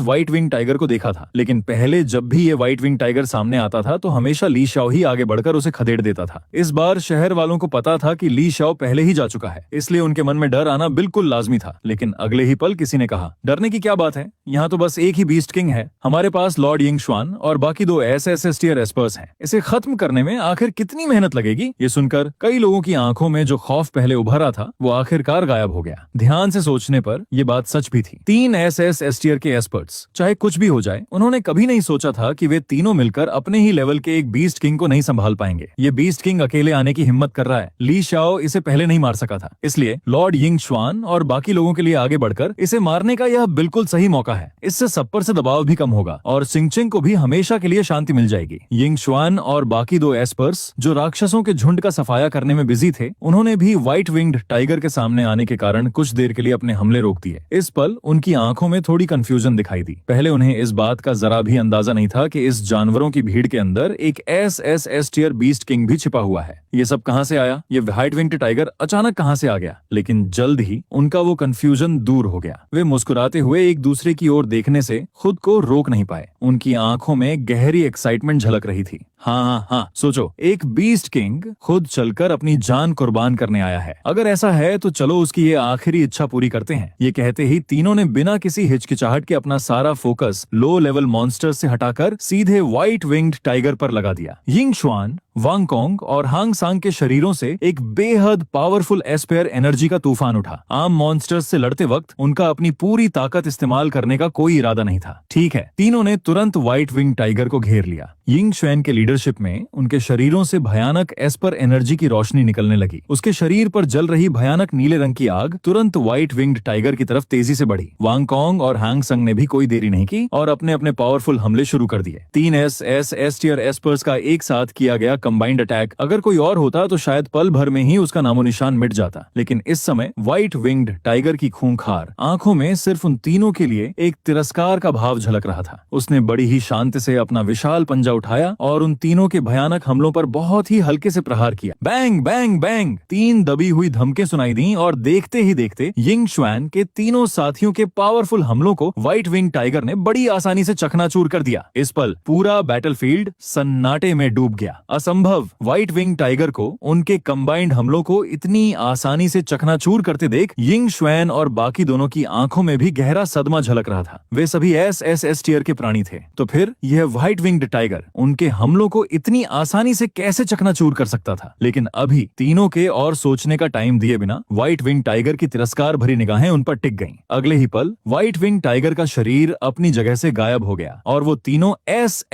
[SPEAKER 1] व्हाइट विंग टाइगर को देखा था, लेकिन पहले जब भी ये व्हाइट विंग टाइगर सामने आता था तो हमेशा ली शाओ ही आगे बढ़कर उसे खदेड़ देता था। इस बार शहर वालों को पता था कि ली शाओ पहले ही जा चुका है, इसलिए उनके मन में डर आना बिल्कुल लाजमी था। लेकिन अगले ही पल किसी ने कहा, डरने की क्या बात है, यहाँ तो बस एक ही बीस्ट किंग है। हमारे पास लॉर्ड यिंग शुआन और बाकी 2 एस टियर एस्पर्स हैं। इसे खत्म करने में आखिर कितनी मेहनत लगेगी? ये सुनकर कई लोगों की आंखों में जो खौफ पहले उभरा था, वो आखिरकार गायब हो गया। ध्यान से सोचने पर ये बात सच भी थी। 3 एस टियर के एस्पर्ट्स, चाहे कुछ भी हो जाए, उन्होंने कभी नहीं सोचा था कि वे तीनों मिलकर अपने ही लेवल के एक बीस्ट किंग को नहीं संभाल पाएंगे। ये बीस्ट किंग अकेले आने की हिम्मत कर रहा है। ली शाओ इसे पहले नहीं मार सका था, इसलिए लॉर्ड यिंग शुआन और बाकी लोगों के लिए आगे बढ़कर इसे मारने का यह बिल्कुल सही मौका है। इससे सब पर से दबाव भी कम होगा और शिंगचंग को भी हमेशा के लिए शांति मिल जाएगी। यिंग शुआन और बाकी 2 एस्पर्स, जो राक्षसों के झुंड का सफाया करने में बिजी थे, उन्होंने भी व्हाइट विंग्ड टाइगर के सामने आने के कारण कुछ देर के लिए अपने हमले रोक दिए। इस पल उनकी आंखों में थोड़ी कंफ्यूजन दिखाई दी। पहले उन्हें इस बात का जरा भी अंदाजा नहीं था कि इस जानवरों की भीड़ के अंदर एक एस टियर बीस्ट किंग भी छिपा हुआ है। ये सब कहां से आया? ये व्हाइट विंग्ड टाइगर अचानक कहां से आ गया? लेकिन जल्द ही उनका वो कंफ्यूजन दूर हो गया। वे मुस्कुराते हुए एक दूसरे की ओर देखने से खुद को रोक नहीं पाए। उनकी आंखों में गहरी एक्साइटमेंट झलक रही थी। हाँ, सोचो, एक बीस्ट किंग खुद चलकर अपनी जान कुर्बान करने आया है। अगर ऐसा है तो चलो उसकी ये आखिरी इच्छा पूरी करते हैं। ये कहते ही तीनों ने बिना किसी हिचकिचाहट के अपना सारा फोकस लो लेवल मॉन्स्टर्स से हटाकर सीधे व्हाइट विंग्ड टाइगर पर लगा दिया। यिंग शुआन, वांग कोंग और हांग सांग के शरीरों से एक बेहद पावरफुल एस्पेयर एनर्जी का तूफान उठा। आम मॉन्स्टर्स से लड़ते वक्त उनका अपनी पूरी ताकत इस्तेमाल करने का कोई इरादा नहीं था। ठीक है, तीनों ने तुरंत व्हाइट विंग टाइगर को घेर लिया। यिंग शुआन के लीडरशिप में उनके शरीरों से भयानक एस्पर एनर्जी की रोशनी निकलने लगी। उसके शरीर पर जल रही भयानक नीले रंग की आग तुरंत व्हाइट विंग्ड टाइगर की तरफ तेजी से बढ़ी। वांग कोंग और हांग संग ने भी कोई देरी नहीं की और अपने अपने पावरफुल हमले शुरू कर दिए। 3 एस टियर एस्पर्स का एक साथ किया गया कंबाइंड अटैक अगर कोई और होता तो शायद पल भर में ही उसका नामो निशान मिट जाता। लेकिन इस समय व्हाइट विंग्ड टाइगर की खूंखार आंखों में सिर्फ उन तीनों के लिए एक तिरस्कार का भाव झलक रहा था। उसने बड़ी ही शांति से अपना विशाल पंजा उठाया और उन तीनों के भयानक हमलों पर बहुत ही हल्के से प्रहार किया। बैंग बैंग बैंग 3 दबी हुई धमके सुनाई दी और देखते ही देखते यिंग शुआन के तीनों साथियों के पावरफुल हमलों को व्हाइट विंग टाइगर ने बड़ी आसानी से चकनाचूर कर दिया। इस पल पूरा बैटलफील्ड सन्नाटे में डूब गया। असंभव, व्हाइट विंग टाइगर को उनके कंबाइंड हमलों को इतनी आसानी से चकनाचूर करते देख यिंग शुआन और बाकी दोनों की आंखों में भी गहरा सदमा झलक रहा था। वे सभी एस टियर के प्राणी थे, तो फिर यह व्हाइट विंग्ड टाइगर उनके हमलों को इतनी आसानी से कैसे चकनाचूर कर सकता था। लेकिन अभी तीनों के और सोचने का टाइम दिए बिना व्हाइट विंग टाइगर की तिरस्कार भरी निगाहें उन पर टिक गईं। अगले ही पल व्हाइट विंग टाइगर का शरीर अपनी जगह से गायब हो गया और वो तीनों एस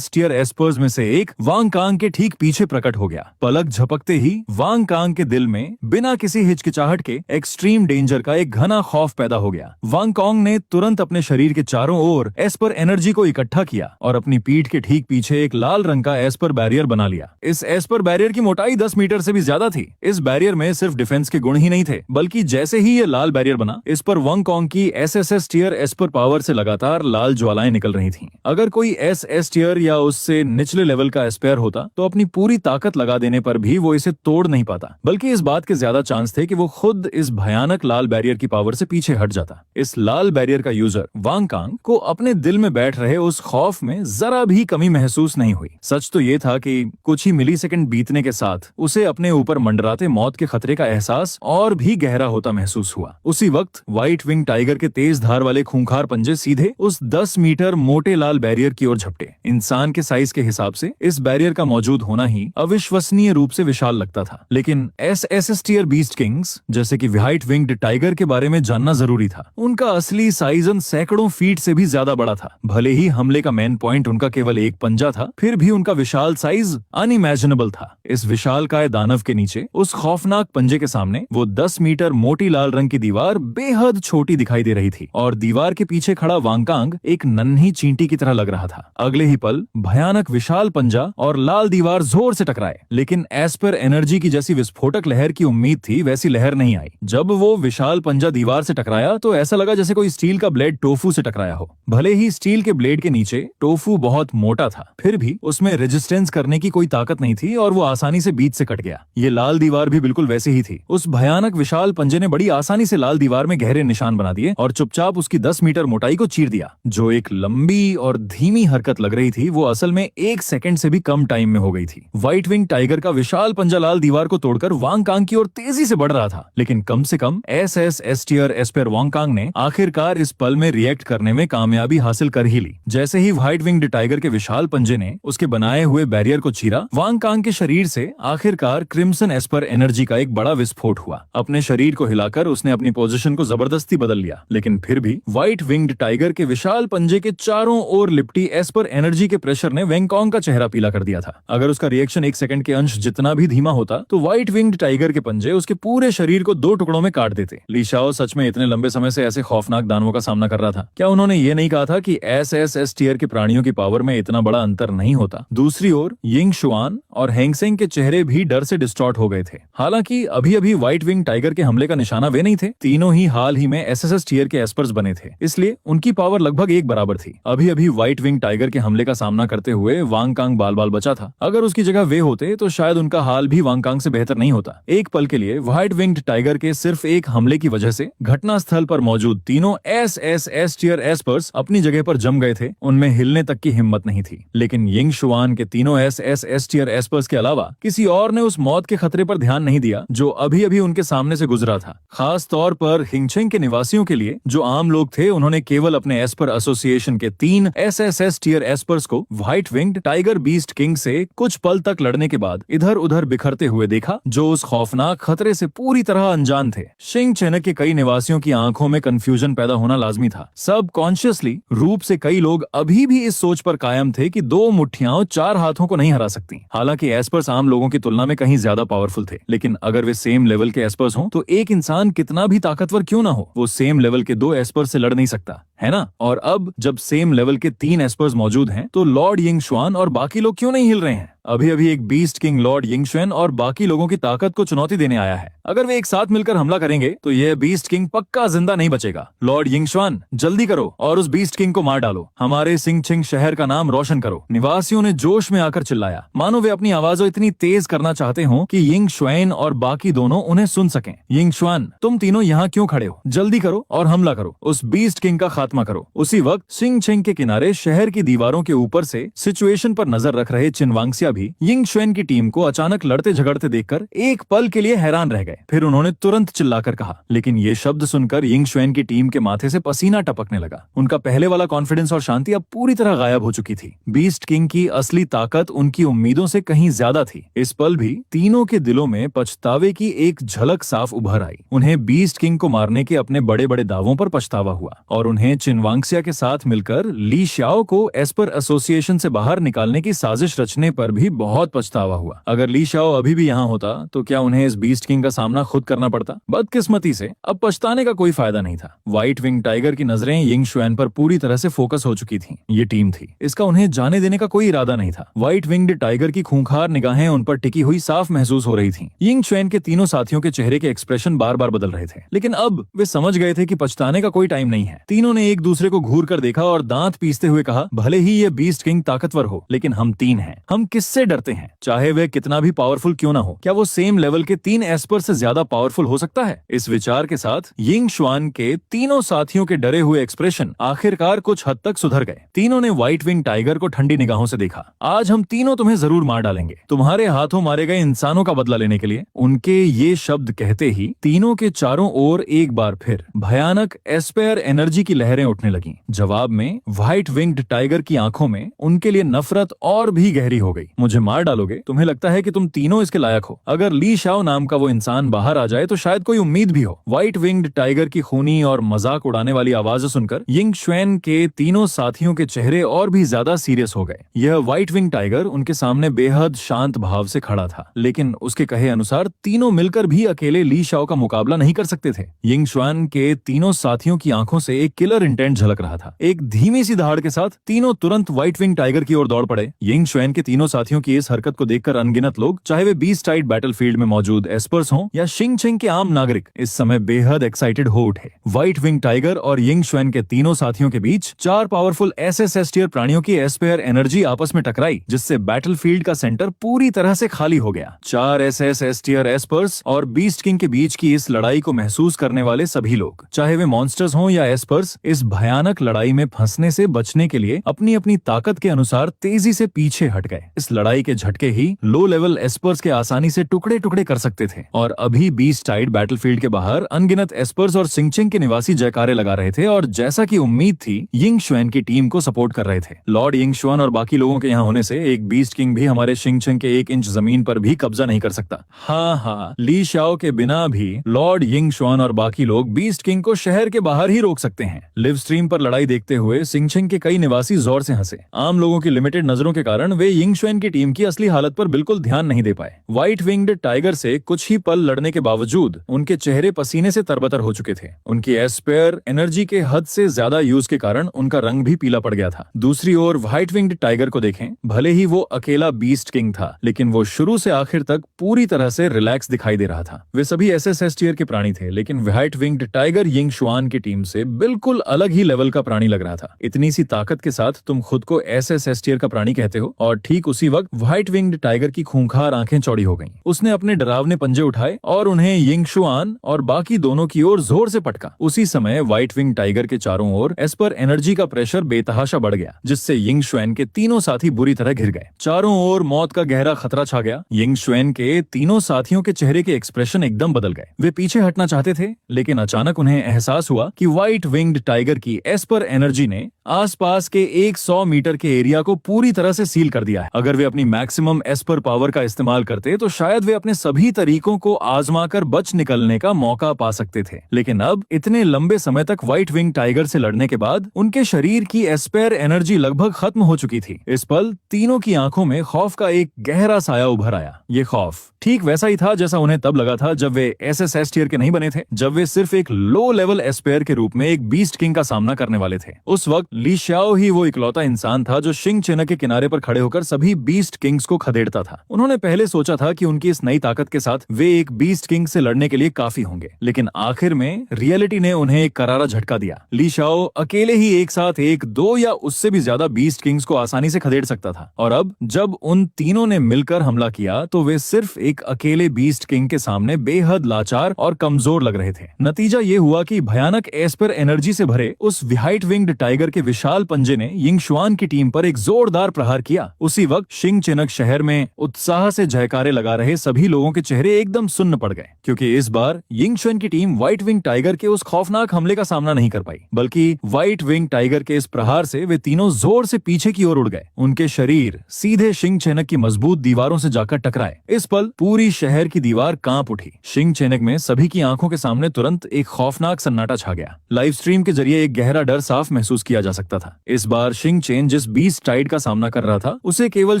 [SPEAKER 1] टियर एस्पर्स में से एक वांग कांग के ठीक पीछे प्रकट हो गया। पलक झपकते ही वांग कांग के दिल में बिना किसी हिचकिचाहट के एक्सट्रीम डेंजर का एक घना खौफ पैदा हो गया। वांग कांग ने तुरंत अपने शरीर के चारों ओर एस्पर एनर्जी को इकट्ठा किया और अपनी पीठ के ठीक पीछे एक लाल रंग का एस्पर बैरियर बना लिया। इस एस्पर बैरियर की मोटाई 10 मीटर से भी ज्यादा थी। इस बैरियर में सिर्फ डिफेंस के गुण ही नहीं थे, बल्कि जैसे ही ये लाल बैरियर बना, इस पर वांग कांग की एस टियर एस्पर पावर से लगातार लाल ज्वालाएं निकल रही थीं। अगर कोई एस टियर या उससे निचले लेवल का एस्पेयर होता तो अपनी पूरी ताकत लगा देने पर भी वो इसे तोड़ नहीं पाता, बल्कि इस बात के ज्यादा चांस थे कि वो खुद इस भयानक लाल बैरियर की पावर से पीछे हट जाता। इस लाल बैरियर का यूजर वांग कांग को अपने दिल में बैठ रहे उस खौफ में जरा भी कमी महसूस नहीं हुई। सच तो ये था कि कुछ ही मिलीसेकंड बीतने के साथ उसे अपने ऊपर मंडराते मौत के खतरे का एहसास और भी गहरा होता महसूस हुआ। उसी वक्त व्हाइट विंग टाइगर के तेज धार वाले खूंखार पंजे सीधे उस 10 मीटर मोटे लाल बैरियर की ओर झपटे। इंसान के साइज के हिसाब से इस बैरियर का मौजूद होना ही अविश्वसनीय रूप से विशाल लगता था। लेकिन एस टियर बीस्ट किंग्स जैसे कि व्हाइट विंग्ड टाइगर के बारे में जानना जरूरी था। उनका असली साइज सैकड़ों फीट से भी ज्यादा बड़ा था। भले ही हमले का मेन पॉइंट उनका केवल एक पंजा था, फिर भी उनका विशाल साइज अनइमेजिनेबल था। इस विशालकाय दानव के नीचे उस खौफनाक पंजे के सामने वो 10 मीटर मोटी लाल रंग की दीवार बेहद छोटी दिखाई दे रही थी और दीवार के पीछे खड़ा वांग कांग एक नन्ही चींटी की तरह लग रहा था। अगले ही पल भयानक विशाल पंजा और लाल दीवार जोर से टकराए, लेकिन एस्पर एनर्जी की जैसी विस्फोटक लहर की उम्मीद थी वैसी लहर नहीं आई। जब वो विशाल पंजा दीवार से टकराया तो ऐसा लगा जैसे कोई स्टील का ब्लेड टोफू से टकराया हो। भले ही स्टील के ब्लेड के नीचे टोफू बहुत मोटा था, फिर भी उसमें रेजिस्टेंस करने की कोई ताकत नहीं थी और वो आसानी से बीच से कट गया। ये लाल दीवार भी बिल्कुल वैसी ही थी। उस भयानक विशाल पंजे ने बड़ी आसानी से लाल दीवार में गहरे निशान बना दिए और चुपचाप उसकी 10 मीटर मोटाई को चीर दिया। जो एक लंबी और धीमी हरकत लग रही थी वो असल में 1 सेकंड से भी कम टाइम में हो गई थी। व्हाइट विंग टाइगर का विशाल पंजा लाल दीवार को तोड़कर वांग कांग की ओर तेजी से बढ़ रहा था, लेकिन कम से कम एस टियर एस्पर वांग कांग ने आखिरकार इस पल में रिएक्ट करने में कामयाबी हासिल कर ही ली। जैसे ही व्हाइट विंग्ड टाइगर के विशाल पंजे ने उसके बनाए हुए बैरियर को चीरा, वांग कांग के शरीर से आखिरकार क्रिम्सन एस्पर एनर्जी का एक बड़ा विस्फोट हुआ। अपने शरीर को हिलाकर उसने अपनी पोजीशन को जबरदस्ती बदल लिया, लेकिन फिर भी व्हाइट विंग्ड टाइगर के विशाल पंजे के चारों ओर लिपटी एस्पर एनर्जी के प्रेशर ने वेंगकांग का चेहरा पीला कर दिया था। अगर उसका रिएक्शन 1 सेकंड के अंश जितना भी धीमा होता तो व्हाइट विंग्ड टाइगर के पंजे उसके पूरे शरीर को 2 टुकड़ों में काट देते। ली शाओ सच में इतने लंबे समय से ऐसे खौफनाक दानवों का सामना कर रहा था। क्या उन्होंने ये नहीं कहा था कि एस टियर के प्राणियों की पावर में इतना बड़ा अंतर नहीं होता? दूसरी ओर यिंग शुआन और हैंगसेंग के चेहरे भी डर से डिस्टॉर्ट हो गए थे। हालांकि अभी अभी व्हाइट विंग टाइगर के हमले का निशाना वे नहीं थे। तीनों ही हाल ही में एस टियर के एस्पर्स बने थे, इसलिए उनकी पावर लगभग एक बराबर थी। अभी अभी व्हाइट विंग टाइगर के हमले का सामना करते हुए वांग कांग बाल बाल बचा था। अगर उसकी जगह वे होते तो शायद उनका हाल भी वांग कांग से बेहतर नहीं होता। एक पल के लिए व्हाइट विंग्ड टाइगर के सिर्फ एक हमले की वजह से घटना स्थल पर मौजूद तीनों एस टियर एस्पर्स अपनी जगह पर जम गए थे। उनमें हिलने तक की हिम्मत नहीं थी। लेकिन यिंग शुआन के तीनों एस टियर एस्पर्स के अलावा किसी और ने उस मौत के खतरे पर ध्यान नहीं दिया जो अभी अभी उनके सामने से गुजरा था। खास तौर पर हिंगचेंग के निवासियों के लिए जो आम लोग थे, उन्होंने केवल अपने एस्पर एसोसिएशन के 3 एस टियर एस्पर्स को white winged tiger beast king से कुछ पल तक लड़ने के बाद इधर उधर बिखरते हुए देखा, जो उस खौफनाक खतरे से पूरी तरह अनजान थे। शिंग चेनक के कई निवासियों की आंखों में कंफ्यूजन पैदा होना लाजमी था। सब कॉन्शियसली रूप से कई लोग अभी भी इस सोच पर कायम थे कि 2 मुट्ठियां 4 हाथों को नहीं हरा सकती। हालांकि एस्पर्स आम लोगों की तुलना में कहीं ज्यादा पावरफुल थे, लेकिन अगर वे सेम लेवल के एस्पर्स हों तो एक इंसान कितना भी ताकतवर क्यों ना हो, वो सेम लेवल के 2 एस्पर्स से लड़ नहीं सकता, है ना? और अब जब सेम लेवल के 3 एस्पर्स मौजूद हैं तो लॉर्ड यिंग शुआन और बाकी लोग क्यों नहीं हिल रहे हैं? अभी अभी एक बीस्ट किंग लॉर्ड यिंगशुएन और बाकी लोगों की ताकत को चुनौती देने आया है। अगर वे एक साथ मिलकर हमला करेंगे तो यह बीस्ट किंग पक्का जिंदा नहीं बचेगा। लॉर्ड यिंगशुआन, जल्दी करो और उस बीस्ट किंग को मार डालो। हमारे सिंगछिंग शहर का नाम रोशन करो। निवासियों ने जोश में आकर चिल्लाया, मानो वे अपनी आवाज़ें इतनी तेज करना चाहते हो कि यिंगशुएन और बाकी दोनों उन्हें सुन सकें। यिंगशुआन, तुम तीनों यहाँ क्यों खड़े हो? जल्दी करो और हमला करो, उस बीस्ट किंग का खात्मा करो। उसी वक्त सिंगछिंग के किनारे शहर की दीवारों के ऊपर से सिचुएशन पर नजर रख रहे चिनवांगसिया भी यिंगशुएन की टीम को अचानक लड़ते झगड़ते देखकर एक पल के लिए हैरान रह गए। फिर उन्होंने तुरंत चिल्लाकर कहा, लेकिन ये शब्द सुनकर यिंगशुएन की टीम के माथे से पसीना टपकने लगा। उनका पहले वाला कॉन्फिडेंस और शांति अब पूरी तरह गायब हो चुकी थी। बीस्ट किंग की असली ताकत उनकी उम्मीदों से कहीं ज्यादा थी। इस पल भी तीनों के दिलों में पछतावे की एक झलक साफ उभर आई। उन्हें बीस्ट किंग को मारने के अपने बड़े बड़े दावों पर पछतावा हुआ और उन्हें चिनवांगसिया के साथ मिलकर ली शाओ को एस्पर एसोसिएशन से बाहर निकालने की साजिश रचने पर भी बहुत पछतावा हुआ। अगर ली शाओ अभी भी यहाँ होता तो क्या उन्हें इस बीस्ट किंग का सामना खुद करना पड़ता? बदकिस्मती से अब पछताने का कोई फायदा नहीं था। व्हाइट विंग टाइगर की नजरें यिंगशुएन पर पूरी तरह से फोकस हो चुकी थीं। ये टीम थी, इसका उन्हें जाने देने का कोई इरादा नहीं था। व्हाइट विंग्ड टाइगर की खूंखार निगाहें उन पर टिकी हुई साफ महसूस हो रही थीं। यिंगशुएन के तीनों साथियों के चेहरे के एक्सप्रेशन बार बार बदल रहे थे, लेकिन अब वे समझ गए थे कि पछताने का कोई टाइम नहीं है। तीनों ने एक दूसरे को घूर कर देखा और दांत पीसते हुए कहा, भले ही ये बीस्ट किंग ताकतवर हो, लेकिन हम तीन हैं। हम किससे डरते हैं? चाहे वह कितना भी पावरफुल क्यों ना हो, क्या वो सेम लेवल के 3 एस्पर से ज्यादा पावरफुल हो सकता है? इस विचार के साथ यिंगशुआन के तीनों साथियों के डरे हुए एक्सप्रेशन आखिरकार कुछ हद तक सुधर गए। तीनों ने व्हाइट विंग टाइगर को ठंडी निगाहों से देखा। आज हम तीनों तुम्हें जरूर मार डालेंगे, तुम्हारे हाथों मारे गए इंसानों का बदला लेने के लिए। उनके ये शब्द कहते ही तीनों के चारों ओर एक बार फिर भयानक एस्पेयर एनर्जी की लहरें उठने लगीं। जवाब में व्हाइट विंग्ड टाइगर की आंखों में उनके लिए नफरत और भी गहरी हो गई। मुझे मार डालोगे? तुम्हें लगता है कि तुम तीनों इसके लायक हो? अगर ली शाओ नाम का वो इंसान बाहर आ जाए तो शायद कोई उम्मीद भी हो। व्हाइट विंग्ड टाइगर की खूनी और मजाक उड़ाने वाली आवाज सुनकर यिंगशुएन के तीनों साथियों के चेहरे और भी ज्यादा सीरियस हो गए। यह व्हाइट विंग टाइगर उनके सामने बेहद शांत भाव से खड़ा था, लेकिन उसके कहे अनुसार तीनों मिलकर भी अकेले ली शाओ का मुकाबला नहीं कर सकते थे। यिंगशुएन के तीनों साथियों की आंखों से एक किलर इंटेंट झलक रहा था। एक धीमी सी दहाड़ के साथ तीनों तुरंत व्हाइट विंग टाइगर की ओर दौड़ पड़े। यिंगशुएन के तीनों साथियों की इस हरकत को देखकर अनगिनत लोग, चाहे वे बीस्टाइड बैटलफील्ड में मौजूद एस्पर्स हों या शिंगछिंग के आम नागरिक, इस समय बेहद एक्साइटेड हो उठे। व्हाइट विंग टाइगर और यिंगशुएन के तीनों साथियों के बीच 4 पावरफुल एसएस टियर प्राणियों की एस्पेयर एनर्जी आपस में टकराई, जिससे बैटलफील्ड का सेंटर पूरी तरह से खाली हो गया। 4 एसएस टियर एस्पर्स और बीस्ट किंग के बीच की इस लड़ाई को महसूस करने वाले सभी लोग, चाहे वे मॉन्स्टर्स हों या एस्पर्स, इस भयानक लड़ाई में फंसने से बचने के लिए अपनी अपनी ताकत के अनुसार तेजी से पीछे हट गए। इस लड़ाई के झटके ही लो लेवल एस्पर्स के आसानी से टुकड़े टुकड़े कर सकते थे और अभी बीस्टाइड बैटलफील्ड के बाहर अनगिनत एस्पर्स और सिंगछिंग के निवासी जयकारे लगा रहे थे और जैसा कि उम्मीद थी यिंगशुएन की टीम को सपोर्ट कर रहे थे। लॉर्ड यिंगशुआन और बाकी लोगों के यहाँ होने से एक बीस्ट किंग भी हमारे शिंगछिंग के 1 इंच जमीन पर भी कब्जा नहीं कर सकता। हाँ, ली शाओ के बिना भी लॉर्ड यिंगशुआन और बाकी लोग बीस्ट किंग को शहर के बाहर ही रोक सकते हैं। लिव स्ट्रीम पर लड़ाई देखते हुए सिंगछिंग के कई निवासी जोर से हंसे। आम लोगों की लिमिटेड नजरों के कारण वे यिंगशुएन की टीम की असली हालत पर बिल्कुल ध्यान नहीं दे पाए। व्हाइट विंग्ड टाइगर से कुछ ही पल लड़ने के बावजूद उनके चेहरे पसीने से तरबतर हो चुके थे। उनकी एस्पेयर एनर्जी के हद से ज्यादा यूज के कारण उनका रंग भी पीला पड़ गया था। दूसरी ओर व्हाइट विंग्ड टाइगर को देखें, भले ही वो अकेला बीस्ट किंग था, लेकिन वो शुरू से आखिर तक पूरी तरह से रिलैक्स दिखाई दे रहा था। वे सभी एसएस टियर के प्राणी थे, लेकिन व्हाइट विंग्ड टाइगर यिंगशुआन की टीम से बिल्कुल अलग ही लेवल का प्राणी लग रहा था। इतनी सी ताकत के साथ तुम खुद को एसएस टियर का प्राणी कहते हो? और ठीक उसी वक्त व्हाइट विंग्ड टाइगर की खूंखार आंखें चौड़ी हो गईं। उसने अपने डरावने पंजे उठाए और उन्हें यिंगशुआन और बाकी दोनों की ओर जोर से पटका। उसी समय व्हाइट विंग टाइगर के चारों ओर एस्पर एनर्जी का प्रेशर बेतहाशा बढ़ गया, जिससे यिंगशुएन के तीनों साथी बुरी तरह घिर गए। चारों ओर मौत का गहरा खतरा छा गया। यिंगशुएन के तीनों साथियों के चेहरे के एक्सप्रेशन एकदम बदल गए। वे पीछे हटना चाहते थे, लेकिन अचानक उन्हें एहसास हुआ कि व्हाइट विंग्ड टाइगर की एस्पर एनर्जी ने आसपास के 100 मीटर के एरिया को पूरी तरह से सील कर दिया है। अगर वे अपनी मैक्सिमम एस्पर पावर का इस्तेमाल करते तो शायद वे अपने सभी तरीकों को आजमाकर बच निकलने का मौका पा सकते थे, लेकिन अब इतने लंबे समय तक व्हाइट विंग टाइगर से लड़ने के बाद उनके शरीर की एस्पेयर एनर्जी लगभग खत्म हो चुकी थी। इस पल तीनों की आंखों में खौफ का एक गहरा साया उभर आया। ये खौफ ठीक वैसा ही था जैसा उन्हें तब लगा था जब वे एसएस टियर के नहीं बने थे, जब वे सिर्फ एक लो लेवल एस्पेयर के रूप में एक बीस्ट किंग का सामना करने वाले थे। उस वक्त ली शाओ ही वो इकलौता इंसान था जो शिंग चेनक के किनारे पर खड़े होकर सभी बीस्ट किंग्स को खदेड़ता था। उन्होंने पहले सोचा था कि उनकी इस नई ताकत के साथ वे एक बीस्ट किंग से लड़ने के लिए काफी होंगे, लेकिन आखिर में रियलिटी ने उन्हें एक करारा झटका दिया। ली शाओ अकेले ही एक साथ एक, दो या उससे भी ज्यादा बीस्ट किंग्स को आसानी से खदेड़ सकता था, और अब जब उन तीनों ने मिलकर हमला किया तो वे सिर्फ एक अकेले बीस्ट किंग के सामने बेहद लाचार और कमजोर लग रहे थे। नतीजा ये हुआ कि भयानक एस्पर एनर्जी से भरे उस व्हाइट विंग्ड टाइगर के विशाल पंजे ने यिंगशुआन की टीम पर एक जोरदार प्रहार किया। उसी वक्त शिंग चेनक शहर में उत्साह से जयकारे लगा रहे सभी लोगों के चेहरे एकदम सुन्न पड़ गए, क्योंकि इस बार यिंगशुआन की टीम व्हाइट विंग टाइगर के उस खौफनाक हमले का सामना नहीं कर पाई, बल्कि व्हाइट विंग टाइगर के इस प्रहार से वे तीनों जोर से पीछे की ओर उड़ गए। उनके शरीर सीधे शिंग चेनक की मजबूत दीवारों से जाकर टकराए। इस पल पूरी शहर की दीवार कांप उठी। शिंग चेनक में सभी की आंखों के सामने तुरंत एक खौफनाक सन्नाटा छा गया। लाइव स्ट्रीम के जरिए एक गहरा डर साफ महसूस किया जा सकता था। इस बार शिंग चेन जिस बीस्ट टाइड का सामना कर रहा था उसे केवल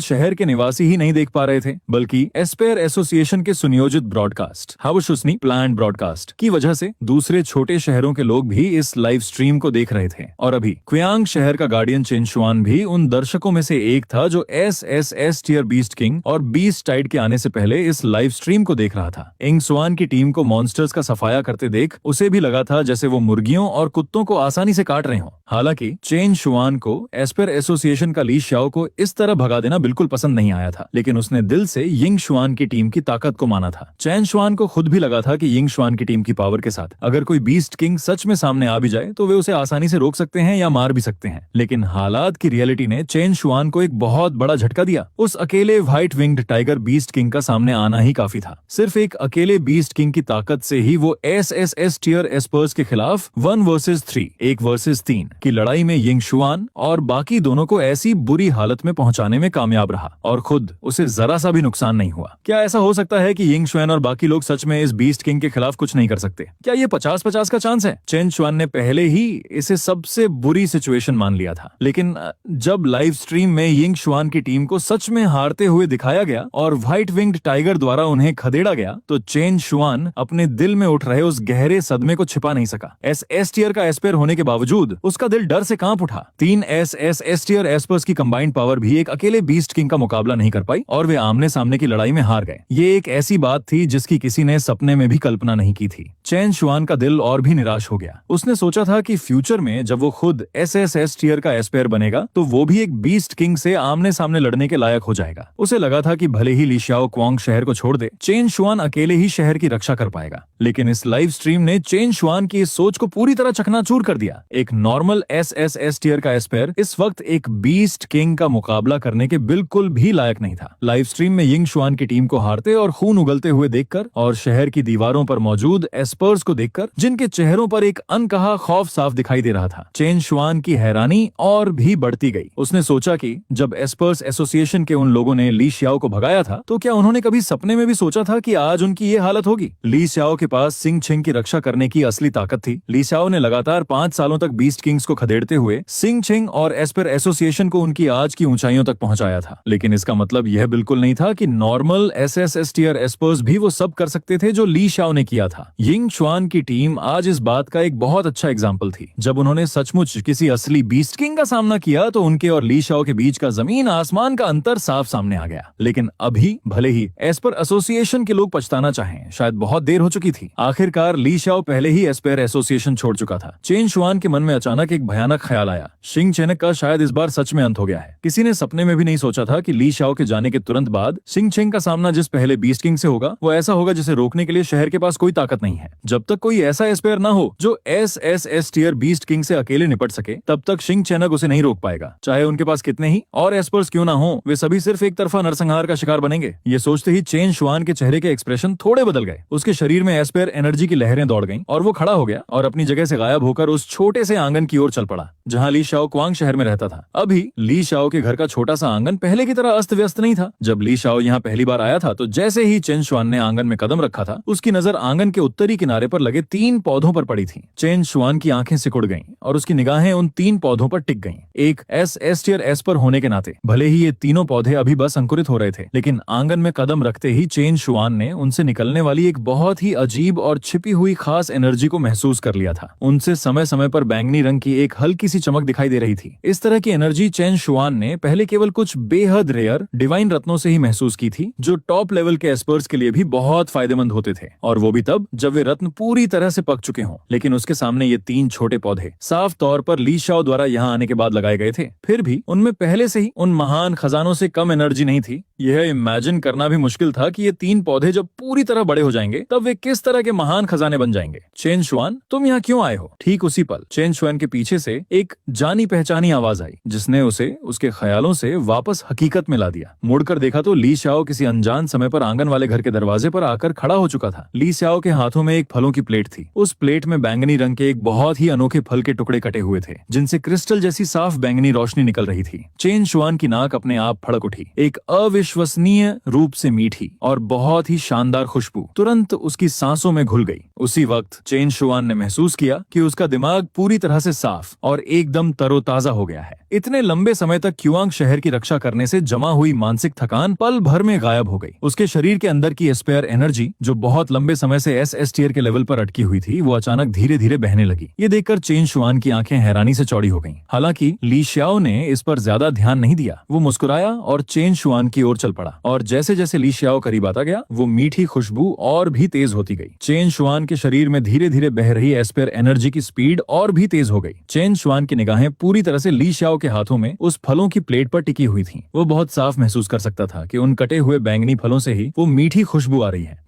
[SPEAKER 1] शहर के निवासी ही नहीं देख पा रहे थे, बल्कि एस्पेयर एसोसिएशन के सुनियोजित ब्रॉडकास्ट हावशुसनी प्लान ब्रॉडकास्ट की वजह से दूसरे छोटे शहरों के लोग भी इस लाइव स्ट्रीम को देख रहे थे। और अभी क्वियांग शहर का गार्डियन चेनशुआन भी उन दर्शकों में से एक था जो एस टियर बीस्ट किंग और बीस्ट टाइड के आने से पहले इस लाइव स्ट्रीम को देख रहा था। इंगसुआन की टीम को मॉन्स्टर्स का सफाया करते देख उसे भी लगा था जैसे वो मुर्गियों और कुत्तों को आसानी से काट रहे हों। हालांकि चेन शुआन को एस्पेर एसोसिएशन का ली शाओ को इस तरह भगा देना बिल्कुल पसंद नहीं आया था, लेकिन उसने दिल से यिंग शुआन की टीम की ताकत को माना था। चैन शुआन को खुद भी लगा था कि यिंग शुआन की टीम की पावर के साथ अगर कोई बीस्ट किंग सच में सामने आ भी जाए तो वे उसे आसानी से रोक सकते हैं या मार भी सकते हैं। लेकिन हालात की रियलिटी ने चेन शुआन को एक बहुत बड़ा झटका दिया। उस अकेले white winged tiger beast king का सामने आना ही काफी था। सिर्फ एक अकेले बीस्ट किंग की ताकत से ही वो एस टियर एस्पर्स के खिलाफ 1 वर्सेस 3 1 वर्सेस 3 की लड़ाई में यिंग शुआन और बाकी दोनों को ऐसी बुरी हालत में पहुंचाने में कामयाब रहा और खुद उसे जरा सा भी नुकसान नहीं हुआ। क्या ऐसा हो सकता है कि यिंग शुआन और बाकी लोग सच में इस बीस्ट किंग के खिलाफ कुछ नहीं कर सकते? क्या ये 50-50 का चांस है? चेन शुआन ने पहले ही इसे सबसे बुरी सिचुएशन मान लिया था, लेकिन जब लाइव स्ट्रीम में यिंग शुआन की टीम को सच में हारते हुए दिखाया गया और व्हाइट विंग्ड टाइगर द्वारा उन्हें खदेड़ा गया तो चेन शुआन अपने दिल में उठ रहे उस गहरे सदमे को छिपा नहीं सका। एस टियर का एस्पेयर होने के बावजूद उसका दिल डर से कांप उठा। 3 एस टियर एस्पर्स की कंबाइंड पावर भी एक अकेले बीस्ट किंग का मुकाबला नहीं कर पाई और वे आमने सामने की लड़ाई में हार गए। ये एक ऐसी बात थी जिसकी किसी ने सपने में भी कल्पना नहीं की थी। चेन शुआन का दिल और भी निराश हो गया। उसने सोचा था कि फ्यूचर में जब वो खुद एस टियर का एस्पेयर बनेगा तो वो भी एक बीस्ट किंग से आमने सामने लड़ने के लायक हो जाएगा। उसे लगा था कि भले ही ली शाओ क्वांग शहर को छोड़ दे, चेन शुआन अकेले ही शहर की रक्षा कर पाएगा। लेकिन इस लाइव स्ट्रीम ने चेन शुआन की इस सोच को पूरी तरह चकनाचूर कर दिया। एक नॉर्मल एस टियर का एस्पेयर इस वक्त एक बीस्ट किंग का मुकाबला करने के बिल्कुल भी लायक नहीं था। लाइव स्ट्रीम में यिंग शुआन की टीम को हारते और खून उगलते हुए देखकर और शहर की दीवारों पर मौजूद एस्पर्स को देखकर जिनके चेहरों पर एक अनकहा खौफ साफ दिखाई दे रहा था, चेन शुआन की हैरानी और भी बढ़ती गई। उसने सोचा कि जब एस्पर्स एसोसिएशन के उन लोगों ने ली शाओ को भगाया था तो क्या उन्होंने कभी सपने में भी सोचा था कि आज उनकी ये हालत होगी? ली शाओ के पास सिंग छिंग की रक्षा करने की असली ताकत थी। ली शाओ ने लगातार 5 सालों तक बीस्ट किंग्स को खदेड़ते हुए सिंग छिंग और एस्पर एसोसिएशन को उनकी आज की ऊंचाइयों तक पहुंचाया था। लेकिन इसका मतलब यह बिल्कुल नहीं था कि नॉर्मल एस टियर एस्पर्स भी वो सब कर सकते थे जो ली शाओ ने किया था। यिंग शुआन की टीम आज इस बात का एक बहुत अच्छा एग्जाम्पल थी। जब उन्होंने सचमुच किसी असली बीस्ट किंग का सामना किया तो उनके और ली शाओ के बीच का जमीन आसमान का अंतर साफ सामने आ गया। लेकिन अभी भले ही एस्पर एसोसिएशन के लोग पछताना चाहें, शायद बहुत देर हो चुकी थी। आखिरकार ली शाओ पहले ही एस्पेयर एसोसिएशन छोड़ चुका था। चेन शुआन के मन में अचानक एक भयानक ख्याल आया। शिंग चेनक का शायद इस बार सच में अंत हो गया है। किसी ने सपने में भी नहीं सोचा था कि ली शाओ के जाने के तुरंत बाद शिंग चेंग का सामना जिस पहले बीस्ट किंग से होगा वो ऐसा होगा जिसे रोकने के लिए शहर के पास कोई ताकत नहीं है। जब तक कोई ऐसा एस्पेयर ना हो जो एस टियर बीस्ट किंग से अकेले निपट सके, तब तक शिंग चेनक उसे नहीं रोक पाएगा। चाहे उनके पास कितने ही और एस्पर्स क्यों ना हो, वे सभी सिर्फ एक तरफा नरसंहार का शिकार बनेंगे। ये सोचते ही चेन शुआन के चेहरे के एक्सप्रेशन थोड़े बदल गए। उसके शरीर में एस्पेयर एनर्जी की लहरें दौड़ गईं और वो खड़ा हो गया और अपनी जगह से गायब होकर उस छोटे से आंगन की ओर चल पड़ा जहां ली शाओ क्वांग शहर में रहता था। अभी ली शाओ के घर का छोटा सा आंगन पहले की तरह अस्त व्यस्त नहीं था। जब ली शाओ यहाँ पहली बार आया था तो जैसे ही चेन शुआन ने आंगन में कदम रखा था, उसकी नजर आंगन के उत्तरी किनारे पर लगे 3 पौधों पर पड़ी थी। चेन शुआन की आंखें सिकुड़ गईं और उसकी निगाहें उन 3 पौधों पर टिक गईं। एक एस टियर एस्पर होने के नाते भले ही ये तीनों पौधे अभी बस अंकुरित हो रहे थे, लेकिन आंगन में कदम रखते ही चेन शुआन ने उनसे निकलने वाली एक बहुत ही अजीब और छिपी हुई खास एनर्जी को महसूस कर लिया था। उनसे समय समय पर बैंगनी रंग की एक हल्की सी चमक दिखाई दे रही थी। इस तरह की एनर्जी चेन शुआन ने पहले केवल कुछ बेहद रेयर डिवाइन रत्नों से ही महसूस की थी, जो टॉप लेवल के एस्पर्स के लिए भी बहुत फायदेमंद होते थे, और वो भी तब जब वे रत्न पूरी तरह से पक चुके हों। लेकिन उसके सामने ये 3 छोटे पौधे साफ तौर पर ली शाओ द्वारा यहाँ आने के बाद लगाए गए थे। फिर भी उनमें पहले से ही उन महान खजानों से कम एनर्जी नहीं थी। यह इमेजिन करना भी मुश्किल था कि ये 3 पौधे जब पूरी तरह बड़े हो जाएंगे तब वे किस तरह के महान खजाने बन जाएंगे। चेन शुआन, तुम यहाँ क्यों आए हो? ठीक उसी पल चेन शुआन के पीछे से एक जानी पहचानी आवाज आई, जिसने उसे उसके ख्यालों से वापस हकीकत में ला दिया। मुड़कर देखा तो ली शाओ किसी अनजान समय पर आंगन वाले घर के दरवाजे पर आकर खड़ा हो चुका था। ली शाओ के हाथों में एक फलों की प्लेट थी। उस प्लेट में बैंगनी रंग के एक बहुत ही अनोखे फल के टुकड़े कटे हुए थे, जिनसे क्रिस्टल जैसी साफ बैंगनी रोशनी निकल रही थी। चेन शुआन की नाक अपने आप फड़क उठी। एक अविश्वसनीय रूप से मीठी और बहुत ही शानदार खुशबू तुरंत उसकी सांसों में घुल गई। उसी वक्त चेन शुआन ने महसूस किया कि उसका दिमाग पूरी तरह से साफ और एकदम तरोताजा हो गया है। इतने लंबे समय तक क्युआंग शहर की रक्षा करने से जमा हुई मानसिक थकान पल भर में गायब हो गई। उसके शरीर के अंदर की एस्पेयर एनर्जी, जो बहुत लंबे समय से एस टियर के लेवल पर अटकी हुई थी, वो अचानक धीरे धीरे बहने लगी। ये देखकर चेन शुआन की आंखें हैरानी से चौड़ी हो गईं। हालांकि ली शाओ ने इस पर ज्यादा ध्यान नहीं दिया। वो मुस्कुराया और चेन शुआन की ओर चल पड़ा, और जैसे जैसे ली शाओ करीब आता गया, वो मीठी खुशबू और भी तेज होती गई। चेन शुआन के शरीर में धीरे धीरे बह रही एस्पेयर एनर्जी की स्पीड और भी तेज हो गई। चेन शुआन की निगाहें पूरी तरह से ली शाओ के हाथों में उस फलों की प्लेट पर टिकी हुई थीं। वो बहुत साफ महसूस कर सकता था कि उन कटे हुए बैंगनी फलों से ही वो मीठी खुशबू आ रही है।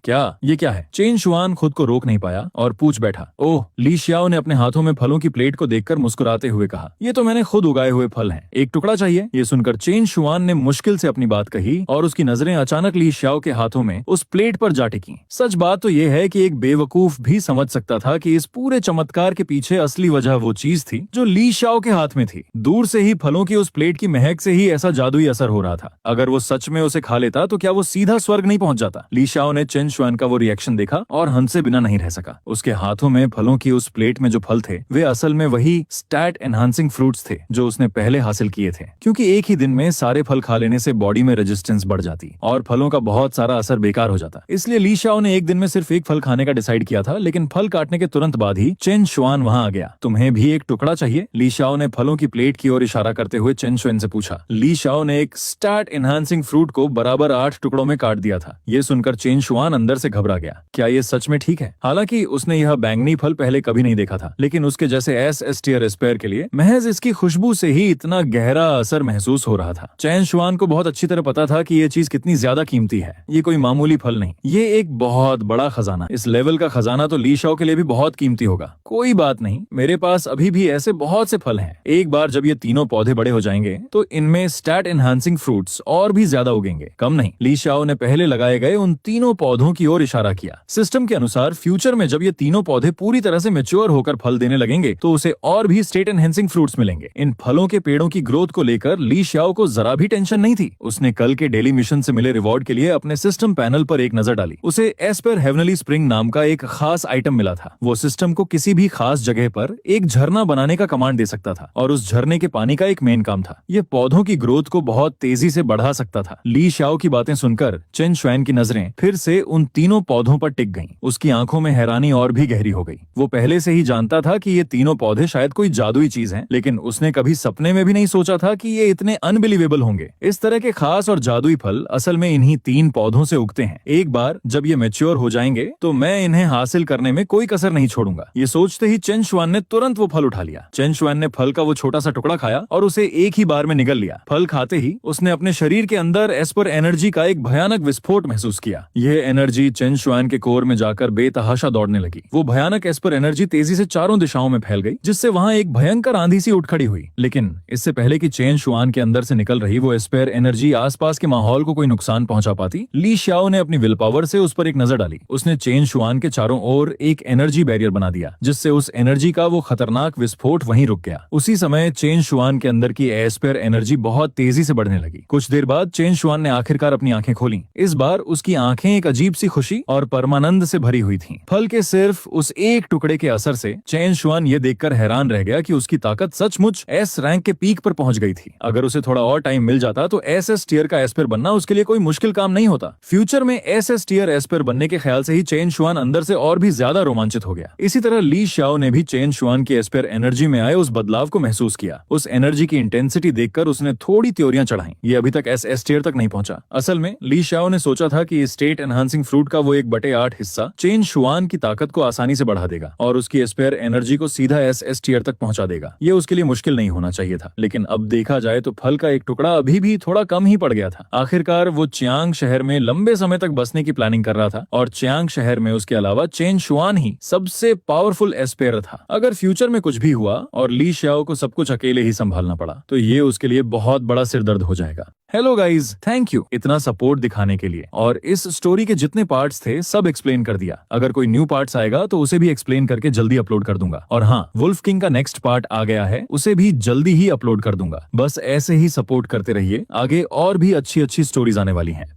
[SPEAKER 1] ये क्या है? चेन शुआन खुद को रोक नहीं पाया और पूछ बैठा। ओह, ली शाओ ने अपने हाथों में फलों की प्लेट को देखकर मुस्कुराते हुए कहा, ये तो मैंने खुद उगाए हुए फल हैं। एक टुकड़ा चाहिए? ये सुनकर चेन शुआन ने मुश्किल से अपनी बात कही और उसकी नजरें अचानक ली शाओ के हाथों में उस प्लेट पर जा टिकी। सच बात तो यह है कि एक बेवकूफ भी समझ सकता था कि इस पूरे चमत्कार के पीछे असली वजह वो चीज थी जो ली शाओ के हाथ में थी। दूर से ही फलों की उस प्लेट की महक से ही ऐसा जादुई असर हो रहा था। अगर वो सच में उसे खा लेता तो क्या वो सीधा स्वर्ग नहीं पहुंच जाता? ली शाओ ने चेन शुआन का वो रिएक्शन देखा और हंसे बिना नहीं रह सका। उसके हाथों में फलों की उस प्लेट में जो फल थे, वे असल में वही स्टैट एनहांसिंग फ्रूट्स थे जो उसने पहले हासिल किए थे। क्योंकि एक ही दिन में सारे फल खा लेने से बॉडी में रेजिस्टेंस बढ़ जाती और फलों का बहुत सारा असर बेकार हो जाता। इसलिए ली शाओ ने एक दिन में सिर्फ एक फल खाने का डिसाइड किया था, लेकिन फल काटने के तुरंत बाद ही चेन शुआन वहां आ गया। तुम्हें भी एक टुकड़ा चाहिए? ली शाओ ने फलों की प्लेट की ओर इशारा करते हुए चेन शुआन से पूछा। ली शाओ ने एक स्टैट एनहांसिंग फ्रूट को बराबर 8 टुकड़ों में काट दिया था। ये सुनकर चेन शुआन अंदर से घबरा गया। क्या ये सच में ठीक है? हालांकि उसने यह बैंगनी फल पहले कभी नहीं देखा था, लेकिन उसके जैसे एस टियर एस्पेयर के लिए महज इसकी खुशबू से ही इतना गहरा असर महसूस हो रहा था। चेन शुआन को बहुत अच्छी तरह पता था कि ये चीज कितनी ज्यादा कीमती है। ये कोई मामूली फल नहीं, ये एक बहुत बड़ा खजाना। इस लेवल का खजाना तो ली शाओ के लिए भी बहुत कीमती होगा। कोई बात नहीं, मेरे पास अभी भी ऐसे बहुत से फल हैं। एक बार जब ये तीनों पौधे बड़े हो जाएंगे तो इनमें स्टैट एनहांसिंग फ्रूट्स और भी ज्यादा उगेंगे। कम नहीं। ली शाओ ने पहले लगाए गए उन तीनों पौधों की ओर इशारा किया। सिस्टम के अनुसार फ्यूचर में जब ये तीनों पौधे पूरी तरह से मैच्योर होकर फल देने लगेंगे तो उसे और भी स्टेट एनहांसिंग फ्रूट्स मिलेंगे। इन फलों के पेड़ों की ग्रोथ को लेकर ली शाओ को जरा भी टेंशन नहीं थी। उसने कल के डेली मिशन से मिले रिवॉर्ड के लिए अपने सिस्टम पैनल पर एक नजर डाली। उसे एस्पेयर हेवनली स्प्रिंग नाम का एक खास आइटम मिला था। वो सिस्टम को किसी भी खास जगह पर एक झरना बनाने का कमांड दे सकता था और उस झरने के पानी का एक मेन काम था। ये पौधों की ग्रोथ को बहुत तेजी से बढ़ा सकता था। ली शाओ की बातें सुनकर चेन शुआन की नजरें फिर से उन तीनों पौधों पर टिक गईं। उसकी आंखों में हैरानी और भी गहरी हो गई। वो पहले से ही जानता था कि ये तीनों पौधे शायद कोई जादुई चीज हैं, लेकिन उसने कभी सपने में भी नहीं सोचा था कि ये इतने अनबिलीवेबल होंगे। इस तरह के खास और जादुई फल असल में इन्हीं 3 पौधों से उगते हैं। एक बार जब ये मैच्योर हो जाएंगे तो मैं इन्हें हासिल करने में कोई कसर नहीं छोड़ूंगा। ये सोचते ही चेन शुआन ने तुरंत वो फल उठा लिया। चेन शुआन ने फल का वो छोटा सा टुकड़ा खाया और उसे एक ही बार में निगल लिया। फल खाते ही उसने अपने शरीर के अंदर एस्पर एनर्जी का एक भयानक विस्फोट महसूस किया। यह एनर्जी चेन शुआन के कोर में जाकर बेतहाशा दौड़ने लगी। वो भयानक एस्पर एनर्जी तेजी से चारों दिशाओं में फैल गई, जिससे वहां एक भयंकर आंधी सी उठ खड़ी हुई। लेकिन इससे पहले कि चेन शुआन के अंदर से निकल रही वो एस्पर एनर्जी आसपास के माहौल को कोई नुकसान पहुंचा पाती, ली शाओ ने अपनी विल पावर से उस पर एक नजर डाली। उसने चेन शुआन के चारों ओर एक एनर्जी बैरियर बना दिया, जिससे उस एनर्जी का वो खतरनाक विस्फोट वहीं रुक गया। उसी समय चेन शुआन के अंदर की एस्पर एनर्जी बहुत तेजी से बढ़ने लगी। कुछ देर बाद चेन शुआन ने आखिरकार अपनी आंखें खोली। इस बार उसकी आंखें एक अजीब सी खुशी और परमानंद से भरी हुई थीं। फल के सिर्फ उस एक टुकड़े के असर से चेन शुआन ये देखकर हैरान रह गया कि उसकी ताकत सचमुच एस रैंक के पीक पर पहुंच गई थी। अगर उसे थोड़ा और टाइम मिल जाता तो एस टियर का एस्पर बनना उसके लिए कोई मुश्किल काम नहीं होता। फ्यूचर में एसएस टियर एस्पर बनने के ख्याल से ही चेन शुआन अंदर से और भी ज्यादा रोमांचित हो गया। इसी तरह ली शाओ ने भी चेन शुआन की एस्पर एनर्जी में आए उस बदलाव को महसूस किया। उस एनर्जी की इंटेंसिटी देखकर उसने थोड़ी थ्योरियां चढ़ाई। ये अभी तक एसएस टियर तक नहीं पहुंचा। असल में ली शाओ ने सोचा था कि स्टेट एनहांसिंग फ्रूट का वो 1/8 हिस्सा चेन शुआन की ताकत को आसानी से बढ़ा देगा और उसकी एस्पर एनर्जी को सीधा एसएस टियर तक पहुंचा देगा। ये उसके लिए मुश्किल नहीं होना चाहिए था, लेकिन अब देखा जाए तो फल का एक टुकड़ा अभी भी थोड़ा कम ही पड़ गया था। आखिरकार वो चियांग शहर में लंबे समय तक बसने की प्लानिंग कर रहा था और चियांग शहर में उसके अलावा चेन शुआन ही सबसे पावरफुल एस्पेयर था। अगर फ्यूचर में कुछ भी हुआ और ली शाओ को सब कुछ अकेले ही संभालना पड़ा तो ये उसके लिए बहुत बड़ा सिरदर्द हो जाएगा। हेलो गाइज, थैंक यू इतना सपोर्ट दिखाने के लिए। और इस स्टोरी के जितने पार्ट्स थे सब एक्सप्लेन कर दिया। अगर कोई न्यू पार्ट्स आएगा तो उसे भी एक्सप्लेन करके जल्दी अपलोड कर दूंगा। और हाँ, वुल्फ किंग का नेक्स्ट पार्ट आ गया है, उसे भी जल्दी ही अपलोड कर दूंगा। बस ऐसे ही सपोर्ट करते रहिए, आगे और भी अच्छी अच्छी स्टोरीज आने वाली हैं।